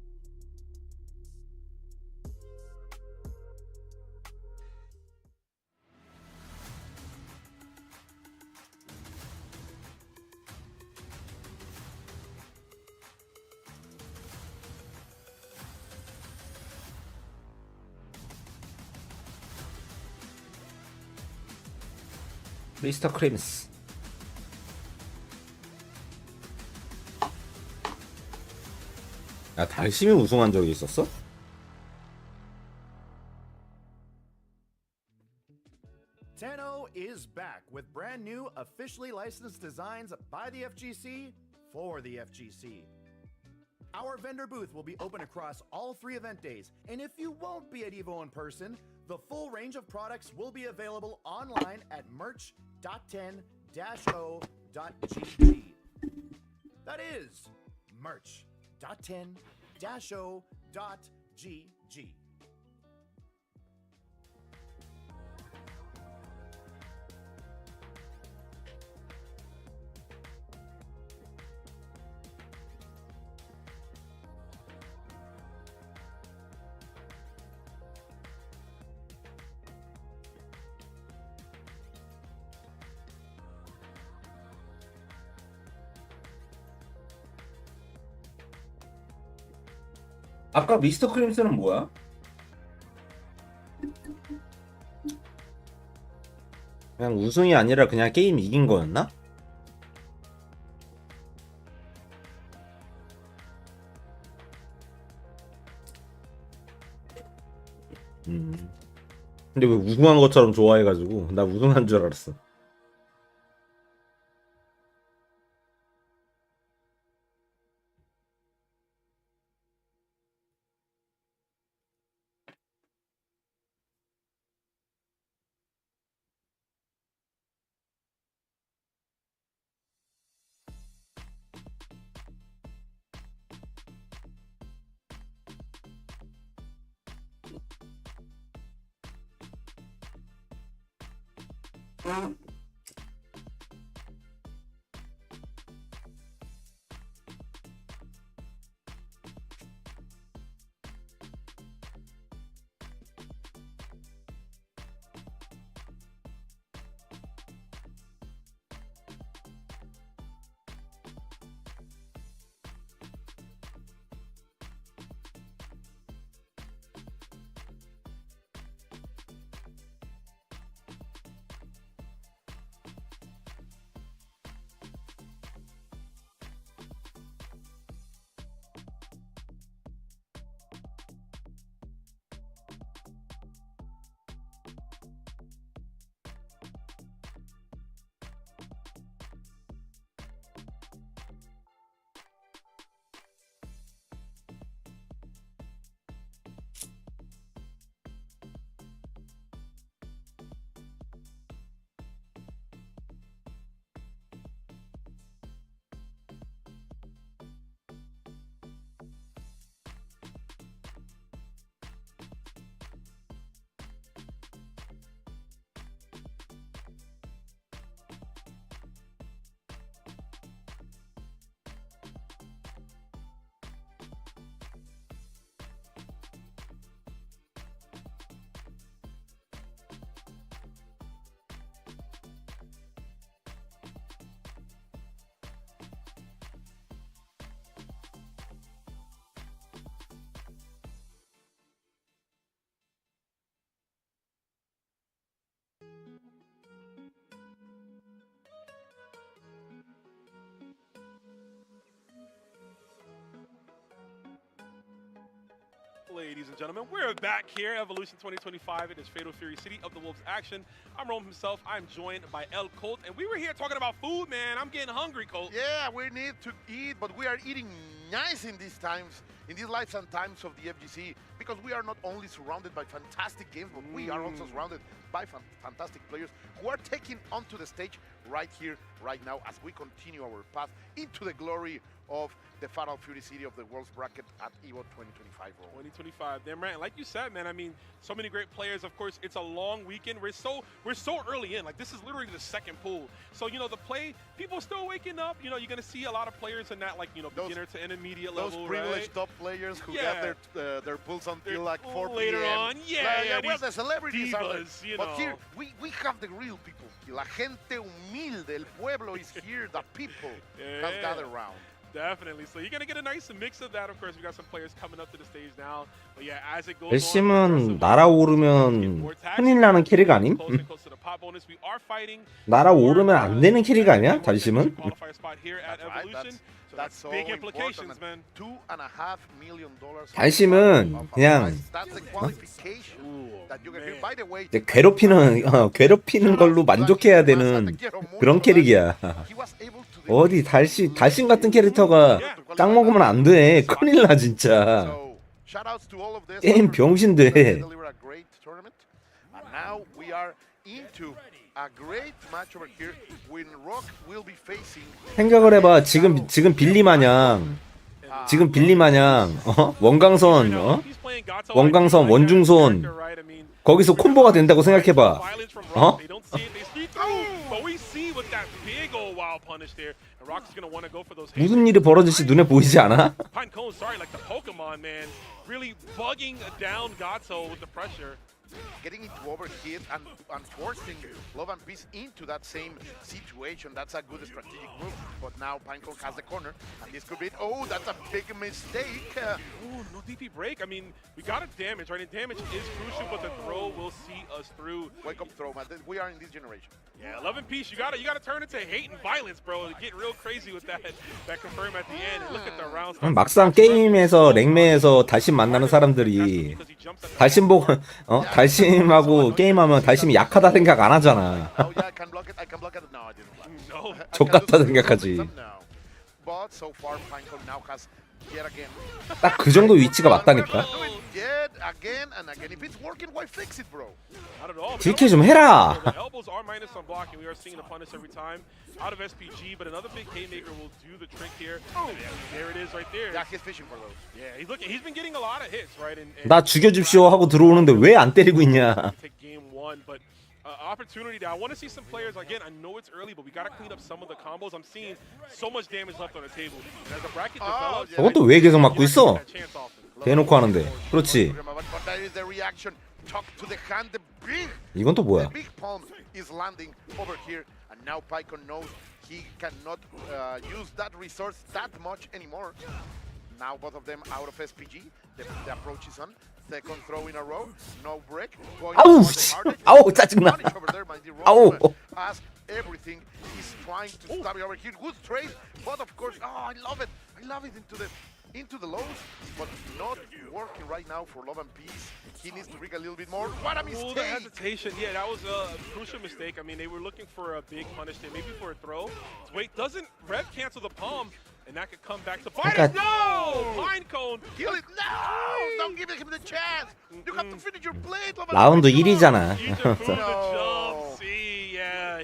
미스터 크림스. 야, 달심이 우승한 적이 있었어? Tenno is back with brand new officially licensed designs by the FGC for the FGC. Our vendor booth will be open across all 3 event days, and if you won't be at EVO in person, the full range of products will be available online at merch.10-o.gg. That is merch.10-o.gg. 아까 미스터 크림스는 뭐야? 그냥 우승이 아니라 그냥 게임 이긴 거였나? 근데 왜 우승한 것처럼 좋아해가지고 나 우승한 줄 알았어. Ladies and gentlemen, we're back here, Evolution 2025. It is Fatal Fury City of the Wolves action. I'm Rome himself. I'm joined by El Colt, and we were here talking about food, man. I'm getting hungry, Colt. Yeah, we need to eat, but we are eating nice in these times, in these lives and times of the FGC, because we are not only surrounded by fantastic games, but we are also surrounded by fantastic players who are taking onto the stage right here, right now, as we continue our path into the glory of the Fatal Fury City of the World's Bracket at EVO 2025, bro. 2025, damn right. And like you said, man, I mean, so many great players. Of course, it's a long weekend. We're so early in. Like, this is literally the second pool. So, you know, the play, people still waking up. You know, you're going to see a lot of players in that, like, you know, beginner to intermediate level, those privileged right? top players who get their pulls until like 4 p.m. Later on, well, the celebrities divas, are there. But here, we have the real people. La gente humilde, el pueblo is here. The people has gathered around. Definitely. So you're gonna get a nice mix of that. Of course, we got some players coming up to the stage now. But yeah, as it goes 열심은 날아오르면 큰일 나는 캐릭 아님? close and close to the pot bonus, we are fighting. 날아오르면 안 되는 캐릭 아니야? 달심은? Qualifier spot here at Evolution. So that's big implications, man. $2.5 million. 달심은 그냥 That's the qualification that you get here. By the way, 이제 괴롭히는 걸로 만족해야 되는 그런 캐릭이야. 어디 달심 같은 캐릭터가 짱 먹으면 안 돼. 큰일 나 진짜. 게임 병신 돼. And now we are into a great match over here when Rock will be facing. 생각을 해봐. 지금 빌리 마냥 원강선 원강선 원중선 거기서 콤보가 된다고 생각해봐. 무슨 일이 벌어질지 눈에 보이지 않아? Getting into overheat and forcing Love and Peace into that same situation. That's a good strategic move. But now Pinecone has the corner, and this could be it. Oh, that's a big mistake. Ooh, no DP break. I mean, we got a damage, right? And damage is crucial, but the throw will see us through. Wake up throw, man. We are in this generation. Yeah, Love and Peace. You gotta turn it to hate and violence, bro. Get real crazy with that confirm at the end. And look at the rounds. 막상 게임에서 랭매에서 달심 만나는 사람들이 달심 보고 달심하고 게임하면 달심이 약하다 생각 안 하잖아. 족같다 생각하지. 딱 그 정도 위치가 맞다니까. 딜캐 좀 해라. Out of SPG, but another big haymaker will do the trick here. There it is right there. Yeah, he's fishing for those. Yeah, he's been getting a lot of hits, right? 나 죽여줍시오 하고 들어오는데 왜 안 때리고 있냐. Take game one, but opportunity there. I want to see some players again. I know it's early, but we got to clean up some of the combos. I'm seeing so much damage left on the table. And as the bracket develops, 저것도 왜 계속 맞고 있어? 대놓고 하는데. 그렇지. 이건 또 뭐야? And now Pinecone knows he cannot use that resource that much anymore. Now both of them out of SPG. The approach is on. Second throw in a row. No break. 아우 짜증나. 아우. As everything is trying to stop it over here. Good trade, but of course, I love it. I love it into the lows, but not working right now for Love and Peace. He needs to rig a little bit more. What a mistake! The hesitation. Yeah, that was a crucial mistake. I mean, they were looking for a big punish there, maybe for a throw. Wait, doesn't Rev cancel the palm? And that could come back to bite us. No! Pinecone! Kill it! No! Don't give him the chance! You have to finish your blade, Love and 라운드 1이잖아.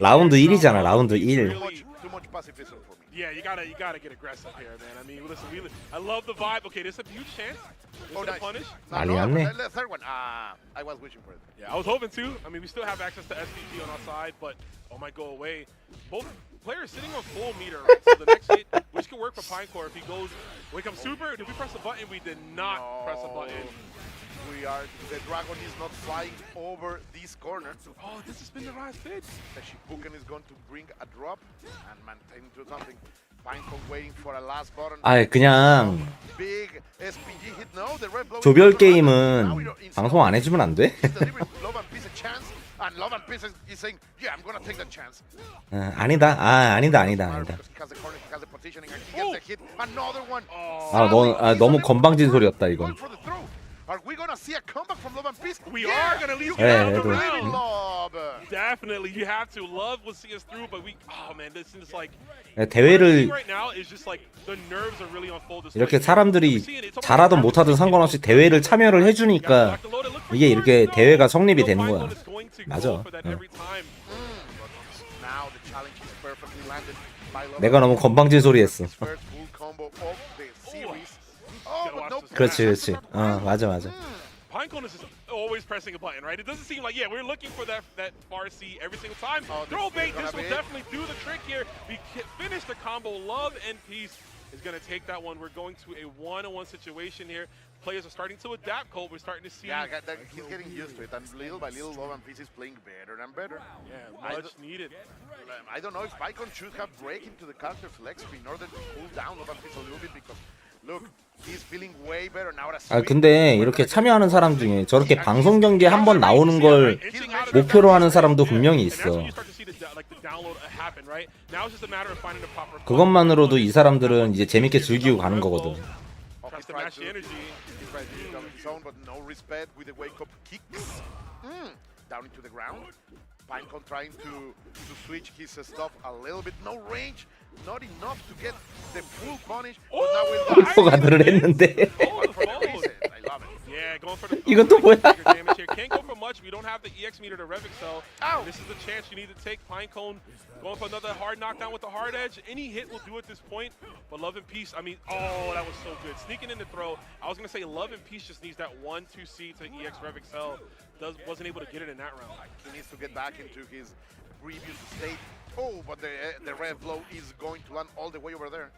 라운드 1이잖아. 라운드 1. Too much pacifism for me. Yeah, you gotta get aggressive here, man. I mean, listen, I love the vibe. Okay, there's a huge chance. This is a punish. The third one. I was wishing for it. Yeah, I was hoping to. I mean, we still have access to SPG on our side, but might go away. Both players sitting on full meter, right? So the next hit, which could work for Pinecore if he goes, wake up super. Did we press a button? We did not press a button. The dragon is not flying over this corner. Oh, this has been the right fit. The Shipuken is going to bring a drop and maintain to something. Pinecone waiting for a last button. 그냥 Big SPG hit. No, the red blow. 조별 게임은 방송 안 해주면 안 돼? Love and Peace a chance, and Love and Peace is saying, yeah, I'm gonna take that chance. 아니다. 아니다. He has the corner, he has the positioning, and he gets the hit. Another one. 너무 건방진 소리였다 이건. Are we gonna see a comeback from Love and Peace? We are gonna leave Love. Definitely, you have to. Love will see us through, but this is like 대회를 right now is just like the nerves are really on full display. 이렇게 사람들이 잘하든 못하든 상관없이 대회를 참여를 해주니까 이게 이렇게 대회가 성립이 되는 거야. 맞아. 내가 너무 건방진 소리 했어. 그렇지. 맞아. Pinecone is just always pressing a button, right? It doesn't seem like, we're looking for that far C every single time. Throw bait, this will definitely do the trick here. We finish the combo. Love and Peace is going to take that one. We're going to a one-on-one situation here. players are starting to adapt, Cole. We're starting to see. Yeah, he's getting used to it, and little by little, Love and Peace is playing better and better. Yeah, much needed. I don't know if Pycon should have break into the character flex in order to cool down Love and Peace a little bit, because look, he's feeling way better now. 아 근데 이렇게 참여하는 사람 중에 저렇게 방송 경기에 한번 나오는 걸 목표로 하는 사람도 분명히 있어. 그것만으로도 이 사람들은 이제 재밌게 즐기고 가는 거거든. Pinecone trying to switch his stuff a little bit. No range, not enough to get the full punish. 가드를 했는데. I love it. Yeah, going for the. 이건 또 뭐야? Can't go for much. We don't have the EX meter to Revic Cell. This is the chance you need to take. Pinecone going for another hard knockdown with the hard edge. Any hit will do at this point. But Love and Peace, I mean, oh, that was so good. Sneaking in the throw. I was gonna say Love and Peace just needs that 1-2C to EX Revic Cell. Wasn't able to get it in that round. He needs to get back into his previous state. Oh, but the red blow is going to land all the way over there.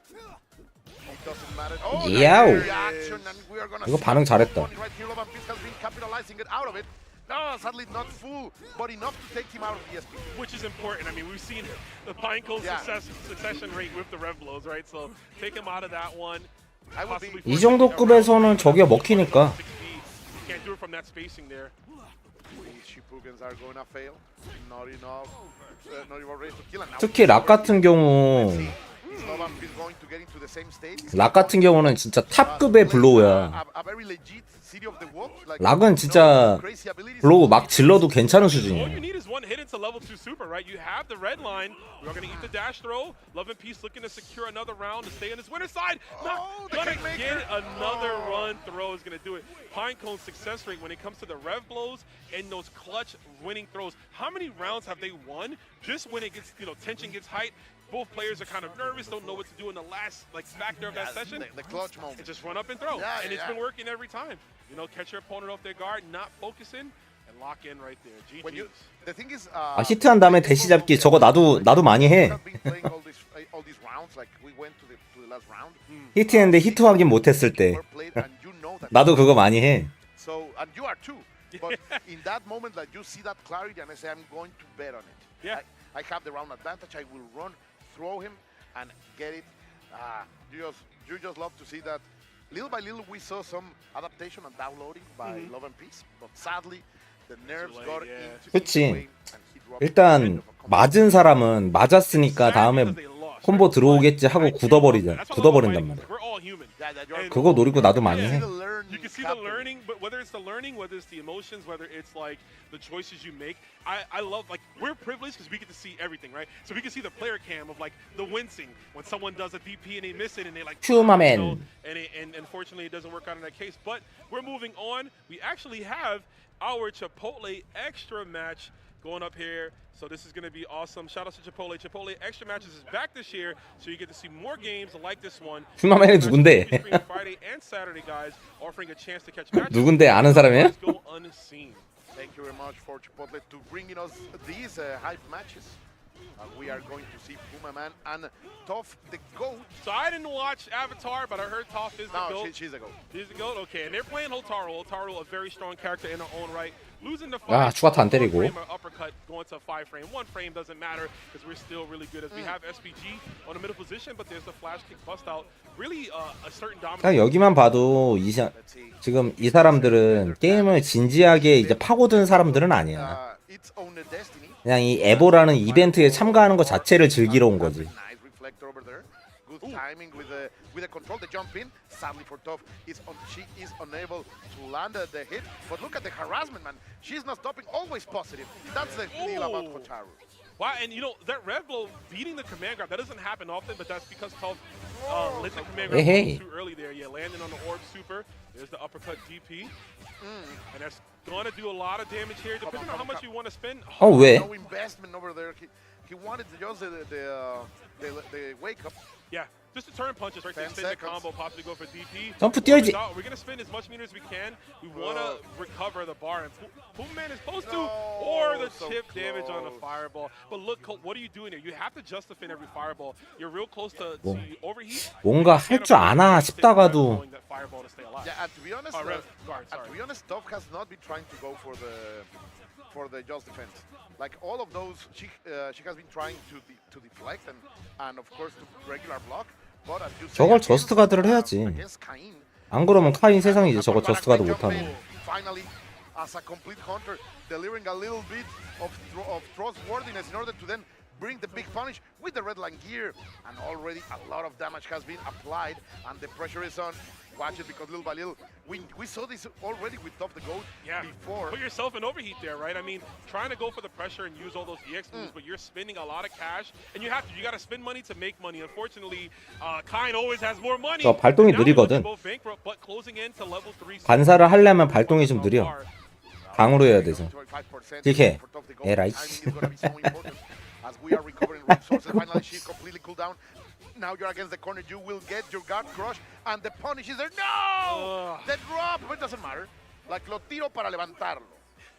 It doesn't matter. Oh, 야우. reaction, and we are gonna 이거 반응 잘했다. right here. Love and Peace has been capitalizing it out of it. No, sadly not full, but enough to take him out of the SP. Which is important. I mean, we've seen the Pinecone succession rate with the rev blows, right? So take him out of that one. 이 정도 급에서는 저게 먹히니까. Can't do it from that spacing there. Shippugans are gonna fail. Not enough. Not enough race to kill. 특히 락 같은 경우 락 같은 경우는 진짜 탑급의 블로우야. 락은 진짜 블로우 막 질러도 괜찮은 수준이야. All you need is one hit into level 2 super, right? You have the red line. We're going to eat the dash throw. Love and Peace looking to secure another round to stay on his winner side. Not going to get another run throw is going to do it. Pinecone's success rate when it comes to the rev blows and those clutch winning throws. How many rounds have they won just when it gets, tension gets height? Both players are kind of nervous, don't know what to do in the last factor of that session. The clutch moment. And just run up and throw. It's been working every time. Catch your opponent off their guard, not focusing, and lock in right there. GG's. The thing is, 아 히트한 다음에 대시 잡기 저거 나도 많이 해. 히트했는데 히트 확인 못했을 때 나도 그거 많이 해. So and you are too. But in that moment, like you see that clarity, and I say I'm going to bet on it. Yeah. I have the round advantage. I will run, throw him, and get it. You just love to see that. Little by little, we saw some adaptation and downloading by Love and Peace, but sadly, the nerves got into 그치. way, and he dropped 일단 맞은 사람은 맞았으니까 다음에 콤보 들어오겠지 하고 굳어버린단 말이야. 그거 노리고 나도 많이 해. You can see the learning, but whether it's the learning, whether it's the emotions, whether it's like the choices you make, I love, like, we're privileged because we get to see everything, right? So we can see the player cam of like the wincing when someone does a DP and they miss it and they like, 휴마맨. And unfortunately it doesn't work out in that case. But we're moving on. We actually have our Chipotle extra match going up here. So this is going to be awesome. Shout out to Chipotle. Chipotle Extra Matches is back this year, so you get to see more games like this one. 휴마맨이 누군데? Friday and Saturday, guys, offering a chance to catch matches. 누군데 아는 사람이야? Go unseen. Thank you very much for Chipotle to bringing us these hype matches. We are going to see Puma Man and Toph the GOAT. So I didn't watch Avatar, but I heard Toph is the GOAT. No, she's the GOAT. She's the GOAT, okay. And they're playing Hotaru. Hotaru, a very strong character in her own right. Losing the 아, 추가타 안 때리고. uppercut going to 5 frame. 1 frame doesn't matter because we're still really good as we have SPG on the middle position, but there's the flash kick bust out. Really a certain dominance. 그냥 여기만 봐도 지금 이 사람들은 게임을 진지하게 이제 파고든 사람들은 아니야. 그냥 이 에보라는 이벤트에 참가하는 것 자체를 즐기러 온 거지. Timing with the control, the jump in. Sadly for Toph, she is unable to land the hit. But look at the harassment, man. She's not stopping. Always positive. That's the deal about Hotaru. Wow, and that red blow beating the command grab, that doesn't happen often, but that's because Toph lit the command grab too early there. Yeah, landing on the orb super. There's the uppercut DP. And that's going to do a lot of damage here, depending on how much you want to spend. Oh, 왜? No investment over there. He wanted just the wake up. Yeah, Just to turn punches, right? To spin the combo, possibly go for DP. 점프 뛰어야지. We're gonna spin as much meter as we can. We wanna recover the bar, and Pumaman is supposed to, or the chip damage on the fireball. But look, Colt, what are you doing here? You have to just defend every fireball. You're real close to overheat. 뭔가 할 줄 아나 싶다가도 Yeah, and to be honest, Toph has not been trying to go for the just defense. Like all of those, she has been trying to deflect and of course to regular block. But as you say, 저걸 저스트 가드를 해야지. 안 그러면 카인 세상이 이제 저거 저스트 가드 못하고. Finally, as a complete counter, delivering a little bit of trustworthiness in order to then bring the big punish with the red line gear, and already a lot of damage has been applied, and the pressure is on. Watch it, because little by little, we saw this already with Toph the Goat before. Put yourself in overheat there, right? I mean, trying to go for the pressure and use all those EX moves, but you're spending a lot of cash, and you got to spend money to make money. Unfortunately, Kain always has more money. 저 발동이 느리거든. 반사를 하려면 발동이 좀 느려. 강으로 해야 돼서. 이렇게 에라이. As we are recovering resources, finally she's completely cooled down. Now you're against the corner, you will get your guard crushed, and the punish is there. No! The drop, it doesn't matter. Like, lo tiro para levantarlo.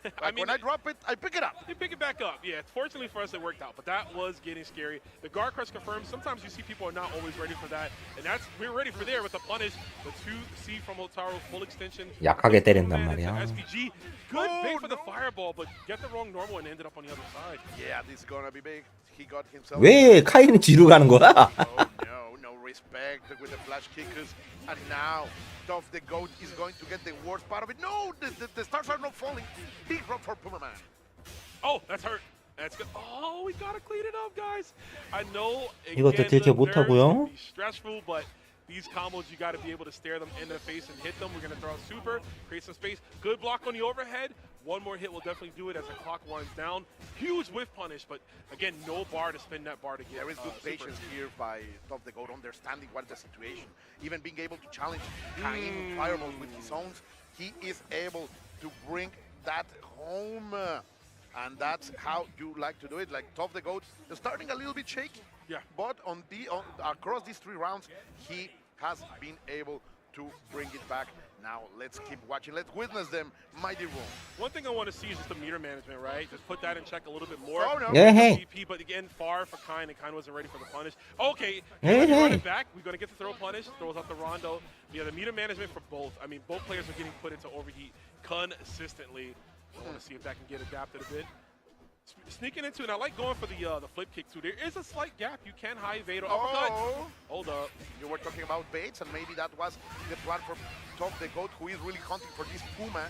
Like, I mean, when I drop it, I pick it up. You pick it back up. Yeah, fortunately for us, it worked out, but that was getting scary. The guard crush confirmed. Sometimes you see people are not always ready for that, and we're ready for there with the punish. The 2C from Otaro, full extension. 약하게 때린단 말이야. SPG, good bait for the fireball, but get the wrong normal and ended up on the other side. Yeah, this is gonna be big. He got himself. 왜 카인은 뒤로 가는 거야? No respect with the flash kickers, and now Toph the Goat is going to get the worst part of it. No, the stars are not falling. Big drop for Pumaman. Oh, that's hurt. That's good. Oh, we gotta clean it up, guys. I know. 이것도 딜캐 못 하고요. Stressful, but these combos you got to be able to stare them in the face and hit them. We're gonna throw out super, create some space. Good block on the overhead. One more hit will definitely do it as the clock winds down. Huge whiff punish, but again, no bar to spin that bar to get. There is good patience here by Toph the Goat, understanding what the situation. Even being able to challenge Kain fireballs with his own, he is able to bring that home. And that's how you like to do it. Like Toph the Goat, starting a little bit shaky. Yeah. But across these 3 rounds, he has been able to bring it back. Now let's keep watching. Let's witness them mighty room. One thing I want to see is just the meter management, right? Just put that in check a little bit more. Oh, no. Yeah, hey. DP, but again, far for Kain, and Kain wasn't ready for the punish. Okay, run it back. We're going to get the throw punish. Throws out the rondo. Yeah, the meter management for both. I mean, both players are getting put into overheat consistently. I want to see if that can get adapted a bit. Sneaking into it, I like going for the flip kick too. There is a slight gap. You can high evade or uppercut. Hold up. You were talking about baits, and maybe that was the plan for Toph the Goat, who is really hunting for this Puma.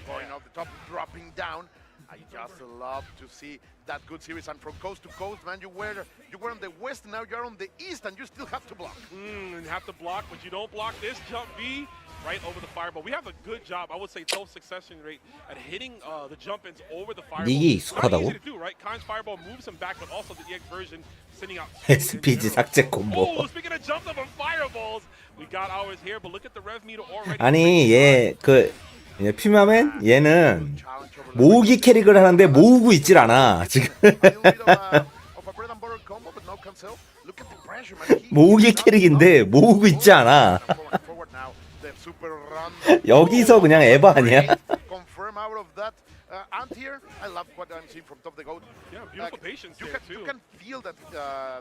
Going off the top, dropping down. I just love to see that good series. And from coast to coast, man, you were on the west, now you're on the east, and you still have to block. And have to block, but you don't block this jump B. Right over the fireball. We have a good job, I would say, Toph's succession rate at hitting the jump-ins over the fireball. 이게 Not 익숙하다고? easy to do, right? Kain's fireball moves him back, but also the EX version sending out. SPG 삭제 콤보. Oh, speaking of jumps up on fireballs, we got ours here, but look at the rev meter already. 아니 얘 퓨마맨 얘는 모으기 캐릭을 하는데 모으고 있질 않아 지금. 모으기 캐릭인데 모으고 있지 않아. 여기서 그냥 에바 아니야? Confirm out of that anti-air. I love what I'm seeing from Toph the Goat. Yeah, beautiful patience there too. You can feel that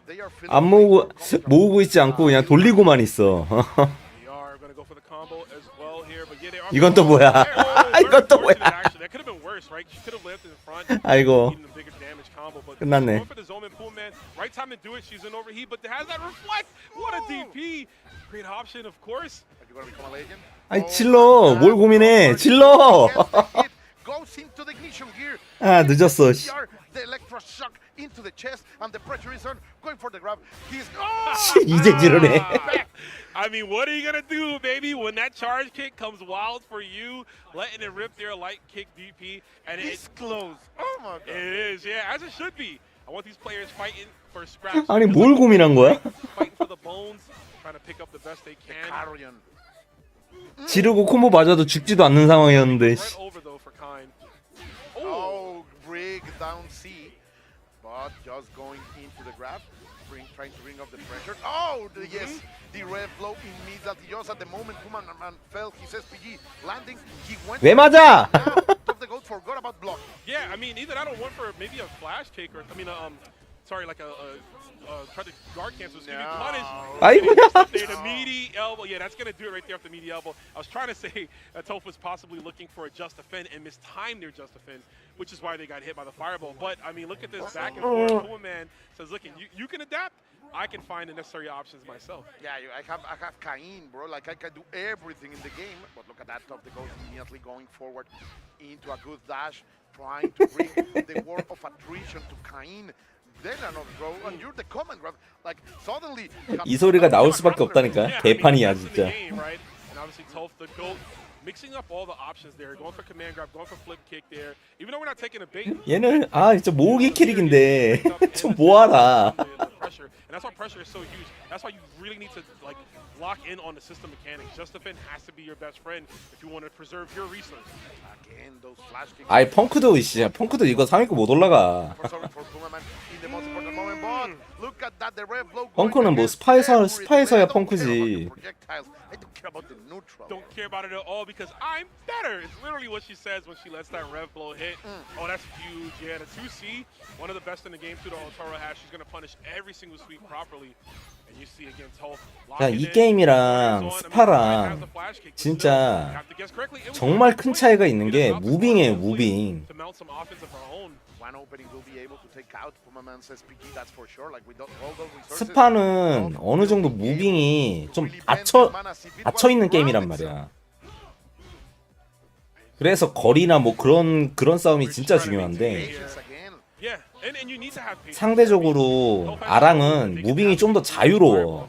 they are feeling. 안 모으고 있지 않고 그냥 돌리고만 있어. We are going to go for the combo as well here, but yeah, they are. 이건 또 뭐야? 이건 또 뭐야? Actually, that could have been worse, right? She could have left in front. 아이고. Even the bigger damage combo, but 끝났네. going for the Zoman Pool Man. Right time to do it. She's in overheat, but has that reflect. What a DP! Great option, of course. Are you going to become a legend? 아니 질러 뭘 고민해 질러. Goes into the ignition gear. 아 늦었어. The electroshock into the chest, and the pressure is on. Going for the grab. He's 이제 지르네. I mean, what are you gonna do, baby? When that charge kick comes wild for you, letting it rip there, light kick DP, and it's close. Oh my God! It is, yeah, as it should be. I want these players fighting for scraps. 아니 뭘 고민한 거야? Fighting for the bones, trying to pick up the best they can. 지르고 콤보 맞아도 죽지도 않는 상황이었는데. Oh, brig down C, but just going into the grab, bring trying to bring up the pressure. Oh, yes, the red blow immediately. Just at the moment Pumaman felt his SPG landing, he went. 왜 맞아? Top the goat forgot about block. Yeah, I mean, either that or one for maybe a flash kick, or sorry, like a try to guard cancel. It's gonna be punished. 아이고야. The meaty elbow. Yeah, that's gonna do it right there off the meaty elbow. I was trying to say that Toph was possibly looking for a just defend and mistimed their just defend, which is why they got hit by the fireball. But I mean, look at this back and forth. Pumaman says, "Look, you can adapt. I can find the necessary options myself." Yeah, I have Cain, bro. Like I can do everything in the game. But look at that top the goat immediately going forward into a good dash, trying to bring the word of attrition to Cain. Then another throw, and you're the command grab. Like suddenly. 이 소리가 나올 수밖에 없다니까. 개판이야 진짜. Right? And obviously Toph the goat mixing up all the options there, going for command grab, going for flip kick there. Even though we're not taking a bait. 얘는 진짜 모으기 캐릭인데 좀 모아라. Pressure, and that's why pressure is so huge. That's why you really need to like lock in on the system mechanics. Just defend has to be your best friend if you want to preserve your resources. Again, those flash kicks. 아이 펑크도 이거 3위급 못 올라가. Look at that, the red blow. 펑크는 뭐 스파에서야 펑크지. Don't care about it at all because I'm better. It's literally what she says when she lets that rev blow hit. Oh, that's huge. Yeah, the 2C, one of the best in the game too. The Otaro has. She's gonna punish every single sweep properly. And you see again, Toph. 야, 이 게임이랑 스파랑 진짜 정말 큰 차이가 있는 게 무빙이에요, 무빙. 스파는 어느 정도 무빙이 좀 닫혀 있는 게임이란 말이야. 그래서 거리나 뭐 그런 싸움이 진짜 중요한데 상대적으로 아랑은 무빙이 좀 더 자유로워.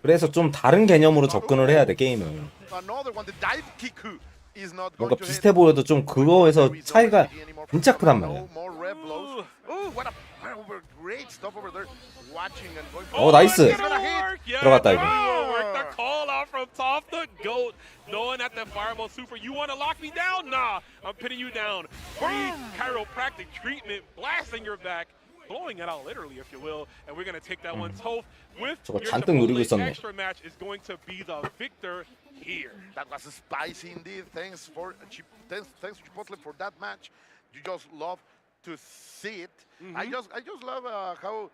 그래서 좀 다른 개념으로 접근을 해야 돼 게임을. 뭔가 비슷해 보여도 좀 그거에서 차이가 진짜 크단 말이야. 나이스. 들어갔다 이거. Knowing that the fireball super, you want to lock me down? Nah, I'm pinning you down. Free chiropractic treatment, blasting your back, blowing it out literally, if you will. And we're gonna take that one. Toph with your extra match is going to be the victor here. That was spicy indeed. Thanks Chipotle for that match. You just love to see it. I just love how.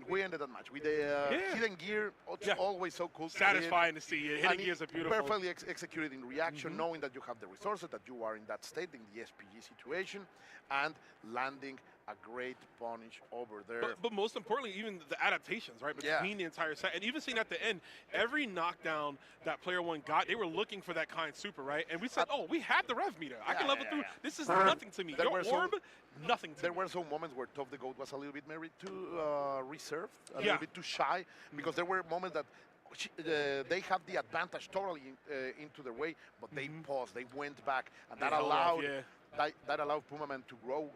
We ended that match with the hidden gear. It's always so cool. Satisfying to see. Hidden gears are beautiful. Perfectly executed in reaction, knowing that you have the resources, that you are in that state, in the SPG situation, and landing a great punish over there. But most importantly, even the adaptations, right? Between the entire set. And even seeing at the end, every knockdown that player one got, they were looking for that kind super, right? And we said, oh, we have the rev meter. I can level through. This is nothing to me. Your orb, nothing to me. There were some moments where Toph the Goat was a little bit maybe too reserved, a little bit too shy, because there were moments that they have the advantage totally into their way, but they paused, they went back, and that allowed that allowed Pumaman to grow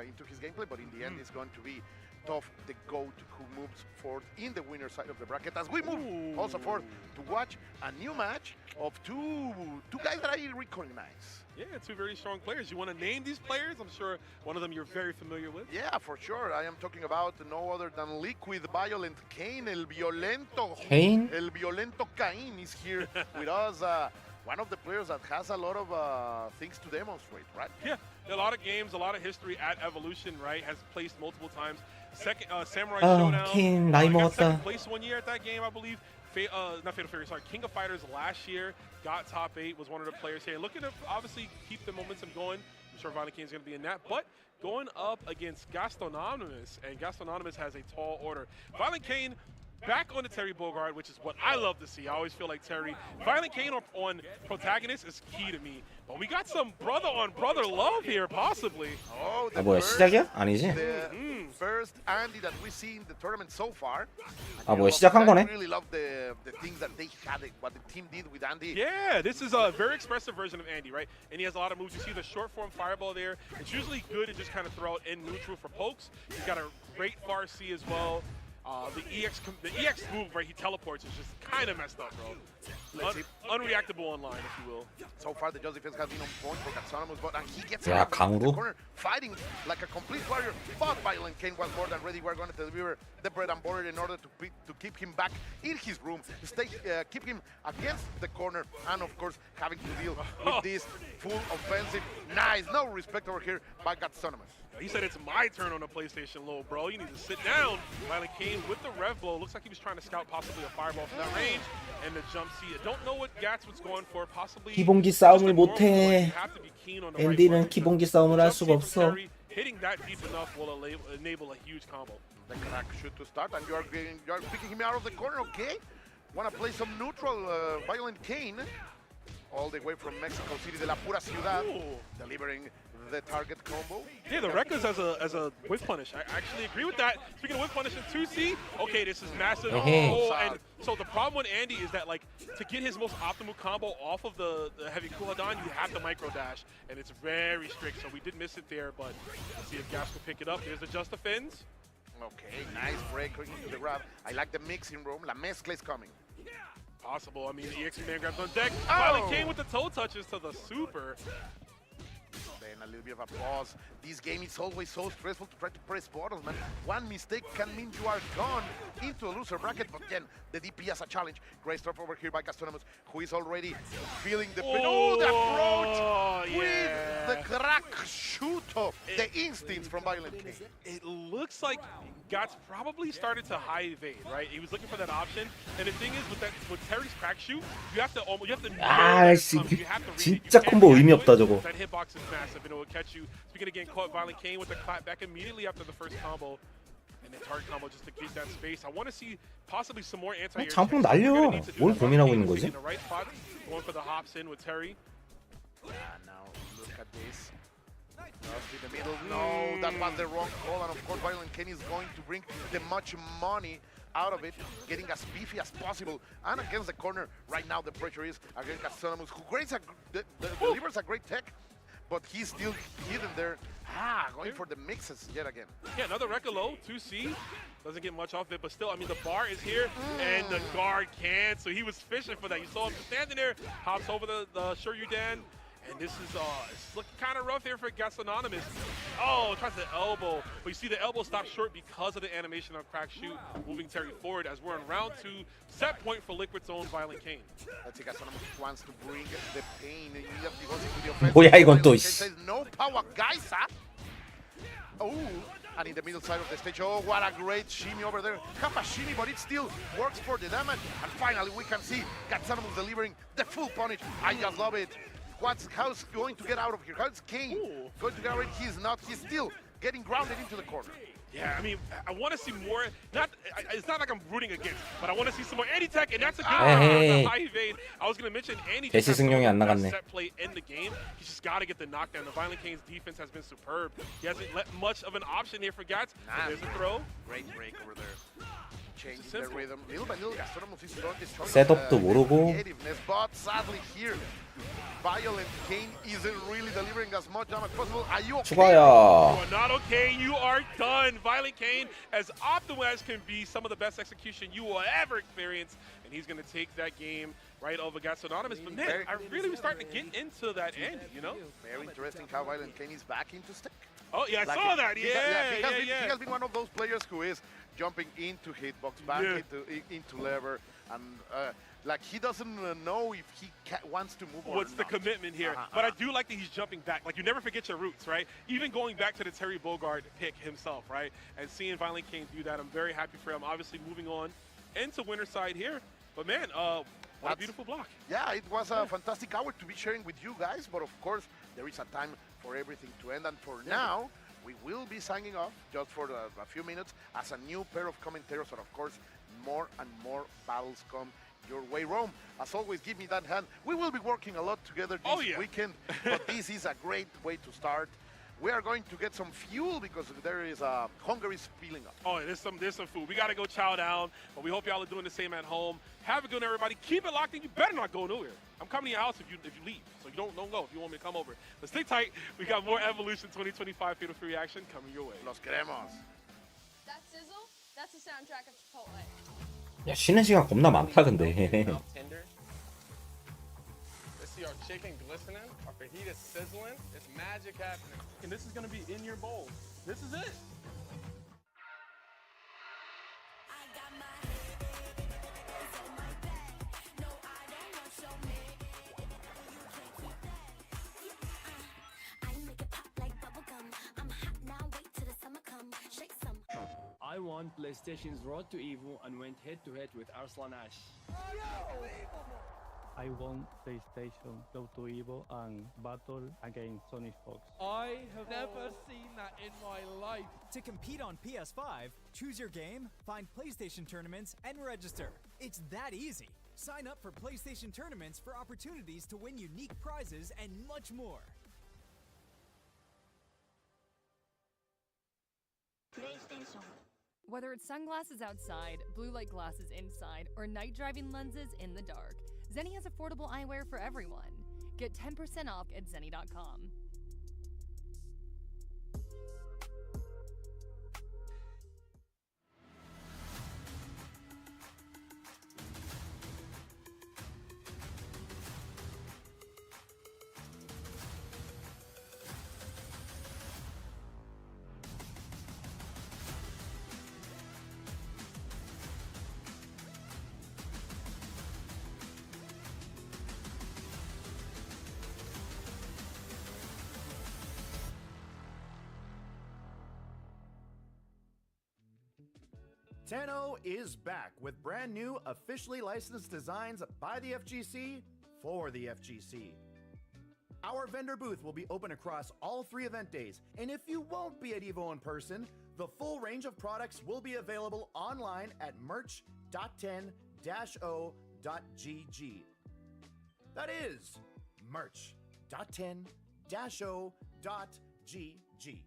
into his gameplay. But in the end, it's going to be Toph the Goat who moves forward in the winner side of the bracket, as we move also forward to watch a new match of two guys that I recognize. Yeah, two very strong players. You want to name these players? I'm sure one of them you're very familiar with. Yeah, for sure. I am talking about no other than Liquid Violent Cain, El Violento. Cain? El Violento Cain is here with us. One of the players that has a lot of things to demonstrate, right? Yeah, a lot of games, a lot of history at Evolution, right? Has placed multiple times. Second, Samurai Showdown. Cain, 나이 got 먹었다. second place one year at that game, I believe. Not Fatal Fury, sorry, King of Fighters last year got top 8, was one of the players here. Looking to obviously keep the momentum going. I'm sure Violent Cain is going to be in that, but going up against Gastononymous, and Gastononymous has a tall order. Violent Cain back on the Terry Bogard, which is what I love to see. I always feel like Terry. Violent Cain on protagonist is key to me. But we got some brother-on-brother love here, possibly. Oh, the 뭐야, 시작이야? 아니지? first Andy that we see in the tournament so far. 뭐야, 시작한 거네? I really love the things that they had, what the team did with Andy. Yeah, this is a very expressive version of Andy, right? And he has a lot of moves. You see the short form fireball there. It's usually good to just kind of throw it in neutral for pokes. He's got a great far C as well. The EX move where he teleports is just kind of messed up, bro. Unreactable online, if you will. So far, the Just defense has been on point for Gatsonimus, but he gets 야, out of the 강으로? corner, fighting like a complete warrior. But Violent Kane was more than ready. We're going to deliver the bread and butter in order to keep him back in his room, keep him against the corner, and of course, having to deal with this full offensive. Nice, no respect over here by Gatsonimus. He said it's my turn on the PlayStation Low, bro. You need to sit down. Violent Kane with the rev blow. Looks like he was trying to scout possibly a fireball from that range. And the jump C. I don't know what Gats was going for. Possibly 기본기 싸움을 못해. 앤디는 기본기 싸움을 할 수가 없어. Hitting that deep enough will enable a huge combo. The crack shoot to start, and you are picking him out of the corner, okay? Want to play some neutral Violent Kane. All the way from Mexico City, de la pura ciudad, delivering the target combo. Yeah, the Rekkas as a whiff punish. I actually agree with that. Speaking of whiff punish in 2C, okay, this is massive. Oh, and so the problem with Andy is that, like, to get his most optimal combo off of the heavy cooldown, you have to micro dash, and it's very strict. So we did miss it there, but let's see if Gas can pick it up. There's the Just Defends. Okay, nice break into the grab. I like the mix in room. La mezcla is coming. Possible. I mean, the EX man grabs on deck. Violent Kane with the toe touches to the super. Then a little bit of a pause. This game is always so stressful to try to press buttons, man. One mistake can mean you are gone into a loser bracket, but then the DP as a challenge. Great stop over here by Gatsonimus, who is already feeling the the approach with the crack shoot of the instincts from Violent Kane. It looks like Gats probably started to high evade, right? He was looking for that option, and the thing is with Terry's crack shoot, you have to 아씨, 진짜 콤보 의미 없다 저거. That hitbox is massive, and it will catch you. Speaking of getting caught, Violent Kane with the clap back immediately after the first combo. And then target combo just to get that space. I want to see possibly some more anti-air. 장풍 날려. 뭘 고민하고 있는 거지? In the right spot, going for the hops in with Terry. Now look at this. Just in the middle. No, that was the wrong call. And of course, Violent Kane is going to bring the much money out of it, getting as beefy as possible. And against the corner, right now the pressure is against Gatsonimus, who delivers a great tech, but he's still hidden there. Going for the mixes yet again. Yeah, another Rekka low, 2C. Doesn't get much off it, but still, I mean, the bar is here, and the guard can't, so he was fishing for that. You saw him standing there, hops over the Shoryudan, and this is it's looking kind of rough here for Gatsononymous. Oh, tries to elbow, but you see the elbow stops short because of the animation on Crack Shoot, moving Terry forward as we're in round 2, set point for Liquid's own Violent Kane. I think Gatsononymous wants to bring the pain, and immediately goes into the offense. 뭐야 이건 또. Says no power, guys. Oh, and in the middle side of the stage, oh, what a great shimmy over there. Half a shimmy, but it still works for the damage. And finally, we can see Gatsononymous delivering the full punish. I just love it. How's going to get out of here? How's Kane going to get out of it? He's not. He's still getting grounded into the corner. Yeah, I mean, I want to see more. It's not like I'm rooting against, but I want to see some more anti-tech, and that's a good high evade. I was going to mention anti-tech has some of the best set play in the game. He's just got to get the knockdown. The Violent Kane's defense has been superb. He hasn't let much of an option here for Gats. There's a throw. Great break over there. Changing the rhythm. Little by little, Gatsononymous is showing 셋업도 모르고. But sadly here, Violent Kane isn't really delivering as much damage as possible. Are you okay? 추가야. You are not okay. You are done. Violent Kane, as optimal as can be, some of the best execution you will ever experience, and he's going to take that game right over Gatsononymous. But man, I really was starting to get into that end, you know? Very interesting how Violent Kane is back into stick. Oh, yeah, I saw that. He has been one of those players who is jumping into hitbox, back into lever, and like he doesn't know if he wants to move. What's the commitment here? But I do like that he's jumping back. Like, you never forget your roots, right? Even going back to the Terry Bogard pick himself, right? And seeing Violent Kane do that, I'm very happy for him. Obviously, moving on into winner's side here. But man, what a beautiful block. Yeah, it was a fantastic hour to be sharing with you guys. But of course, there is a time for everything to end. And for now, we will be signing off just for a few minutes as a new pair of commentators. And of course, more and more battles come your way, Rome. As always, give me that hand. We will be working a lot together this weekend, but this is a great way to start. We are going to get some fuel because there is hunger is feeling up. Oh, there's some food. We got to go chow down, but we hope y'all are doing the same at home. Have a good one, everybody. Keep it locked in. You better not go nowhere. I'm coming to your house if you leave, so you don't go if you want me to come over. But stay tight. We got more Evolution 2025 Fatal Free Reaction coming your way. Los queremos. That sizzle, that's That's the soundtrack of Chipotle. 야, 쉬는 시간 겁나 많다 근데. Tender. Let's see our chicken glistening, our fajita sizzling. It's magic happening. And this is going to be in your bowl. This is it. I won PlayStation's Road to Evo and went head-to-head with Arslan Ash. I won PlayStation Road to Evo and battle against Sonic Fox. I have never seen that in my life. To compete on PS5, choose your game, find PlayStation tournaments, and register. It's that easy. Sign up for PlayStation tournaments for opportunities to win unique prizes and much more. PlayStation. Whether it's sunglasses outside, blue light glasses inside, or night driving lenses in the dark, Zenni has affordable eyewear for everyone. Get 10% off at zenni.com. Tenno is back with brand new officially licensed designs by the FGC for the FGC. Our vendor booth will be open across all 3 event days, and if you won't be at EVO in person, the full range of products will be available online at merch.10-o.gg. That is merch.10-o.gg.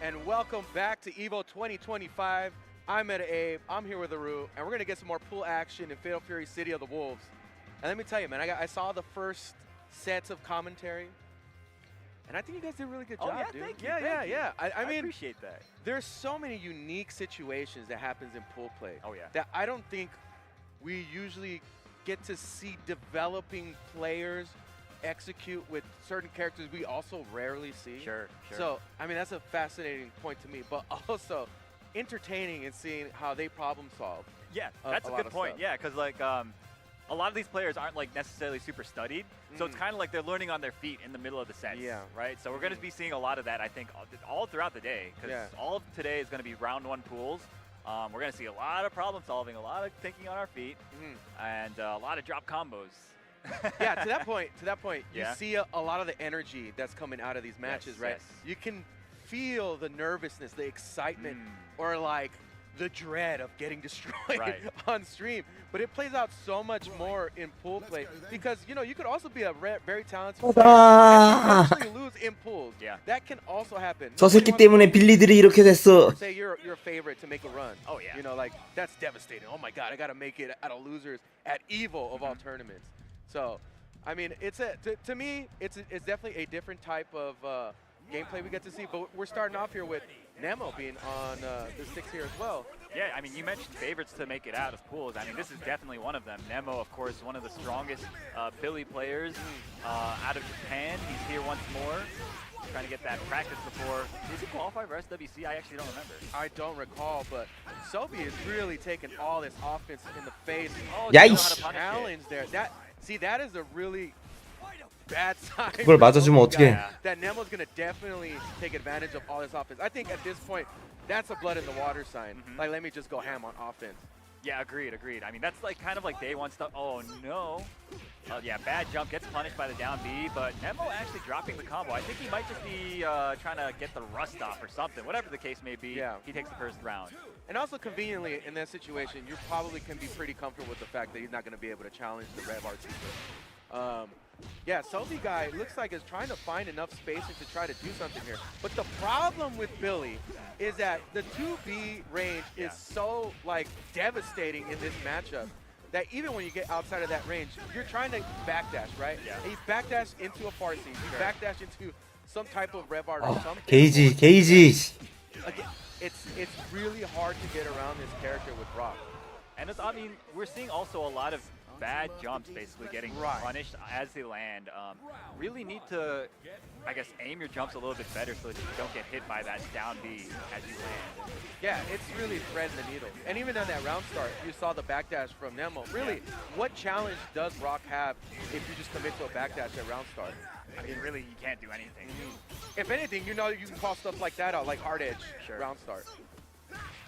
and welcome back to EVO 2025. I'm Abe, I'm here with Aru, and we're going to get some more pool action in Fatal Fury City of the Wolves. And let me tell you, man, I saw the first sets of commentary, and I think you guys did a really good job, yeah, dude. thank you, Yeah, thank you. I mean, appreciate that. There's so many unique situations that happens in pool play. Oh, yeah. That I don't think we usually get to see developing players execute with certain characters we also rarely see. Sure. So, I mean, that's a fascinating point to me, but also entertaining in seeing how they problem solve. Yeah, that's a good point. Yeah, because like a lot of these players aren't like necessarily super studied, so it's kind of like they're learning on their feet in the middle of the sets. Yeah. Right. So we're going to be seeing a lot of that, I think, all throughout the day, because all of today is going to be round 1 pools. We're going to see a lot of problem solving, a lot of thinking on our feet, and a lot of drop combos. Yeah, to that point, you Yeah. see a lot of the energy that's coming out of these matches, right? yes. You can feel the nervousness, the excitement, or like the dread of getting destroyed on stream. But it plays out so much more in pool play because, you know, you could also be a very talented player and actually lose in pools. Yeah. That can also happen. 저 새끼 때문에 빌리들이 이렇게 됐어. Say you're a favorite to make a run. Oh, yeah. You know, like, that's devastating. Oh, my God, I got to make it out of losers at EVO of all tournaments. So, I mean, to me, it's definitely a different type of gameplay we get to see. But we're starting off here with Nemo being on the sticks here as well. Yeah, I mean, you mentioned favorites to make it out of pools. I mean, this is definitely one of them. Nemo, of course, one of the strongest Billy players out of Japan. He's here once more, trying to get that practice before. Did he qualify for SWC? I actually don't remember. I don't recall, but Sophie is really taking all this offense in the face. Oh, 야, they know how 이씨. to punish it. Challenge there. That is a really bad sign. 그걸 맞아주면 어떡해. That Nemo's going to definitely take advantage of all this offense. I think at this point, that's a blood in the water sign. Like, let me just go ham on offense. Yeah, agreed. I mean, that's like kind of like day 1 stuff. Oh, no. Yeah, bad jump, gets punished by the down B, but Nemo actually dropping the combo. I think he might just be trying to get the rust off or something. Whatever the case may be, he takes the first round. And also conveniently, in that situation, you probably can be pretty comfortable with the fact that he's not going to be able to challenge the Rev R2. Yeah, Sophie guy looks like is trying to find enough spacing to try to do something here. But the problem with Billy is that the 2B range is so like devastating in this matchup that even when you get outside of that range, you're trying to backdash, right? Yeah. And you backdash into a Farsi, you backdash into some type of Rev art or something. 게이지. Again, it's really hard to get around this character with Rock. And it's, I mean, we're seeing also a lot of bad jumps basically getting punished as they land. Really need to, I guess, aim your jumps a little bit better so that you don't get hit by that down B as you land. Yeah, it's really threading the needle. And even on that round start, you saw the backdash from Nemo. Really, what challenge does Rock have if you just commit to a backdash at round start? I mean, really, you can't do anything. If anything, you know you can call stuff like that out, like hard edge round start.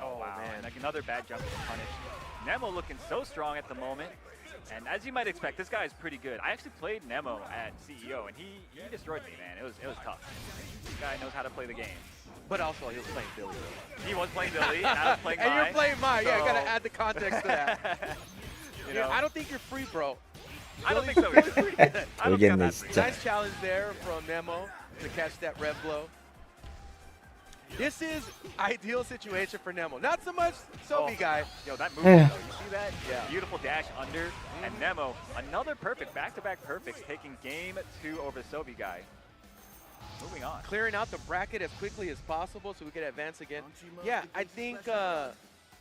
Oh, wow. Man. Like another bad jump is punished. Nemo looking so strong at the moment. And as you might expect, this guy is pretty good. I actually played Nemo at CEO, and he destroyed me, man. It was tough. This guy knows how to play the game. But also, he was playing Billy. He was playing Billy, and I was playing and Mai. you're playing Mai. Yeah, So- you gotta add the context to that. You know? I don't think you're free, bro. I don't think so either. I don't think I'm 모르겠네 that free. 진짜. Nice challenge there from Nemo to catch that rev blow. This is ideal situation for Nemo. Not so much Sophie guy. Yo, that move, Yeah. though, you see that? Yeah. Beautiful dash under. And Nemo, another perfect, back-to-back perfects, taking game 2 over the Sophie guy. Moving on. Clearing out the bracket as quickly as possible so we can advance again. Yeah, I think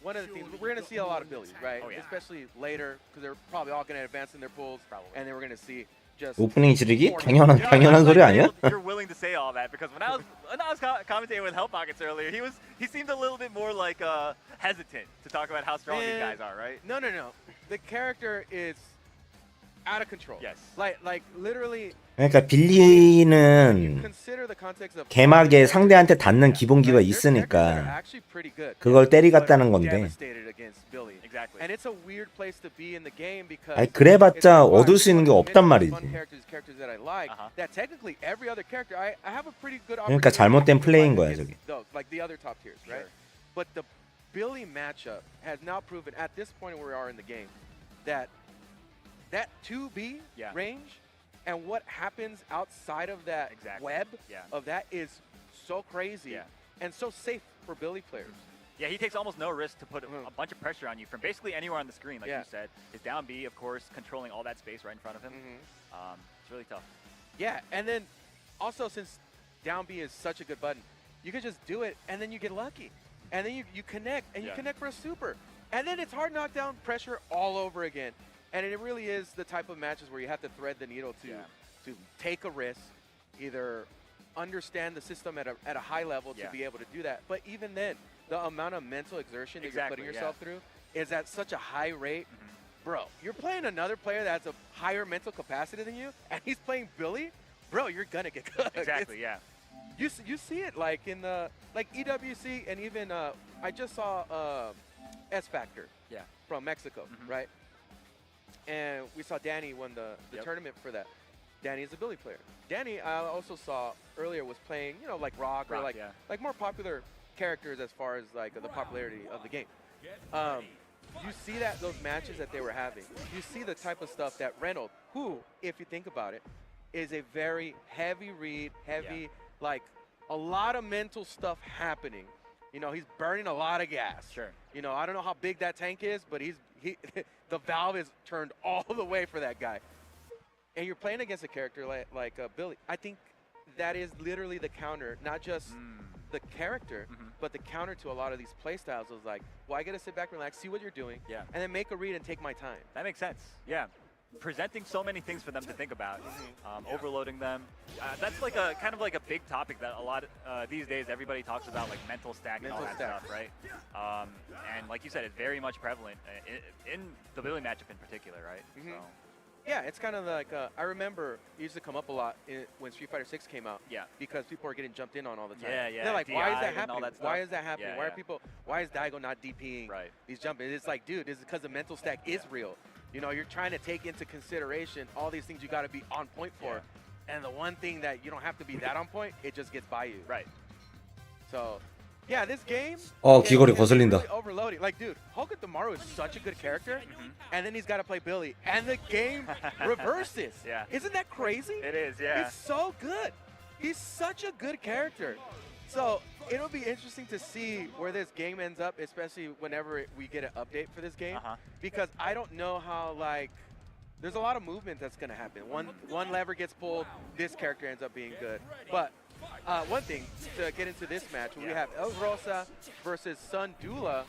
one of the things, we're going to see a lot of Billies, right? Oh, yeah. Especially later, because they're probably all going to advance in their pools. And then we're going to see just... 오프닝 지르기? 당연한 소리 아니야? You're willing to say all that because when I was commentating with Help Pockets earlier, he seemed a little bit more like hesitant to talk about how strong these guys are, right? No. The character is out of control. Yes. Like literally... 그러니까 빌리는 Consider the context of 개막에 상대한테 닿는 기본기가 있으니까 그걸 때리갔다는 건데. devastated against Billy. Exactly. And it's a weird place to be in the game because 아니 그래봤자 얻을 수 있는 게 없단 말이지. characters that I like that technically every other character I have a pretty good 그러니까 잘못된 플레이인 거야 저게. like the other top tiers, right? But the Billy matchup has now proven at this point where we are in the game that 2B range and what happens outside of that web of that is so crazy and so safe for Billy players. Yeah, he takes almost no risk to put a bunch of pressure on you from basically anywhere on the screen, like you said. His down B, of course, controlling all that space right in front of him. It's really tough. Yeah, and then also since down B is such a good button, you can just do it, and then you get lucky. And then you connect, and you connect for a super. And then it's hard knockdown pressure all over again. And it really is the type of matches where you have to thread the needle to take a risk, either understand the system at a high level to be able to do that. But even then, the amount of mental exertion that you're putting yourself through is at such a high rate. Bro, you're playing another player that has a higher mental capacity than you, and he's playing Billy. Bro, you're gonna get cooked. Exactly, yeah. You see it like in the EWC, and even I just saw S Factor from Mexico, right? And we saw Danny won the tournament for that. Danny is a Billy player. Danny, I also saw earlier, was playing, you know, like Rock or like more popular characters as far as like the popularity of the game. You see those matches that they were having. You see the type of stuff that Reynolds, who, if you think about it, is a very heavy read, like a lot of mental stuff happening. You know, he's burning a lot of gas. Sure. You know, I don't know how big that tank is, but the valve is turned all the way for that guy. And you're playing against a character like Billy. I think that is literally the counter, not just the character, but the counter to a lot of these play styles is like, well, I got to sit back, relax, see what you're doing, and then make a read and take my time. That makes sense. Yeah. Presenting so many things for them to think about, overloading them. That's like a kind of like a big topic that a lot these days everybody talks about, like mental stack and all that stuff, right? And like you said, it's very much prevalent in the Billy matchup in particular, right? So. Yeah, it's kind of like, I remember it used to come up a lot when Street Fighter 6 came out. Yeah. Because people are getting jumped in on all the time. Yeah, yeah. They're like, DI why is that happening? that Why is that happening? Yeah, Why is Daigo not DPing these jumping? It's like, dude, this is because the mental stack is real. You know, you're trying to take into consideration all these things you got to be on point for. And the one thing that you don't have to be that on point, it just gets by you. Right. So, yeah, this game 귀걸이 거슬린다. really overloading. Like, dude, Hoka Tamaru is such a good character, and then he's got to play Billy, and the game reverses. Yeah. Isn't that crazy? It is, yeah. It's so good. He's such a good character. So it'll be interesting to see where this game ends up, especially whenever we get an update for this game, because I don't know how, like, there's a lot of movement that's going to happen. One lever gets pulled, this character ends up being good. But one thing to get into this match, we have El Rosa versus Sun Dula.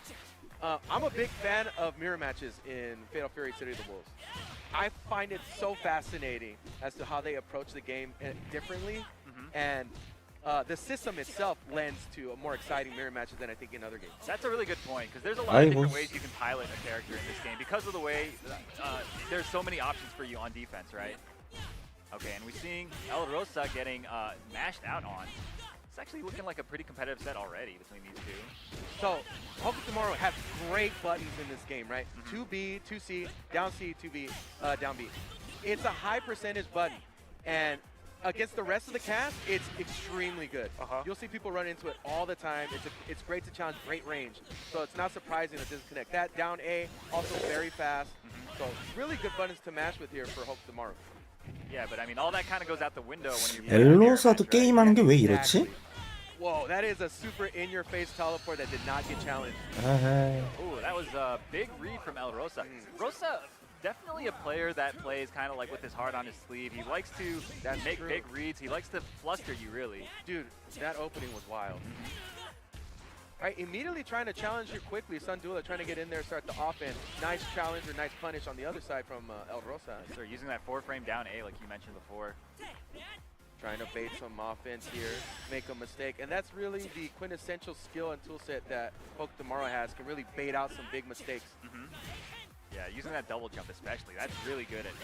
I'm a big fan of mirror matches in Fatal Fury City of the Wolves. I find it so fascinating as to how they approach the game differently, and the system itself lends to a more exciting mirror matches than I think in other games. That's a really good point, because there's a lot of different ways you can pilot a character in this game because of the way there's so many options for you on defense, right? Okay, and we're seeing El Rosa getting mashed out on. It's actually looking like a pretty competitive set already between these two. So, Hoka Tamaru has great buttons in this game, right? 2B, 2C, down C, 2B, down B. It's a high percentage button, and against the rest of the cast, it's extremely good. You'll see people run into it all the time. It's great to challenge, great range. So it's not surprising that this doesn't connect. That down A, also very fast. So really good buttons to match with here for Hoka Tamaru. Yeah, but I mean, all that kind of goes out the window when you're 엘로사도 게임하는 게 왜 이렇지? Whoa, that is a super in-your-face teleport that did not get challenged. Ooh, that was a big read from El Rosa. Rosa, definitely a player that plays kind of like with his heart on his sleeve. He likes to make big reads. He likes to fluster you, really. Dude, that opening was wild. Right, immediately trying to challenge you quickly. Sun Dula trying to get in there, start the offense. Nice challenge or nice punish on the other side from El Rosa. So using that 4-frame down A like you mentioned before. Trying to bait some offense here, make a mistake. And that's really the quintessential skill and toolset that Hoka Tamaru has, can really bait out some big mistakes. Yeah, using that double jump especially, that's really good at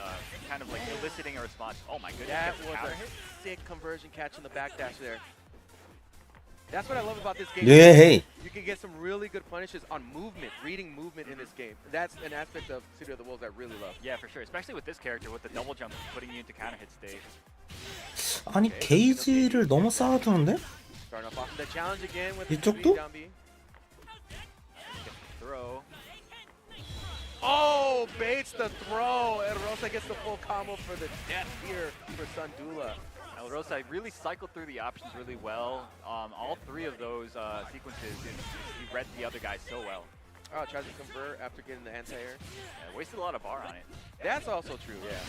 kind of like eliciting a response. Oh my goodness. That was a sick conversion catch in the backdash there. That's what I love about this game. Yeah, hey. You can get some really good punishes on movement, reading movement in this game. That's an aspect of City of the Wolves I really love. Yeah, for sure. Especially with this character, with the double jump putting you into counter hit stage. 아니 게이지를 너무 쌓아주는데? Starting off the challenge again with 이쪽도? down B. Throw. Oh, baits the throw. And Rosa gets the full combo for the death here for Sun Dula. Alrosa really cycled through the options really well. All three of those sequences, he read the other guys so well. Oh, tries to convert after getting the anti-air. Yeah, wasted a lot of bar on it. That's also true, yeah.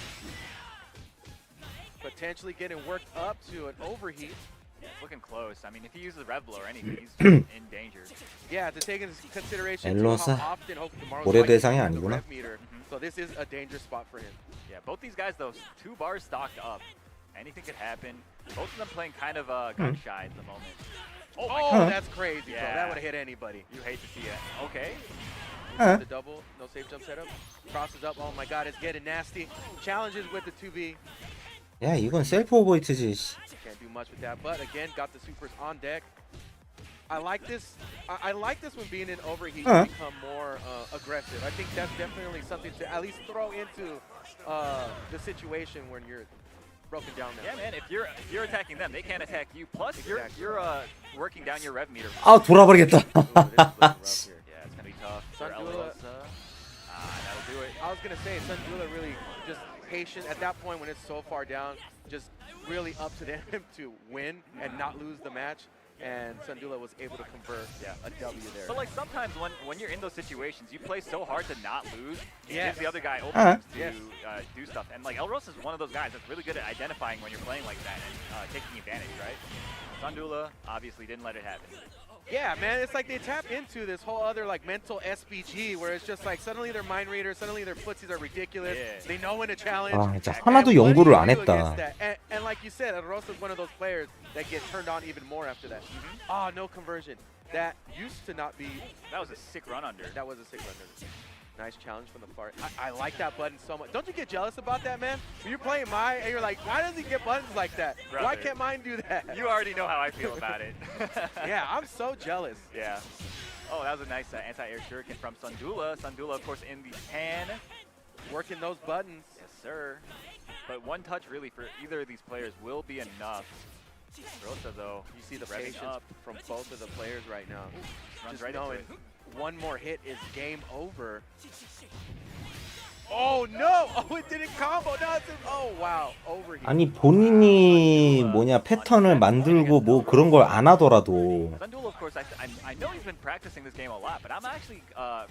Potentially getting worked up to an overheat. Yeah, it's looking close. I mean, if he uses Rev Blow or anything, he's in danger. Yeah, to take into consideration 엘로사 how often Tomorrow's 고려 like 대상이 using the 아니구나. rev meter. So this is a dangerous spot for him. Yeah, both these guys, though, 2 bars stocked up. Anything could happen. Both of them playing kind of gun shy at the moment. Oh, that's crazy, yeah. bro. That would have hit anybody. You hate to see it. Okay. The double, no safe jump setup. Crosses up. Oh my God, it's getting nasty. Challenges with the 2B. 야 이건 셀프 오버히트지. Can't do much with that, but again, got the supers on deck. I like this. I like this when being in overheat, you become more aggressive. I think that's definitely something to at least throw into the situation when you're broken down there. Yeah, man. If you're attacking them, they can't attack you. Plus, you're working down your rev meter. 아 돌아버리겠다. Yeah, it's gonna be tough. Sundula, that'll do it. I was gonna say Sundula really just patient at that point when it's so far down, just really up to them to win and not lose the match. And Sundula was able to convert a W there. But like sometimes when you're in those situations, you play so hard to not lose. It Yes. gives the other guy openings to do stuff. And like Elros is one of those guys that's really good at identifying when you're playing like that and taking advantage, right? Sundula obviously didn't let it happen. Yeah, man, it's like they tap into this whole other like mental SPG where it's just like suddenly their mind readers, suddenly their footsies are ridiculous. Yeah. They know when to challenge. 아 진짜 And 하나도 what do 연구를 you 안 do 했다. against that? And like you said, Rosa is one of those players that get turned on even more after that. Oh, no conversion. That used to not be. That was a sick run under. That was a sick run under. Nice challenge from the far. I like that button so much. Don't you get jealous about that, man? When you're playing Mai and you're like, why does he get buttons like that? Brother, Why can't mine do that? You already know how I feel about it. Yeah, I'm so jealous. Yeah. Oh, that was a nice anti-air shuriken from Sundula. Sundula, of course, in the pan. Working those buttons. Yes, sir. But one touch really for either of these players will be enough. Rosa, though, you see the revving patience up from both of the players right now. Runs Just right into knowing it. one more hit is game over. Oh no! Oh, it didn't combo. No, it's oh wow, overheat. 아니 본인이 뭐냐 패턴을 만들고 뭐 그런 걸 안 하더라도 Sundula, of course, I know he's been practicing this game a lot, but I'm actually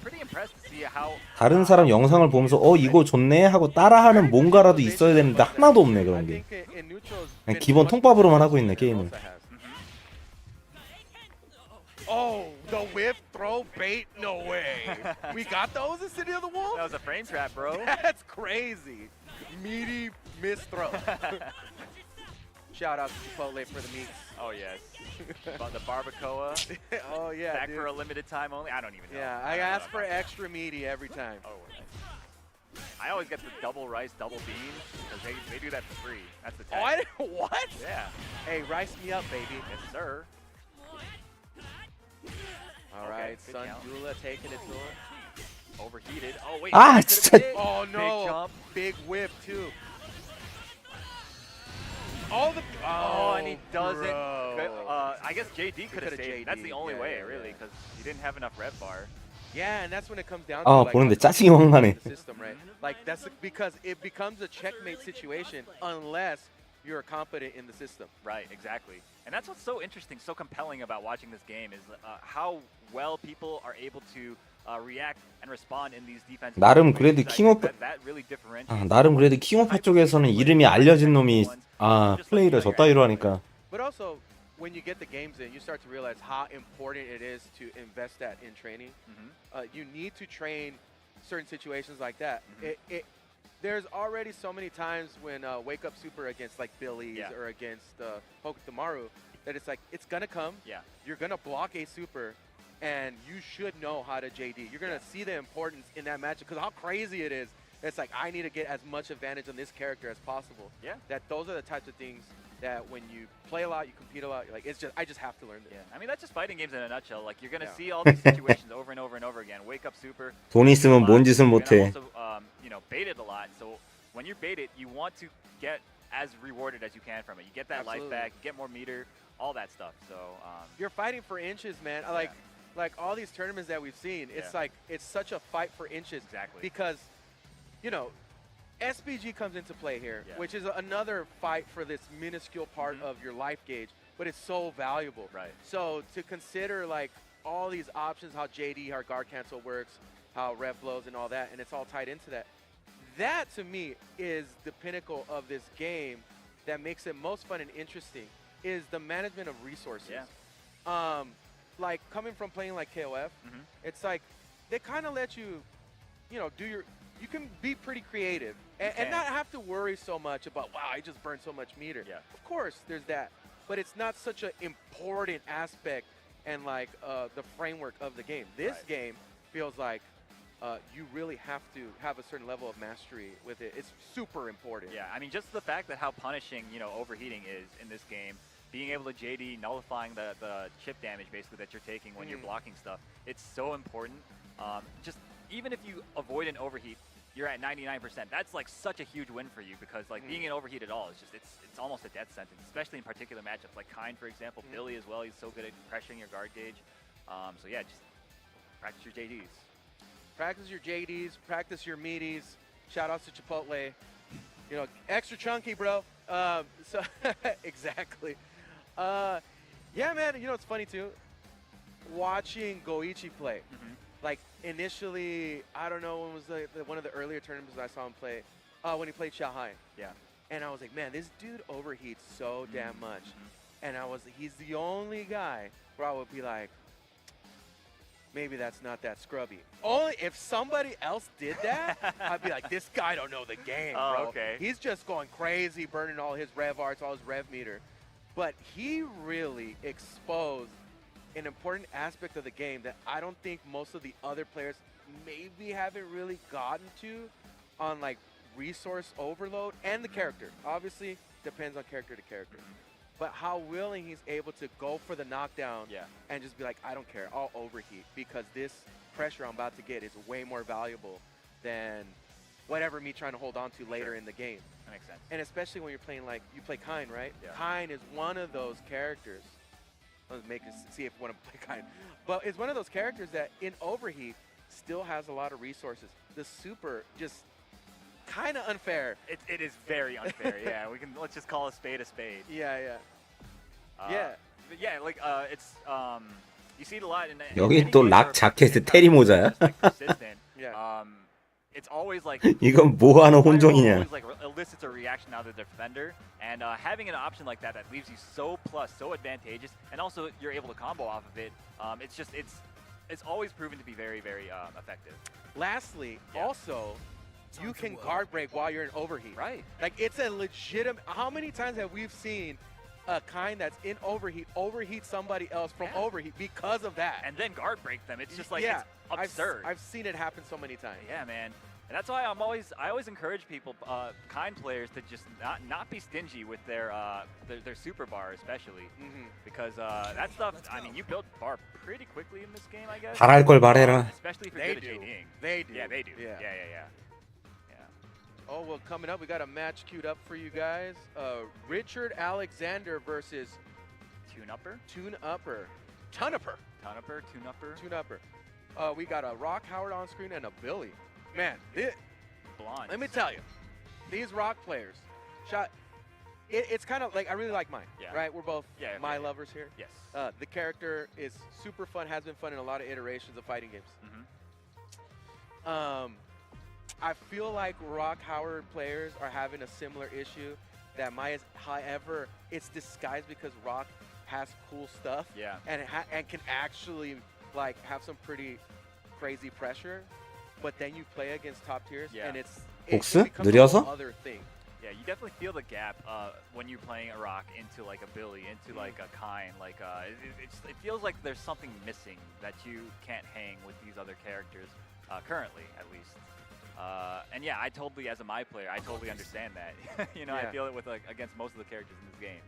pretty impressed to see how. 다른 사람 영상을 보면서 이거 좋네 하고 따라하는 뭔가라도 있어야 되는데 하나도 없네 그런 게. 그냥 기본 통밥으로만 하고 있네 게임을. Oh, the whip throw bait? No way. We got those in City of the Wolves? That was a frame trap, bro. That's crazy. Meaty miss throw. Shout out to Chipotle for the meats. Oh, yes. The barbacoa. Oh, yeah, Back dude. for a limited time only? I don't even know. Yeah, I ask for extra meaty every time. Oh, nice. I always get the double rice, double beans, because they do that for free. That's the tag. Oh, I didn't, what? Yeah. Hey, rice me up, baby. Yes, sir. All right, Sundula taking it to him. Overheated. Oh, wait. 아 진짜. Oh, no. Big jump. Big whip, too. Oh, and he doesn't. I guess JD could have saved. That's the only way, really, because he didn't have enough rev bar. Yeah, and that's when it comes down 아 to like, 보는데 짜증이 확 나네. the system, right? Like that's because it becomes a checkmate situation unless you're competent in the system. Right, exactly. And that's what's so interesting, so compelling about watching this game is how well people are able to react and respond in these defensive. 나름 그래도 킹오프 that really differentiates. 나름 그래도 킹오파 쪽에서는 이름이 알려진 놈이 플레이를 저 따위로 하니까. But also, when you get the games in, you start to realize how important it is to invest that in training. You need to train certain situations like that. There's already so many times when Wake Up Super against like Billy's or against Hokutomaru that it's like, it's going to come. Yeah. You're going to block a super, and you should know how to JD. You're going to see the importance in that match because how crazy it is. It's like, I need to get as much advantage on this character as possible. Yeah. That those are the types of things that when you play a lot, you compete a lot, you're like, it's just, I just have to learn this. Yeah. I mean, that's just fighting games in a nutshell. Like, you're going to see all these situations over and over and over again. Wake Up Super. 돈 있으면 뭔 짓을 못해. Also, bait it a lot. So when you bait it, you want to get as rewarded as you can from it. You get that life back, you get more meter, all that stuff. So you're fighting for inches, man. Like all these tournaments that we've seen, it's like it's such a fight for inches. Exactly. Because, you know, SPG comes into play here, which is another fight for this minuscule part of your life gauge, but it's so valuable. Right. So to consider like all these options, how JD, how guard cancel works, how rev blows and all that, and it's all tied into that. That to me is the pinnacle of this game that makes it most fun and interesting, is the management of resources. Yeah. Like coming from playing like KOF, it's like they kind of let you, you know, you can be pretty creative and not have to worry so much about, wow, I just burned so much meter. Yeah. Of course, there's that, but it's not such an important aspect and like the framework of the game. This game feels like you really have to have a certain level of mastery with it. It's super important. Yeah, I mean, just the fact that how punishing, you know, overheating is in this game, being able to JD nullifying the chip damage basically that you're taking when you're blocking stuff, it's so important. Just even if you avoid an overheat, you're at 99%. That's like such a huge win for you, because like being in overheat at all is just it's almost a death sentence, especially in particular matchups like Kind, for example, Billy as well. He's so good at pressuring your guard gauge. So yeah, just practice your JDs. Practice your JDs, practice your meaties. Shout outs to Chipotle. You know, extra chunky, bro. So exactly. Yeah, man. You know, it's funny too. Watching Goichi play. Like initially, I don't know when was one of the earlier tournaments I saw him play. When he played Shanghai. Yeah. And I was like, man, this dude overheats so damn much. And he's the only guy where I would be like, maybe that's not that scrubby. Only if somebody else did that, I'd be like, this guy don't know the game, bro. Okay. He's just going crazy, burning all his rev arts, all his rev meter. But he really exposed an important aspect of the game that I don't think most of the other players maybe haven't really gotten to, on like resource overload and the character. Obviously, depends on character to character. But how willing he's able to go for the knockdown and just be like, I don't care, I'll overheat, because this pressure I'm about to get is way more valuable than whatever me trying to hold on to later in the game. That makes sense. And especially when you're playing like, you play Kind, right? Yeah. Kind is one of those characters. Let's see if we want to play Kind. But it's one of those characters that in overheat still has a lot of resources. The super just kind of unfair. It is very unfair. Yeah, let's just call a spade a spade. Yeah. But yeah, like it's you see it a lot in 여기 또 락 자켓에 테리 모자야? it's always like 이건 뭐 하는 혼종이냐? always like elicits a reaction out of the defender, and having an option like that leaves you so advantageous, and also you're able to combo off of it. It's always proven to be very effective. Lastly, also, you can guard break while you're in overheat. Right. Like, it's a legitimate. How many times have we seen a Kind that's in overheat somebody else from overheat because of that? And then guard break them. It's just like, it's absurd. I've seen it happen so many times. Yeah, man. And that's why I always encourage people, Kind players, to just not be stingy with their super bar, especially, because that stuff. I mean, you build bar pretty quickly in this game, I guess. 잘할 걸 바래라. Especially if you're good at JDing. They do. Yeah, they do. Yeah. Yeah. Oh, well, coming up, we got a match queued up for you guys. Richard Alexander versus Tune-Upper. We got a Rock Howard on screen and a Billy. Man, Blonde. let me tell you, these Rock players, it's kind of like, I really like mine, right? We're both my lovers here. Yes. The character is super fun, has been fun in a lot of iterations of fighting games. I feel like Rock Howard players are having a similar issue that Maya's. However, it's disguised because Rock has cool stuff and can actually like have some pretty crazy pressure. But then you play against top tiers and it 복스? becomes a 느려서? whole other thing. Yeah, you definitely feel the gap when you're playing a Rock into like a Billy, into like a Kind. Like it feels like there's something missing that you can't hang with these other characters currently, at least. And yeah, as a my player, I totally understand that. You know, I feel it with against most of the characters in this game.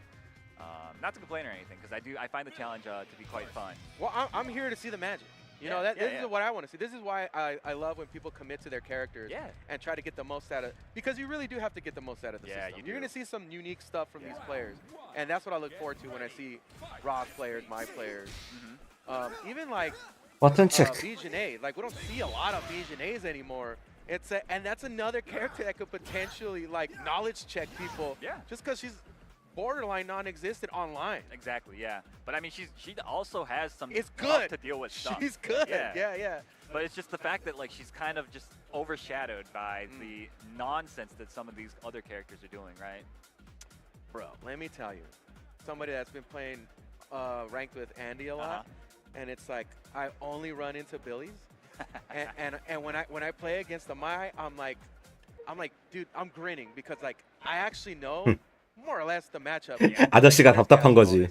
Not to complain or anything, because I find the challenge to be quite fun. Well, I'm here to see the magic. You know, this is what I want to see. This is why I love when people commit to their characters and try to get the most out of, because you really do have to get the most out of the system. You're going to see some unique stuff from these players, and that's what I look forward to when I see Rock players, my players. Even like 버튼 체크. Bijan A. Like, we don't see a lot of Bijan A's anymore, And that's another character that could potentially like knowledge check people. Yeah. Just because she's borderline non-existent online. Exactly. Yeah. But I mean, she also has some It's stuff good. to deal with stuff. She's good. Yeah. Yeah. But it's just the fact that like she's kind of just overshadowed by the nonsense that some of these other characters are doing, right? Bro, let me tell you, somebody that's been playing ranked with Andy a lot, and it's like I only run into Billies, and when I play against the Mai, I'm like, dude, I'm grinning because like I actually know more or less the matchup. 아저씨가 답답한 거지.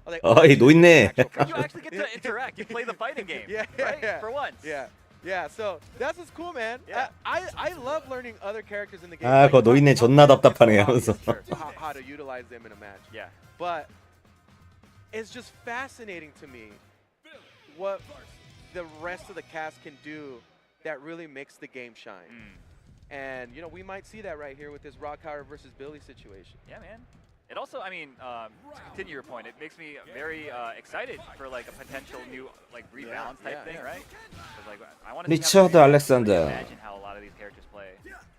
어이 노있네. You actually get to interact. You play the fighting game. Right? For once. Yeah. So that's what's cool, man. Yeah. I love learning other characters in the game. 아, 그거 노있네 존나 답답하네 하면서. How to utilize them in a match. Yeah. But it's just fascinating to me what the rest of the cast can do that really makes the game shine. And, you know, we might see that right here with this Rockhauer versus Billy situation. Yeah, man. It also, I mean, to continue your point, it makes me very excited for like a potential new like rebalance type thing, right? Like, I want to 리처드 알렉산더. imagine how a lot of these characters play.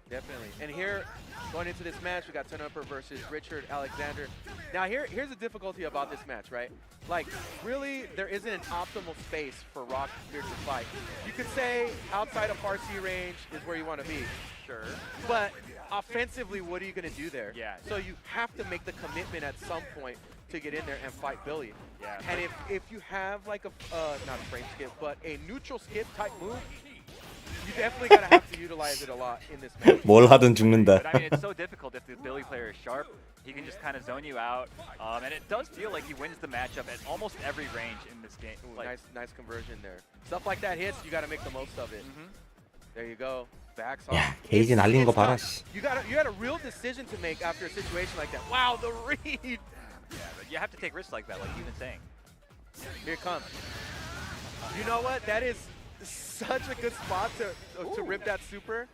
Definitely. And here, going into this match, we got Tunupper versus Richard Alexander. Now, here's the difficulty about this match, right? Like, really, there isn't an optimal space for Rock here to fight. You could say outside of RC range is where you want to be. Sure. But offensively, what are you going to do there? Yeah. So you have to make the commitment at some point to get in there and fight Billy. Yeah. And if you have like a, not a frame skip, but a neutral skip type move, you definitely gotta have to utilize it a lot in this match. 뭘 하든 죽는다. But I mean, it's so difficult if the Billy player is sharp. He can just kind of zone you out, and it does feel like he wins the matchup at almost every range in this game. Ooh, Like, nice conversion there. Stuff like that hits, you gotta make the most of it. There you go. Backs off. 야, 게이지 날린 거 봐라. 씨. You had a real decision to make after a situation like that. Wow, the read. Yeah, but you have to take risks like that, like you've been saying. Here it comes. You know what? That is such a good spot to rip that super.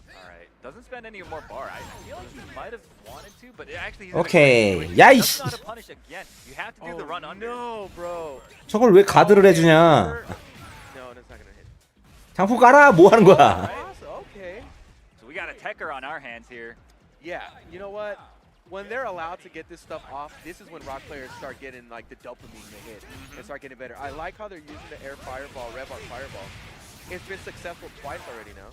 All right, doesn't spend any more bar. I feel like he might have wanted to, but actually he's 오케이. in a 야, great 이씨. situation. He doesn't know how to punish again. You have to do the run under. No, bro. 저걸 왜 가드를 해주냐? No, that's not gonna hit. 장풍 깔아. 뭐 하는 거야? Okay. So we got a Tekker on our hands here. Yeah, you know what? When they're allowed to get this stuff off, this is when Rock players start getting like the dopamine to hit and start getting better. I like how they're using the air fireball, rev art fireball. It's been successful twice already now.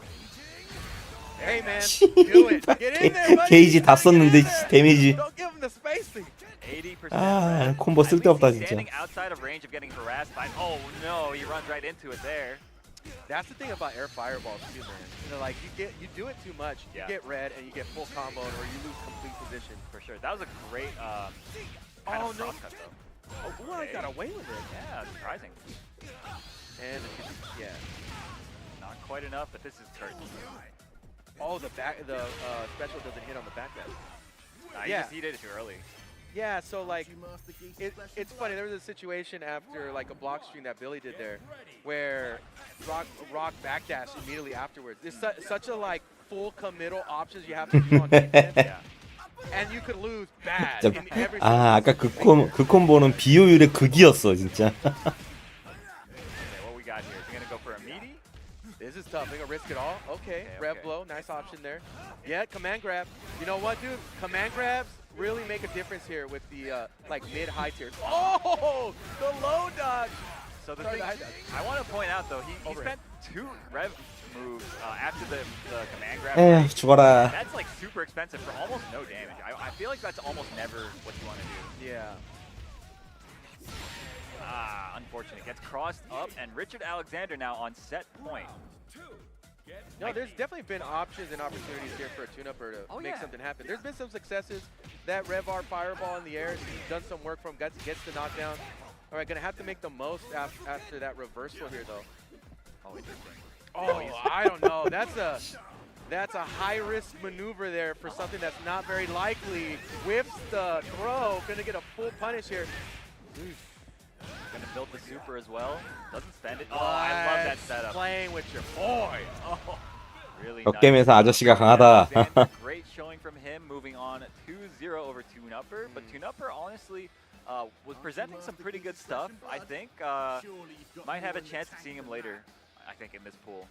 Hey man, do it. Get in there, buddy. 게이지 다 썼는데 데미지. Don't give him the spacing. 80%. 아, 콤보 쓸데없다 진짜. Standing outside of range of getting harassed by. Oh no, he runs right into it there. That's the thing about air fireballs too, man. You know, like you do it too much, you get red and you get full combo, or you lose complete position. For sure. That was a great kind of cross cut though. Oh, boy, I got away with it. Yeah, surprising. And yeah, Not quite enough, but this is curtain. oh the special doesn't hit on the back end. Nah, Yeah. he did it too early. Yeah, so like, it's funny. There was a situation after like a block stream that Billy did there, where Rock backdash immediately afterwards. It's such a like full committal options you have to do on defense, and you could lose bad in every. 아, 아까 그 콤보는 비효율의 극이었어 진짜. Okay, what we got here? Is he gonna go for a meaty? This is tough. They're gonna risk it all. Okay, rev blow, nice option there. Yeah, command grab. You know what, dude? Command grabs really make a difference here with the like mid-high tiers. Oh, the low dodge. So the thing I want to point out though, he spent 2 rev moves after the command grab. 에휴, 죽어라. That's like super expensive for almost no damage. I feel like that's almost never what you want to do. Yeah. Ah, unfortunate. Gets crossed up, and Richard Alexander now on set point. No, there's definitely been options and opportunities here for a tune-upper to make something happen. There's been some successes. That Rev R fireball in the air, he's done some work from, gets the knockdown. All right, gonna have to make the most after that reversal here, though. Oh, interesting. Oh, I don't know. That's a high-risk maneuver there for something that's not very likely. Whips the throw, gonna get a full punish here. Gonna build the super as well. Doesn't spend it. Oh, I love that setup. Playing with your boy. Oh, really 격겜에서 아저씨가 강하다. Great showing from him, moving on 2-0 over Tune-Upper. But Tune-Upper, honestly, was presenting some pretty good stuff. I think might have a chance of seeing him later. I think in this pool.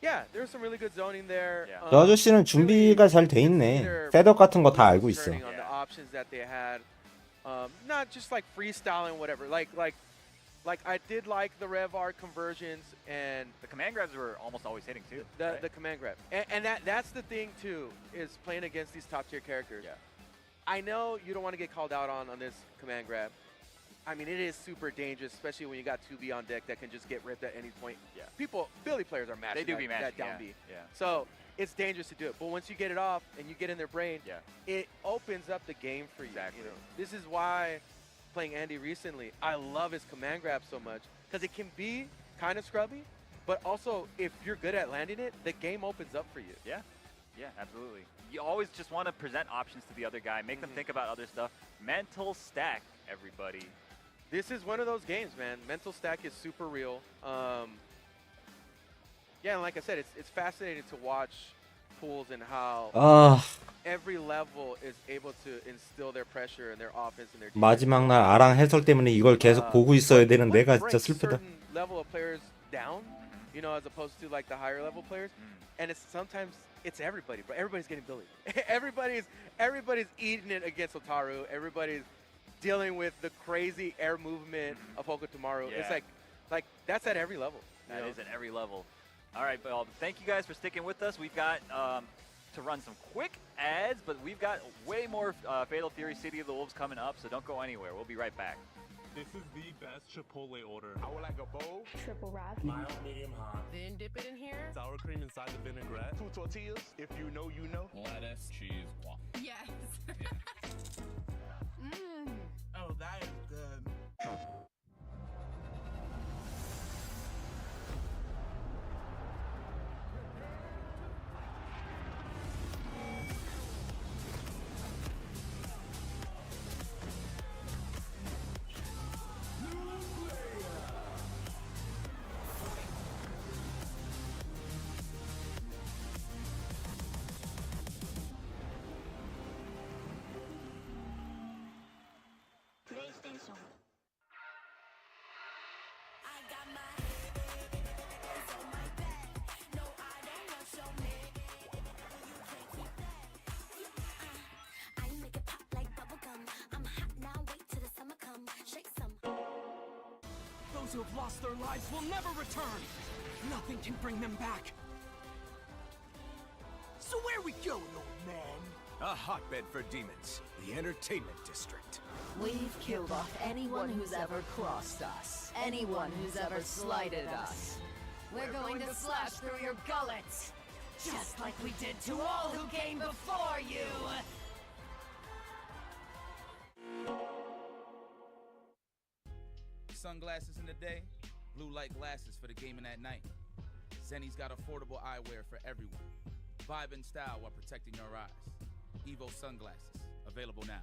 Yeah, there's some really good zoning there. 저 아저씨는 준비가 잘 돼 있네. 셋업 같은 거 다 알고 있어. On the options that they had, not just like freestyling, whatever. Like I did like the rev art conversions, and the command grabs were almost always hitting too. The command grab, and that's the thing too, is playing against these top tier characters. Yeah. I know you don't want to get called out on this command grab. I mean, it is super dangerous, especially when you got 2B on deck that can just get ripped at any point. Yeah. Billy players are mashing They do be that mashing, down yeah. B. Yeah. So it's dangerous to do it. But once you get it off and you get in their brain, it opens up the game for you. Exactly. You know? This is why playing Andy recently, I love his command grab so much, because it can be kind of scrubby, but also if you're good at landing it, the game opens up for you. Yeah. Yeah, absolutely. You always just want to present options to the other guy, make them think about other stuff. Mental stack, everybody. This is one of those games, man. Mental stack is super real. Yeah, and like I said, it's fascinating to watch pools and how every level is able to instill their pressure and their offense and their defense. 마지막 날 아랑 해설 때문에 이걸 계속 보고 있어야 되는 내가 진짜 슬프다. Level of players down, you know, as opposed to like the higher level players, and it's sometimes it's everybody, but everybody's getting bullied. everybody's eating it against Otaru. Everybody's dealing with the crazy air movement of Hokutomaru. Yeah. It's like that's at every level. That is at every level. All right, well, thank you guys for sticking with us. We've got to run some quick ads, but we've got way more Fatal Fury City of the Wolves coming up, so don't go anywhere. We'll be right back. This is the best Chipotle order. I would like a bowl. Triple wrap. Mild, medium, hot. Then dip it in here. Sour cream inside the vinaigrette. 2 tortillas. If you know, you know. Lettuce, cheese, guac. Yes. Oh, that is good. Those who have lost their lives will never return. Nothing can bring them back. So where we going, old man? A hotbed for demons. The entertainment district. We've killed off anyone who's ever crossed us. Anyone who's ever slighted us. We're going to slash through your gullets. Just like we did to all who came before you. Sunglasses in the day, blue light glasses for the gaming at night. Zenny's got affordable eyewear for everyone. Vibe and style while protecting your eyes. Evo sunglasses, available now.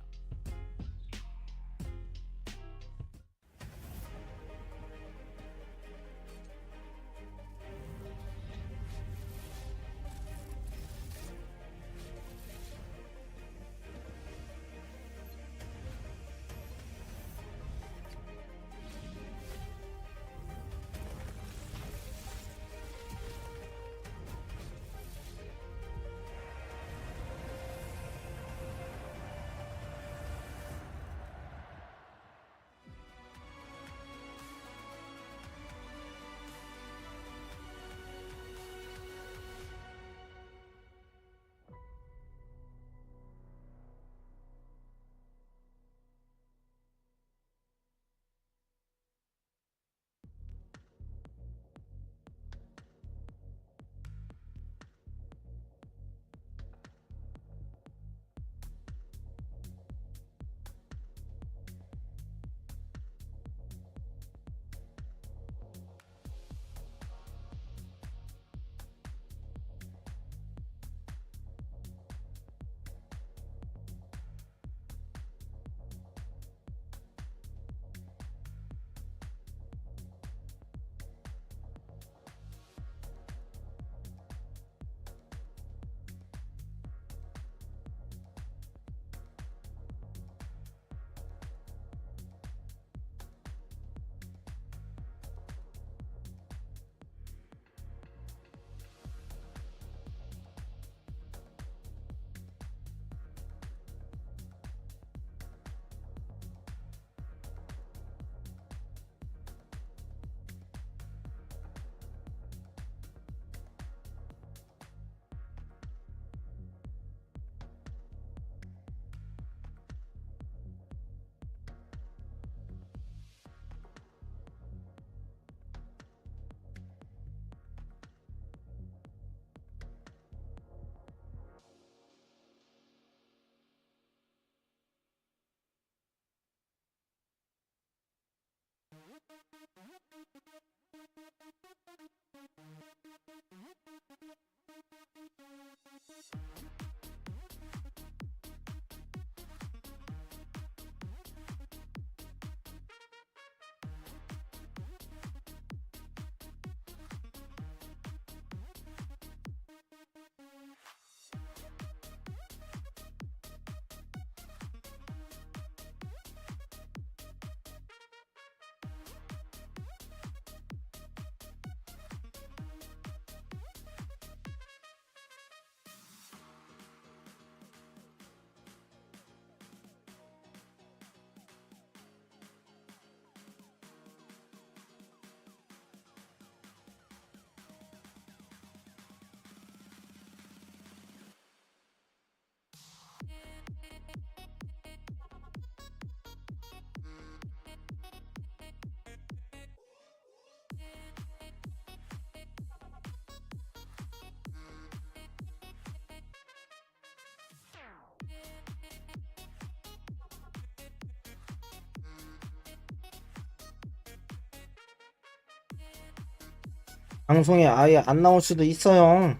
방송에 아예 안 나올 수도 있어요.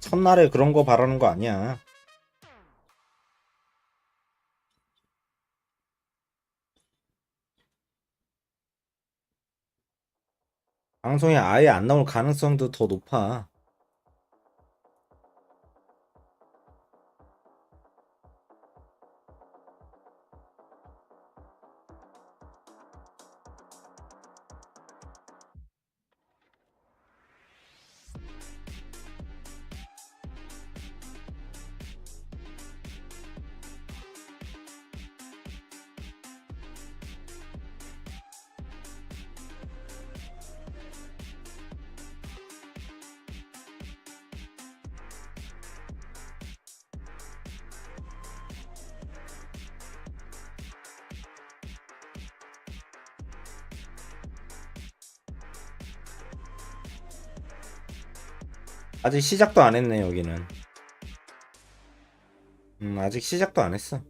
첫날에 그런 거 바라는 거 아니야. 방송에 아예 안 나올 가능성도 더 높아. 아직 시작도 안 했네 여기는. 아직 시작도 안 했어.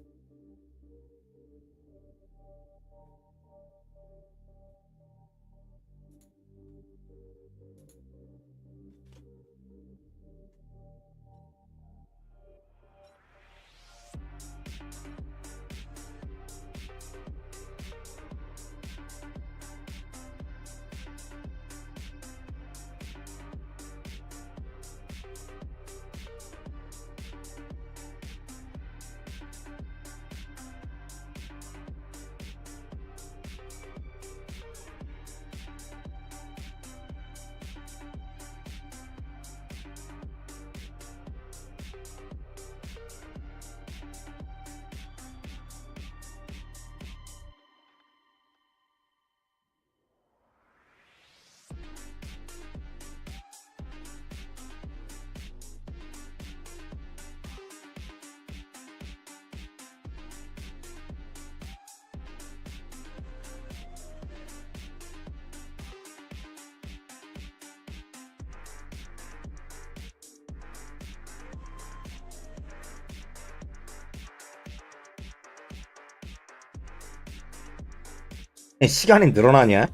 시간이 늘어나냐?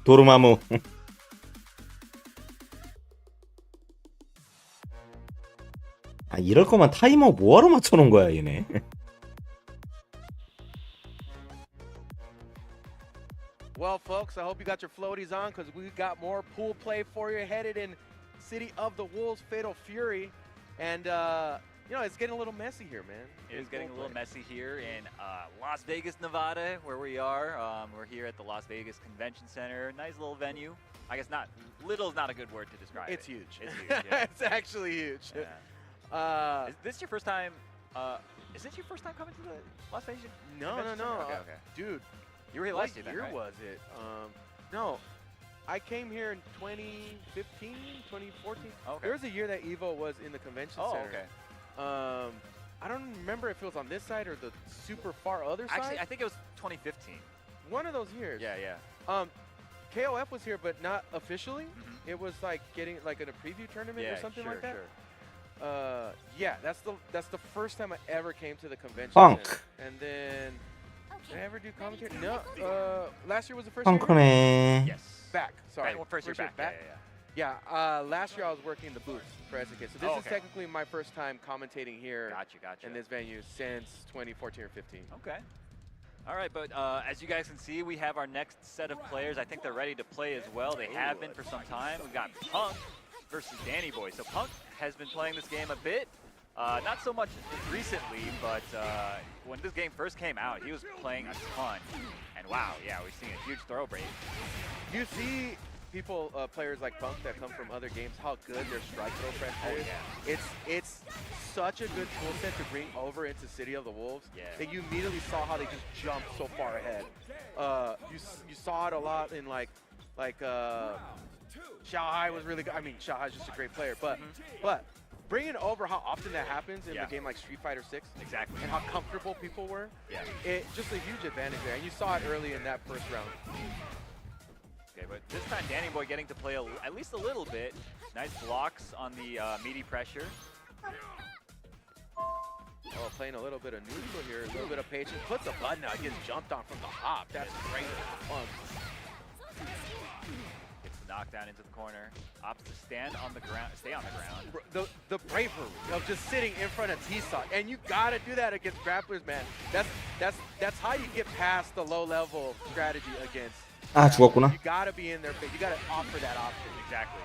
도르마무. 아, 이럴 거면 타이머 뭐하러 맞춰놓은 거야 얘네. Well, folks, I hope you got your floaties on because we got more pool play for you headed in City of the Wolves Fatal Fury. And, you know, it's getting a little messy here, man. It is getting a little messy here in Las Vegas, Nevada, where we are. We're here at the Las Vegas Convention Center. Nice little venue. I guess not. Little is not a good word to describe It's it. huge. It's huge. Yeah. It's actually huge. Yeah. Is this your first time? Is this your first time coming to the Las Vegas? No. Convention Center? Okay. Dude, You were here last year, then, right? was it? No, I came here in 2015, 2014. Okay. There was a year that Evo was in the convention center. Okay. I don't remember if it was on this side or the super far other side. Actually, I think it was 2015. One of those years. Yeah. KOF was here, but not officially. It was like getting like in a preview tournament or something like that. Yeah, that's the first time I ever came to the convention Punk. center. And then did I ever do commentary? No. Last year was the first year. 펑크네. Yes. Back. Sorry. Well, first year back. Yeah. Last year I was working the booth for SNK. So this is technically my first time commentating here Gotcha. in this venue since 2014 or 15. Okay. All right, but as you guys can see, we have our next set of players. I think they're ready to play as well. They have been for some time. We've got Punk versus Danny Boy. So Punk has been playing this game a bit. Not so much recently, but when this game first came out, he was playing a ton. And wow, yeah, we've seen a huge throw rate. You see people, players like Punk that come from other games, how good their strike throw pressure is. Yeah. It's such a good tool set to bring over into City of the Wolves that you immediately saw how they just jumped so far ahead. You saw it a lot in like Xiaohai was really good. I mean, Xiaohai's just a great player, but bringing over how often that happens in a game like Street Fighter 6, exactly, and how comfortable people were, it just a huge advantage there. And you saw it early in that first round. Okay, but this time Danny Boy getting to play at least a little bit. Nice blocks on the meaty pressure. Oh, playing a little bit of neutral here, a little bit of patience. Puts a button out, gets jumped on from the hop. That's great. Punk. Gets the knockdown into the corner. Opts to stand on the ground, stay on the ground. The bravery of just sitting in front of T-Saw, and you gotta do that against grapplers, man. That's how you get past the low-level strategy against. 아, 죽었구나. You gotta be in there, but you gotta offer that option. Exactly.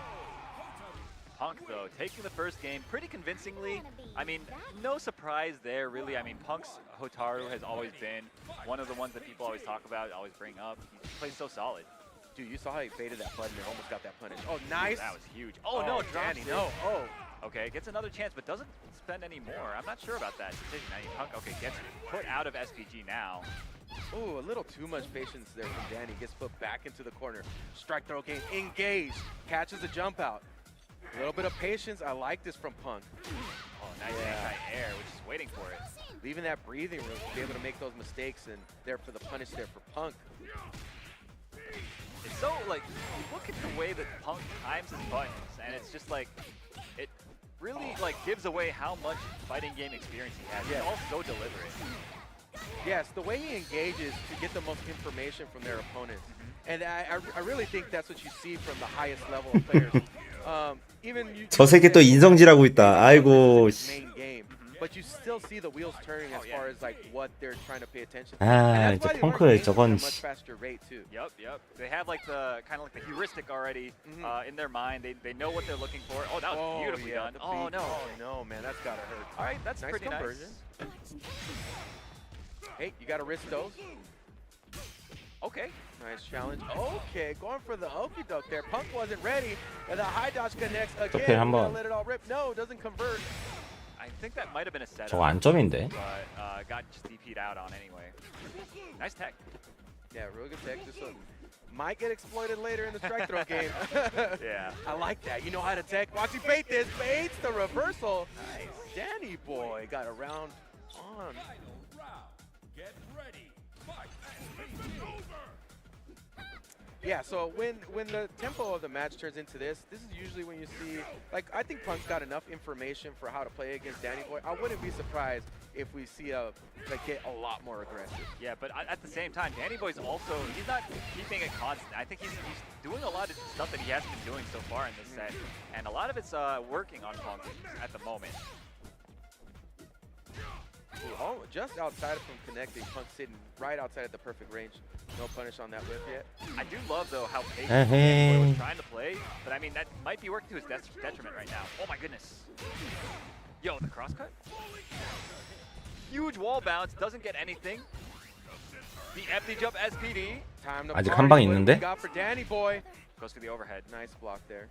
Punk, though, taking the first game pretty convincingly. I mean, no surprise there, really. I mean, Punk's Hotaru has always been one of the ones that people always talk about, always bring up. He plays so solid. Dude, you saw how he baited that button and almost got that punish. Oh, nice. Ooh, that was huge. Oh, no, Danny, drops no. it. Oh. Okay, gets another chance, but doesn't spend any more. I'm not sure about that decision. I mean, Punk, okay, gets put out of SPG now. Ooh, a little too much patience there from Danny. Gets put back into the corner. Strike throw game engaged. Catches a jump out. A little bit of patience. I like this from Punk. Oh, nice anti-air. We're just waiting for it. Leaving that breathing room to be able to make those mistakes, and there for the punish there for Punk. It's so, like, look at the way that Punk times his buttons, and it's just like, it really, like, gives away how much fighting game experience he has. It's all so deliberate. Yes, the way he engages to get the most information from their opponents. And I really think that's what you see from the highest level of players. 저 새끼 또 인성질하고 있다. 아이고. Main game, but you still see the wheels turning as far as like what they're trying to pay attention to. 아, 이제 펑크의 저건. Much faster rate too. Yep. They have like the kind of like the heuristic already in their mind. They know what they're looking for. Oh, that was beautifully done. Oh no. Oh no, man, that's gotta hurt. All right, that's nice pretty conversion. nice. Hey, you gotta risk those. Okay. Nice challenge. Okay, going for the okie doke there. Punk wasn't ready, and the high dodge connects 오케이, again. 한번. Let it all rip. No, doesn't convert. I think that might have been a setup. 저거 안점인데. But got just DP'd out on anyway. Nice tech. Yeah, real good tech. This one might get exploited later in the strike throw game. Yeah. I like that. You know how to tech. Watch him bait this. Baits the reversal. Nice. Danny Boy got around on. Get ready. Fight. Yeah, so when the tempo of the match turns into this is usually when you see, like, I think Punk's got enough information for how to play against Danny Boy. I wouldn't be surprised if we see get a lot more aggressive. Yeah, but at the same time, Danny Boy's also, he's not keeping it constant. I think he's doing a lot of stuff that he hasn't been doing so far in this set, and a lot of it's working on Punk at the moment. Ooh, just outside from connecting, Punk sitting right outside of the perfect range. No punish on that whip yet. I do love, though, how patient Danny Boy was trying to play, but I mean, that might be working to his detriment right now. Oh my goodness. Yo, the crosscut? Huge wall bounce, doesn't get anything. The empty jump SPD. Time to 아직 한 방 party. What do we 있는데? got for Danny Boy? Goes for the overhead. Nice block there.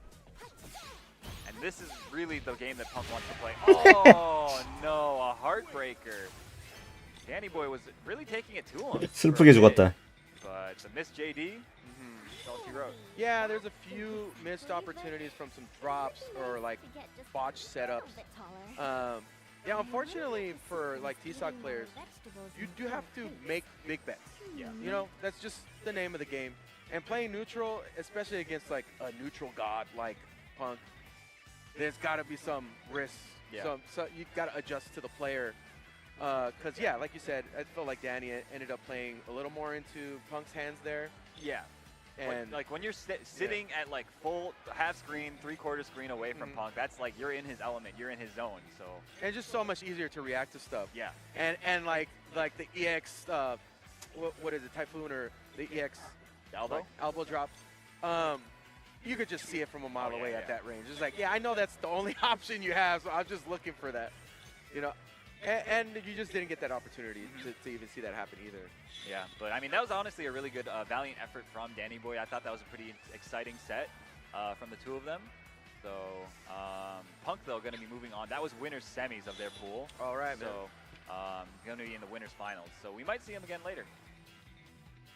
And this is really the game that Punk wants to play. Oh no, a heartbreaker. Danny Boy was really taking it to him. 슬프게 죽었다. But the miss JD, salty road. Yeah, there's a few missed opportunities from some drops or like botched setups. Yeah, unfortunately for like T-Sock players, you do have to make big bets. Yeah. You know, that's just the name of the game. And playing neutral, especially against like a neutral god like Punk, there's got to be some risks. Yeah. So you got to adjust to the player. Because, yeah, like you said, I felt like Danny ended up playing a little more into Punk's hands there. Yeah. And when you're sitting at like full half screen, 3/4 screen away from Punk, that's like you're in his element, you're in his zone. So and just so much easier to react to stuff. Yeah. And like the EX, what is it, Typhoon or the EX elbow drop. You could just see it from a mile away at that range. It's like, yeah, I know that's the only option you have, so I'm just looking for that. You know, and you just didn't get that opportunity to even see that happen either. Yeah, but I mean, that was honestly a really good, valiant effort from Danny Boy. I thought that was a pretty exciting set from the two of them. So Punk, though, going to be moving on. That was winners semis of their pool. All right, man. So going to be in the winners finals. So we might see him again later.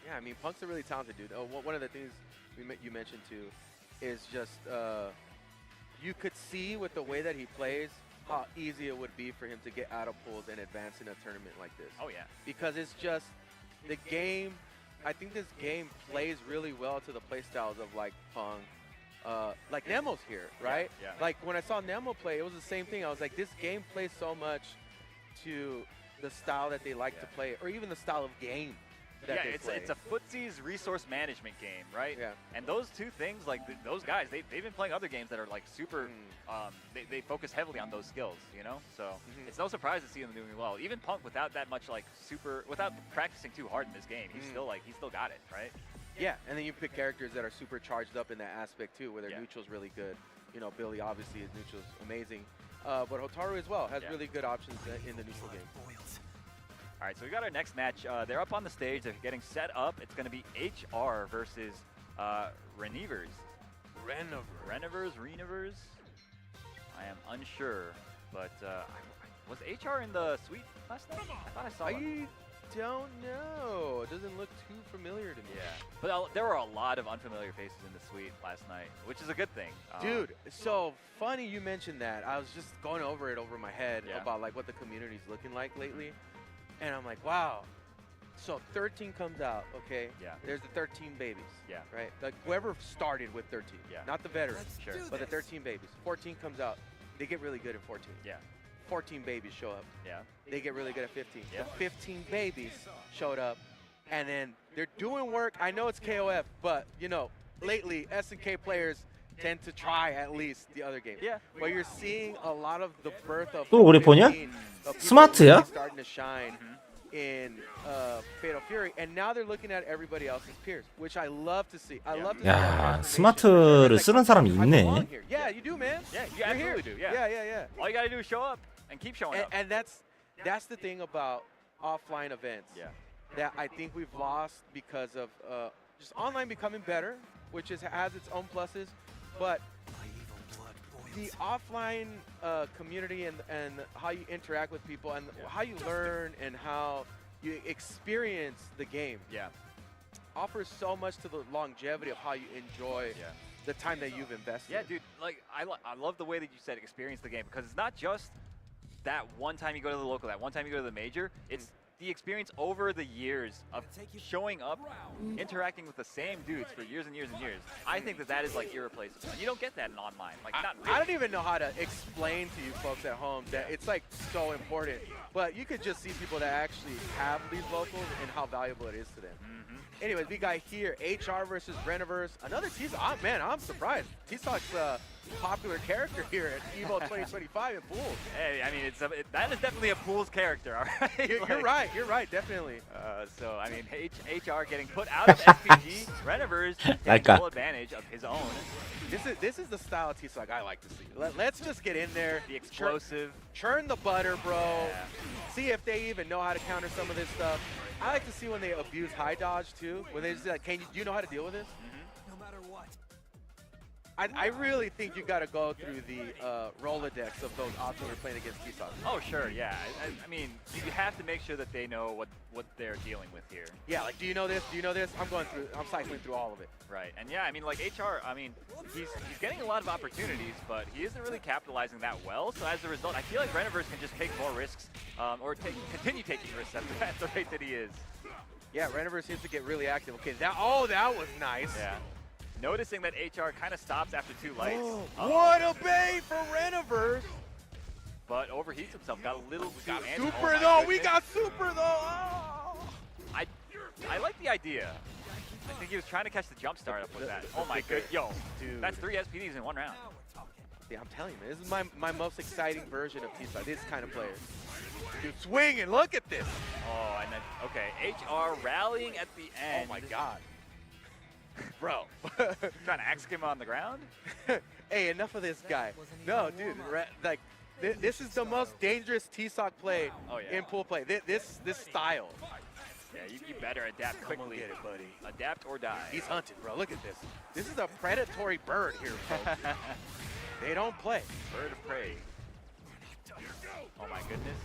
Yeah, I mean, Punk's a really talented dude. One of the things you mentioned too is just you could see with the way that he plays how easy it would be for him to get out of pools and advance in a tournament like this. Oh yeah. Because it's just the game. I think this game plays really well to the play styles of like Punk, like Nemo's here, right? Yeah. Like when I saw Nemo play, it was the same thing. I was like, this game plays so much to the style that they like to play, or even the style of game. Yeah, it's a footsie's resource management game, right? Yeah. And those two things, like those guys, they've been playing other games that are like super. They focus heavily on those skills, you know. So it's no surprise to see them doing well. Even Punk, without that much without practicing too hard in this game, he's still got it, right? Yeah, and then you pick characters that are super charged up in that aspect too, where their neutral's really good. You know, Billy obviously his neutral's amazing, but Hotaru as well has really good options in the neutral game. All right, so we got our next match. They're up on the stage. They're getting set up. It's going to be HR versus Renevers. Renevers? I am unsure, but was HR in the suite last night? I thought I saw him. I don't know. It doesn't look too familiar to me. Yeah, but there were a lot of unfamiliar faces in the suite last night, which is a good thing. Dude, so funny you mentioned that. I was just going over it over my head about like what the community's looking like lately. And I'm like, wow. So 13 comes out, okay? Yeah. There's the 13 babies. Yeah. Right? Like whoever started with 13. Yeah. Not the veterans. Sure. But the 13 babies. 14 comes out. They get really good at 14. Yeah. 14 babies show up. Yeah. They get really good at 15. Yeah. The 15 babies showed up. And then they're doing work. I know it's KOF, but, you know, lately S&K players tend to try at least the other games. Yeah. But you're seeing a lot of the birth of 또 우리 보냐? 스마트야? starting to shine in Fatal Fury, and now they're looking at everybody else's peers, which I love to see. I love to see 야, 스마트를 쓰는 사람이 있네. Yeah, you do, man. Yeah, you absolutely do. Yeah. Yeah. All you gotta do is show up and keep showing up. And that's the thing about offline events. Yeah. That I think we've lost because of just online becoming better, which has its own pluses, but the offline community and how you interact with people and how you learn and how you experience the game offers so much to the longevity of how you enjoy the time that you've invested. Yeah, dude, like I love the way that you said experience the game, because it's not just that one time you go to the local, that one time you go to the major. It's the experience over the years of showing up, interacting with the same dudes for years and years and years, I think that is like irreplaceable. And you don't get that in online. Like, not really. I don't even know how to explain to you folks at home that it's like so important. But you could just see people that actually have these locals and how valuable it is to them. Anyways, we got here HR versus Reniverse. Another T-Sock. Man, I'm surprised. T-Sock's a popular character here at EVO 2025 in pools. Hey, I mean, that is definitely a pools character, all right? You're right. You're right. Definitely. So, I mean, HR getting put out of SPG. Reniverse taking full advantage of his own. This is the style of T-Sock I like to see. Let's just get in there. The explosive. Churn the butter, bro. Yeah. See if they even know how to counter some of this stuff. I like to see when they abuse high dodge too. When they just like, do you know how to deal with this? No matter what. I really think you got to go through the Rolodex of those options we're playing against T-Sock. Oh, sure, yeah. I mean, you have to make sure that they know what they're dealing with here. Yeah, like, do you know this? Do you know this? I'm cycling through all of it. Right, and yeah, I mean, like, HR, I mean, he's getting a lot of opportunities, but he isn't really capitalizing that well. So as a result, I feel like Reniverse can just take more risks, or continue taking risks at the rate that he is. Yeah, Reniverse seems to get really active. Okay, that was nice. Yeah. Noticing that HR kind of stops after 2 lights. What a bait for Reniverse! But overheats himself, got a little too antsy. Super though, we got super though! Oh. I like the idea. I think he was trying to catch the jump start up with that. Oh my good, yo, dude. That's 3 SPDs in 1 round. Yeah, I'm telling you, man, this is my most exciting version of T-Sock, this kind of player. Dude, swing and look at this! Oh, and then, okay, HR rallying at the end. Oh my god. Bro. Trying to axe him on the ground? Hey, enough of this guy. No, dude, like, this is the most dangerous T-Sock play in pool play. This style. Yeah, you better adapt quickly. Get it, buddy. Adapt or die. He's hunted, bro. Look at this. This is a predatory bird here, folks. They don't play. Bird of prey. Oh my goodness.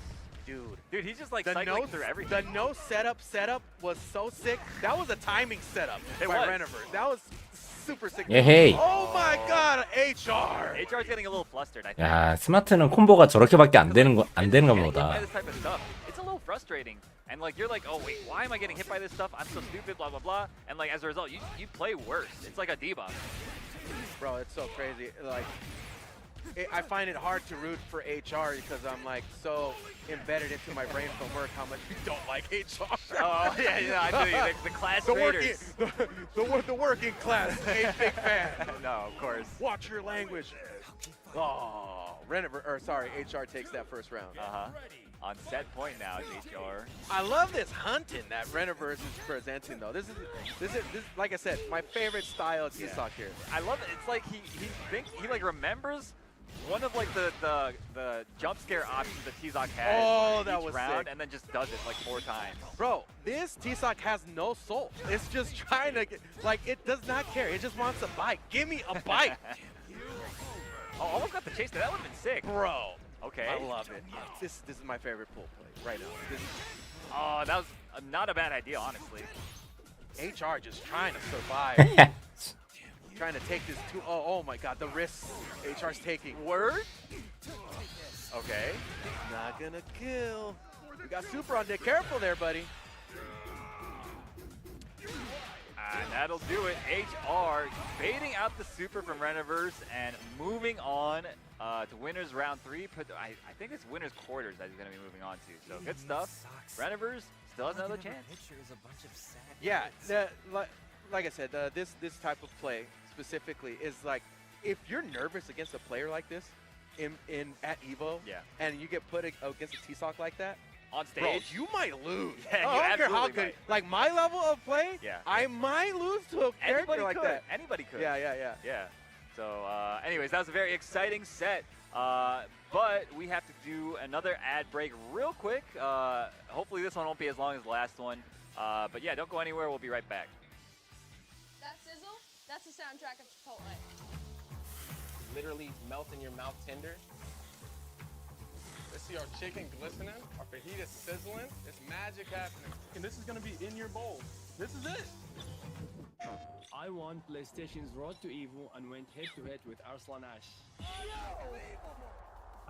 Dude, he's just like cycling through everything. The no setup was so sick. That was a timing setup by Reniverse. That was super sick. 예헤이. Oh my god, HR. HR's getting a little flustered, I think. 야, 스마트는 콤보가 저렇게밖에 안 되는가 보다. It's a little frustrating. And like you're like, oh wait, why am I getting hit by this stuff? I'm so stupid, blah blah blah. And like as a result, you play worse. It's like a debuff. Bro, it's so crazy. Like, I find it hard to root for HR because I'm like so embedded into my brain from work how much you don't like HR. Oh yeah, I feel you. The class raiders. The working class ain't big fan. No, of course. Watch your language. Oh, HR takes that first round. On set point now, HR. I love this hunting that Reniverse is presenting though. This is like I said, my favorite style of T-Sock here. I love it. It's like he like remembers one of like the jump scare options that T-Sock has that each was round, sick. and then just does it like 4 times. Bro, this T-Sock has no soul. It's just trying to get, like, it does not care. It just wants a bite. Give me a bite. Oh, almost got the chase there. That would have been sick. Bro. Okay. I love it. This is my favorite pool play right now. Oh, that was not a bad idea, honestly. HR just trying to survive. Trying to take this to, oh my god, the risks HR's taking. Word? Okay. Not gonna kill. We got super on deck. Careful there, buddy. And that'll do it. HR baiting out the super from Reniverse and moving on to winners round 3. I think it's winners quarters that he's going to be moving on to. So good stuff. Reniverse still has another chance. Yeah, like I said, this type of play specifically is like, if you're nervous against a player like this at EVO, and you get put against a T-Sock like that, on stage, bro, you might lose. Yeah, I don't care how good. Like my level of play, I might lose to a character like that. Anybody could. Yeah. So, anyways, that was a very exciting set. But we have to do another ad break real quick. Hopefully this one won't be as long as the last one. But yeah, don't go anywhere. We'll be right back. That sizzle, that's the soundtrack of Chipotle. Literally melt in your mouth tender. Let's see our chicken glistening, our fajita sizzling. It's magic happening. And this is gonna be in your bowl. This is it. I won PlayStation's Road to EVO and went head-to-head with Arslan Ash.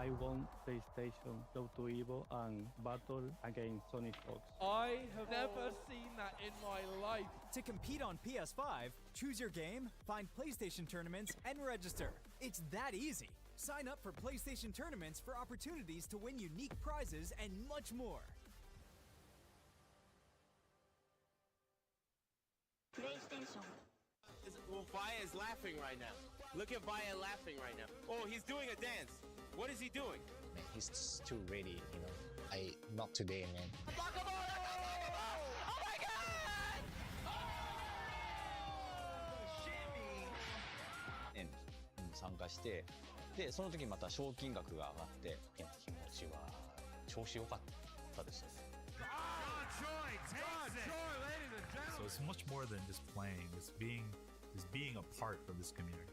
I won PlayStation, go to Evo, and battle against Sonic Fox. I have never seen that in my life. To compete on PS5, choose your game, find PlayStation tournaments, and register. It's that easy. Sign up for PlayStation tournaments for opportunities to win unique prizes and much more. PlayStation. Well, Vaya is laughing right now. Look at Vaya laughing right now. Oh, he's doing a dance. What is he doing? Man, he's too ready, you know. Not today, man. Oh my God! 参加して、でその時また賞金額が上がって気持ちは調子良かったですね。So it's much more than just playing. It's being a part of this community.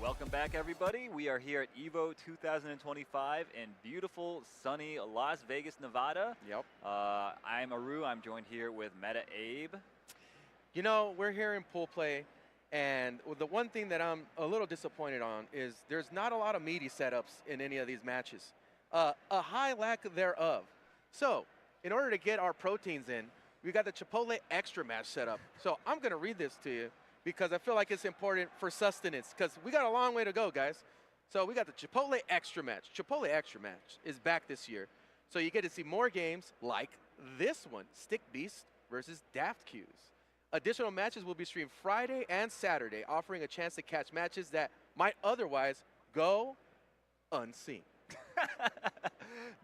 Welcome back, everybody. We are here at EVO 2025 in beautiful, sunny Las Vegas, Nevada. Yep. I'm Aru. I'm joined here with Meta Abe. You know, we're here in pool play, and the one thing that I'm a little disappointed on is there's not a lot of meaty setups in any of these matches. A high lack thereof. So, in order to get our proteins in, we got the Chipotle Extra match set up. So I'm going to read this to you because I feel like it's important for sustenance because we got a long way to go, guys. So we got the Chipotle Extra match. Chipotle Extra match is back this year. So you get to see more games like this one, Stick Beast versus Daft Q's. Additional matches will be streamed Friday and Saturday, offering a chance to catch matches that might otherwise go unseen.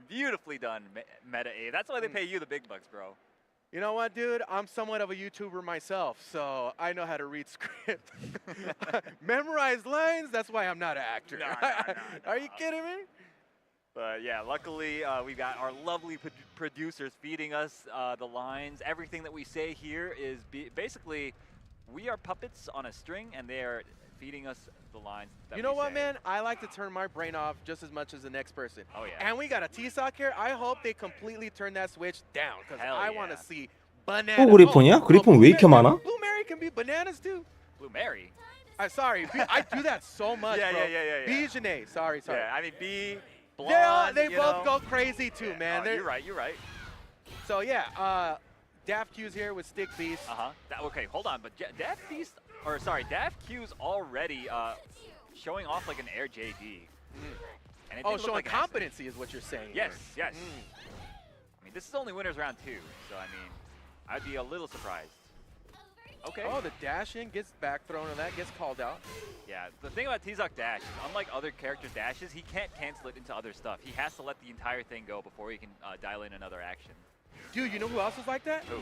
Beautifully done, Meta Abe. That's why they pay you the big bucks, bro. You know what, dude? I'm somewhat of a YouTuber myself, so I know how to read script. Memorize lines, that's why I'm not an actor. No. Are you kidding me? But yeah, luckily we've got our lovely producers feeding us the lines. Everything that we say here is basically we are puppets on a string, and they are feeding us the lines that You know we what, say. man? I like to turn my brain off just as much as the next person. Oh, yeah. And we got a T-Sock here. I hope they completely turn that switch down because Hell I yeah. want to see 또 bananas. 그리폰이야? 그리폰 왜 이렇게 많아? Blue Mary can be bananas, too. Blue Mary. Sorry, I do that so much, Yeah, bro. yeah. Bijanet, sorry. Yeah, I mean, B, blonde, They you both know. go crazy, too, Yeah, man. you're right. So, yeah, Daft Q's here with Stick Beast. Okay, hold on, but Daft Q's already showing off like an Air JD. And it didn't look Showing like an accident. competency is what you're saying. Yes. here. I mean, this is only winners round 2, so I mean, I'd be a little surprised. Okay. Oh, the dash in gets back thrown and that gets called out. Yeah, the thing about T-Zoc dash is unlike other characters' dashes, he can't cancel it into other stuff. He has to let the entire thing go before he can dial in another action. Dude, you know who else is like that? Who?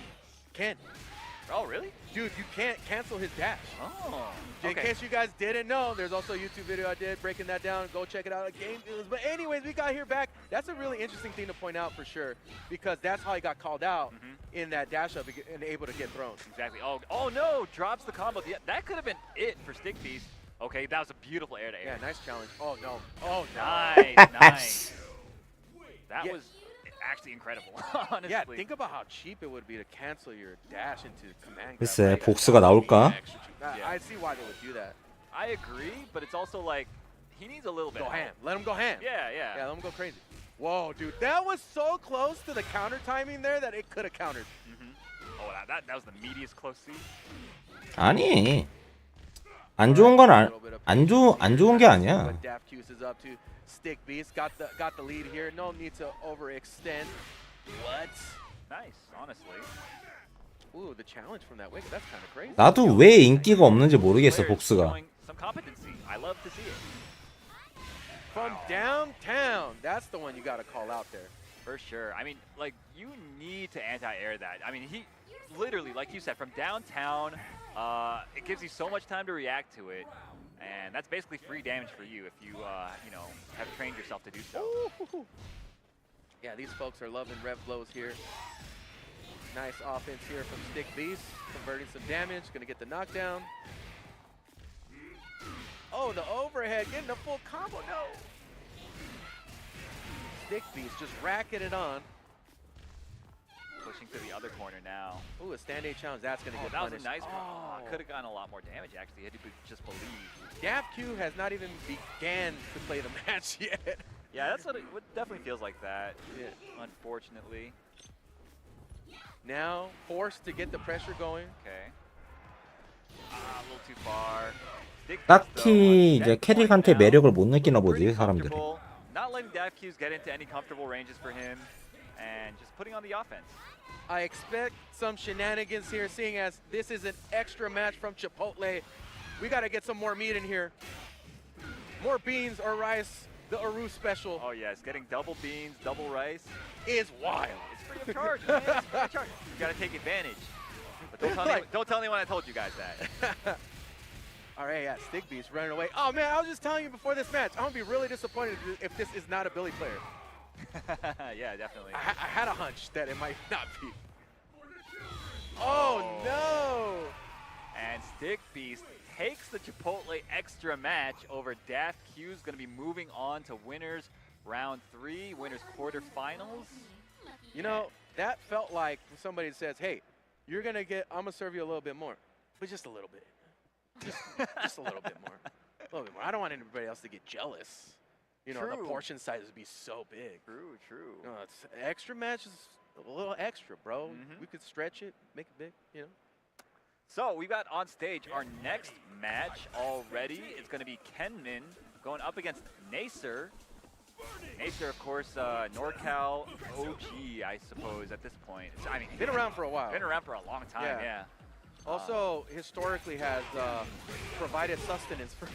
Ken. Oh, really? Dude, you can't cancel his dash. Oh, In case you guys didn't know, there's also a YouTube video I did breaking that down. Go check it out at Game Deals. But anyways, we got here back. That's a really interesting thing to point out for sure because that's how he got called out in that dash up and able to get thrown. Exactly. Oh no, drops the combo. Yeah, that could have been it for Stick Beast. Okay, that was a beautiful air to air. Yeah, nice challenge. Oh no. Oh no. Nice. That was actually incredible, honestly. Yeah, think about how cheap it would be to cancel your dash into command grab. 글쎄 복수가 나올까? I see why they would do that. I agree, but it's also like he needs a little bit. Go ham. Let him go ham. Yeah. Yeah, let him go crazy. Whoa, dude, that was so close to the counter timing there that it could have countered. Oh, that was the meatiest close C. 아니. 안 좋은 건 안 좋은 게 아니야. But Daft Q's is up to Stick Beast. Got the lead here. No need to overextend. What? Nice, honestly. Ooh, the challenge from that wicket. That's kind of crazy. 나도 왜 인기가 없는지 모르겠어 복수가. Some competency. I love to see it. From downtown. That's the one you got to call out there. For sure. I mean, like, you need to anti-air that. I mean, he literally, like you said, from downtown, it gives you so much time to react to it. And that's basically free damage for you if you, you know, have trained yourself to do so. Ooh. Yeah, these folks are loving rev blows here. Nice offense here from Stick Beast, converting some damage, gonna get the knockdown. Oh, the overhead, getting a full combo, no. Stick Beast just racking it on. Pushing to the other corner now. Ooh, a stand A challenge, that's gonna get that punished. was a nice one. Could have gotten a lot more damage, actually, had you just believe. Daft Q has not even began to play the match yet. Yeah, that's what it definitely feels like that, Yeah. unfortunately. Now, forced to get the pressure going. Okay. A little too far. 딱히 이제 캐릭한테 매력을 못 느끼나 보지 사람들이. Not letting Daft Q's get into any comfortable ranges for him, and just putting on the offense. I expect some shenanigans here, seeing as this is an extra match from Chipotle. We got to get some more meat in here. More beans or rice, the Aru special. Oh yes, getting double beans, double rice is wild. It's free of charge, man. It's free of charge. You got to take advantage. But don't tell anyone I told you guys that. All right, yeah, Stick Beast running away. Oh man, I was just telling you before this match, I'm gonna be really disappointed if this is not a Billy player. Yeah, definitely. I had a hunch that it might not be. Oh no! And Stick Beast takes the Chipotle extra match over Daft Q's. Going to be moving on to winners round 3, winners quarterfinals. You know, that felt like somebody says, hey, you're going to get, I'm going to serve you a little bit more. But just a little bit. Just a little bit more. A little bit more. I don't want anybody else to get jealous. You know, the portion size would be so big. True. You know, it's extra match is a little extra, bro. We could stretch it, make it big, you know. So we've got on stage our next match already. It's going to be Kenmin going up against Nacer. Nacer, of course, NorCal OG, I suppose, at this point. I mean, been around for a while. Been around for a long time, yeah. Also, historically has provided sustenance for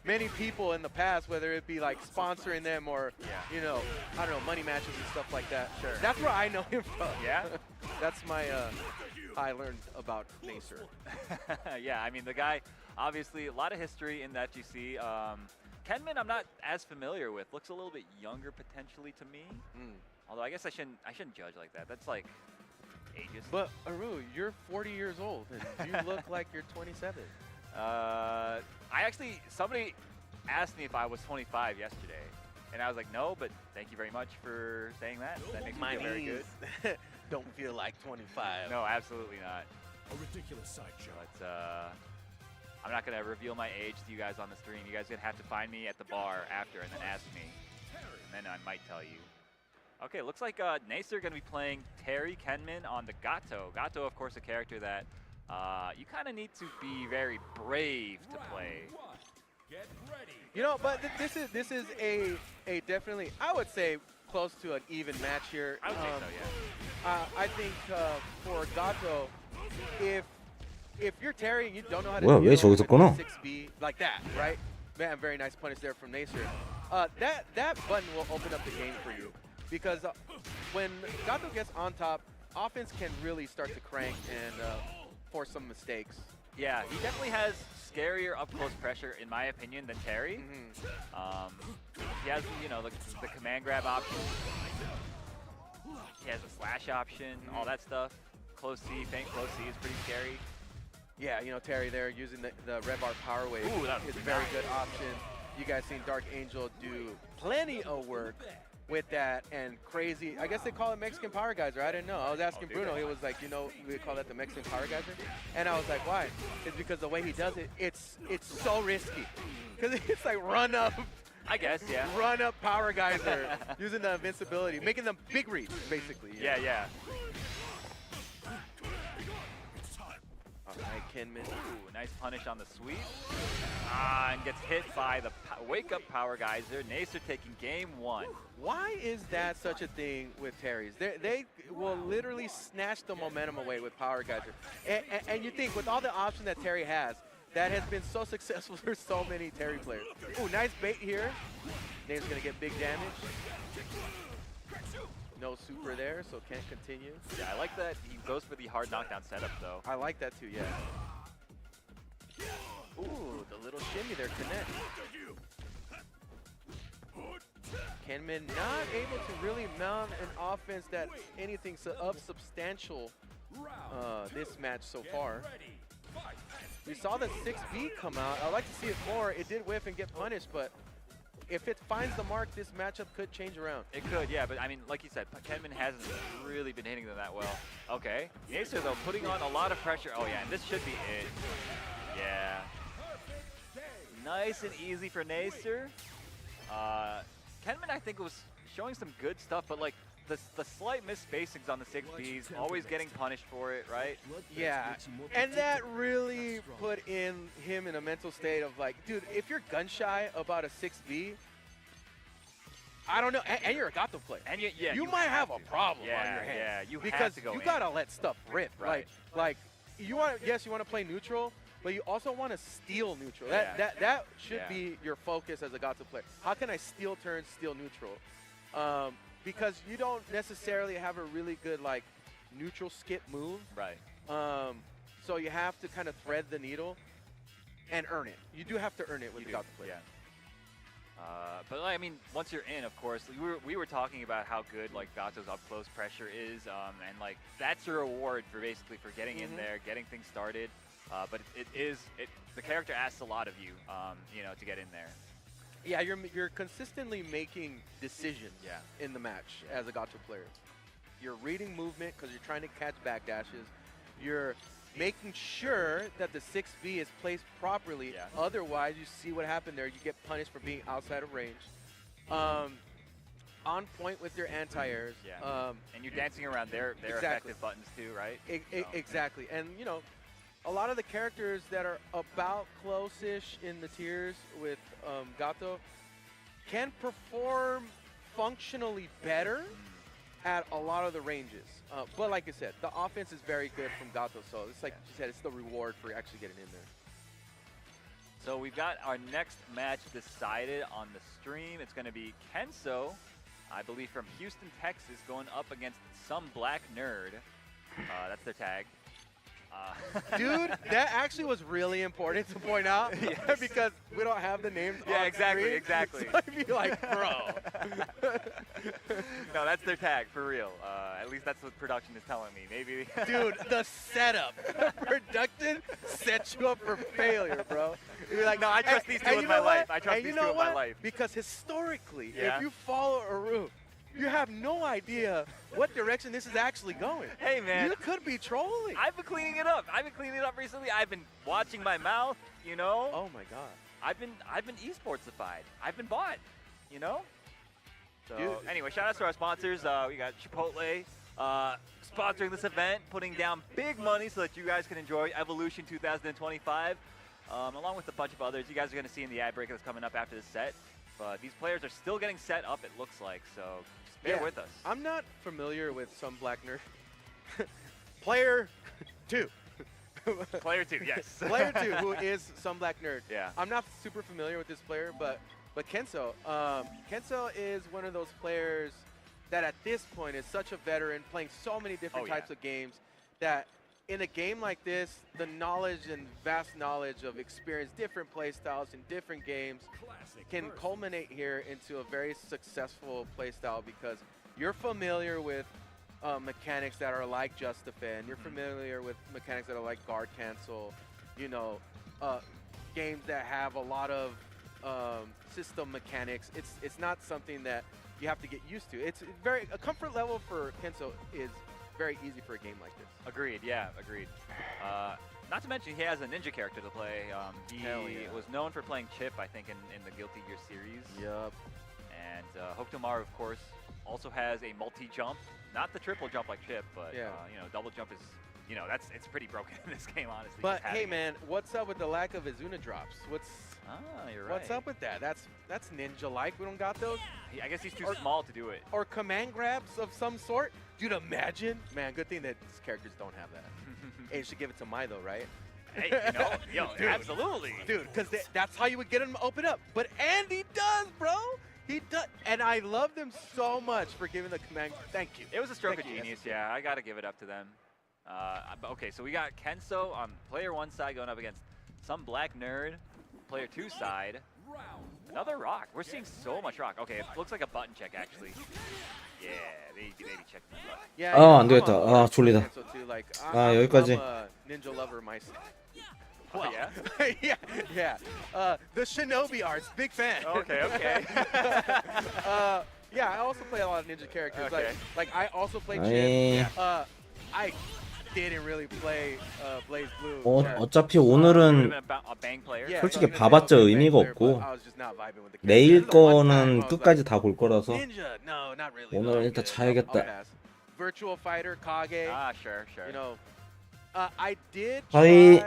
many people in the past, whether it be like sponsoring them or, you know, I don't know, money matches and stuff like that. Sure. That's where I know him from. Yeah? That's my, I learned about Nacer. Yeah, I mean, the guy, obviously, a lot of history in the FGC. Kenmin, I'm not as familiar with. Looks a little bit younger potentially to me. Although I guess I shouldn't judge like that. That's like ages. But Aru, you're 40 years old and you look like you're 27. Somebody asked me if I was 25 yesterday, and I was like, no, but thank you very much for saying that. That makes me feel very good. Don't feel like 25. No, absolutely not. A ridiculous sideshow. But I'm not gonna reveal my age to you guys on the stream. You guys gonna have to find me at the bar after and then ask me, and then I might tell you. Okay, looks like Nacer gonna be playing Terry Kenmin on the Gato. Gato, of course, a character that you kind of need to be very brave to play. Get ready. You know, but this is a definitely, I would say, close to an even match here. I would say so, yeah. I think for Gato, if you're Terry and you don't know how to do 왜 저기서 끊어? 6B like that, right? Man, very nice punish there from Nacer. That button will open up the game for you because when Gato gets on top, offense can really start to crank and force some mistakes. Yeah, he definitely has scarier up-close pressure, in my opinion, than Terry. He has, you know, the command grab option. He has a slash option, all that stuff. Close C, feint close C is pretty scary. Yeah, you know, Terry there using the Red Bar Power Wave is a very good option. You guys seen Dark Angel do plenty of work with that and crazy. I guess they call it Mexican Power Geyser. I didn't know. I was asking Bruno. He was like, you know, we call that the Mexican Power Geyser. And I was like, why? It's because the way he does it, it's so risky. Because it's like run up. I guess, yeah. Run up Power Geyser using the invincibility, making them big reads, basically. Yeah. All right, Kenmin. Ooh, nice punish on the sweep. And gets hit by the Wake Up Power Geyser. Nacer taking game 1. Why is that such a thing with Terrys? They will literally snatch the momentum away with Power Geyser. And you think with all the options that Terry has, that has been so successful for so many Terry players. Ooh, nice bait here. Nacer's going to get big damage. No super there, so can't continue. Yeah, I like that he goes for the hard knockdown setup, though. I like that too, yeah. Ooh, the little shimmy there, connect. Kenmin not able to really mount an offense that anything of substantial this match so far. We saw the 6B come out. I'd like to see it more. It did whiff and get punished, but if it finds the mark, this matchup could change around. It could, yeah, but I mean, like you said, Kenmin hasn't really been hitting them that well. Okay, Nacer though, putting on a lot of pressure. Oh yeah, and this should be it. Yeah. Nice and easy for Nacer. Kenmin, I think, was showing some good stuff, but like the slight misspacings on the 6Bs, always getting punished for it, right? Yeah, and that really put him in a mental state of like, dude, if you're gun shy about a 6B, I don't know, and you're a Gato player, and you might have a problem on your hands. Yeah, you because have to go you gotta let stuff rip, right? Like you want, yes, you want to play neutral, but you also want to steal neutral. Yeah. That should be your focus as a Gato player. How can I steal turn, steal neutral? Because you don't necessarily have a really good like neutral skip move. Right. So you have to kind of thread the needle and earn it. You do have to earn it with the Gato player. Yeah. But I mean, once you're in, of course, we were talking about how good like Gato's up close pressure is, and like that's your reward for basically for getting in there, getting things started. but the character asks a lot of you, you know, to get in there. Yeah, you're consistently making decisions in the match as a gacha player. You're reading movement because you're trying to catch backdashes. You're making sure that the 6B is placed properly. Otherwise, you see what happened there. You get punished for being outside of range. On point with your anti-airs. And you're dancing around their effective buttons too, right? Exactly. And, you know, a lot of the characters that are about close-ish in the tiers with Gato can perform functionally better at a lot of the ranges. But like I said, the offense is very good from Gato, so it's like you said, it's the reward for actually getting in there. So we've got our next match decided on the stream. It's going to be Kenso, I believe from Houston, Texas, going up against Some Black Nerd. That's their tag. Dude, that actually was really important to point out because we don't have the names on exactly. So I'd be like, bro. No, that's their tag, for real. At least that's what production is telling me. Maybe. Dude, the setup. Production sets you up for failure, bro. You're like, no, I trust these two with my life. I trust these two with my life. Because historically, if you follow a route, you have no idea what direction this is actually going. Hey, man. You could be trolling. I've been cleaning it up. Recently. I've been watching my mouth, you know. Oh, my God. I've been esportsified. I've been bought, you know. So, anyway, shout out to our sponsors. We got Chipotle sponsoring this event, putting down big money so that you guys can enjoy Evolution 2025, along with a bunch of others. You guys are going to see in the ad break that's coming up after this set. But these players are still getting set up, it looks like, so just bear with us. I'm not familiar with Some Black Nerd. Player 2. Player 2, yes. Player 2, who is Some Black Nerd. Yeah. I'm not super familiar with this player, but Kenso. Kenso is one of those players that at this point is such a veteran, playing so many different types of games, that in a game like this, the knowledge and vast knowledge of experience, different play styles in different games can culminate here into a very successful play style because you're familiar with mechanics that are like Just Defend, you're familiar with mechanics that are like Guard Cancel, you know, games that have a lot of system mechanics. It's not something that you have to get used to. It's a comfort level for Kenso is very easy for a game like this. Agreed, agreed. Not to mention he has a ninja character to play. He was known for playing Chip, I think, in the Guilty Gear series. Yep. And Hokutomaru, of course, also has a multi-jump. Not the triple jump like Chip, but you know, double jump is, you know, it's pretty broken in this game, honestly. But hey, man, what's up with the lack of Izuna drops? You're right. What's up with that? That's ninja-like. We don't got those. I guess he's too small to do it. Or command grabs of some sort. Dude, imagine. Man, good thing that these characters don't have that. Hey, you should give it to Mai, though, right? Hey, you know, dude, absolutely. Dude, because that's how you would get him to open up. But Andy does, bro. He does. And I love them so much for giving the command. Thank you. It was a stroke of genius, I got to give it up to them. Okay, so we got Kenso on player 1 side going up against Some Black Nerd, player 2 side. Another rock. We're seeing so much rock. Okay, it looks like a button check, actually. Yeah, they checked the button. Yeah, 안 되겠다. 졸리다. 여기까지. I'm a ninja lover myself. Oh, yeah? yeah. The Shinobi arts, big fan. Okay. Yeah, I also play a lot of ninja characters. Okay. Like I also play 아이. Chip. I didn't really play Blaze Blue. 어차피 오늘은 솔직히 봐봤자 의미가 없고 내일 거는 끝까지 다 볼 거라서 오늘은 일단 자야겠다. Virtual Fighter Kage. Sure. You know, I did 하이.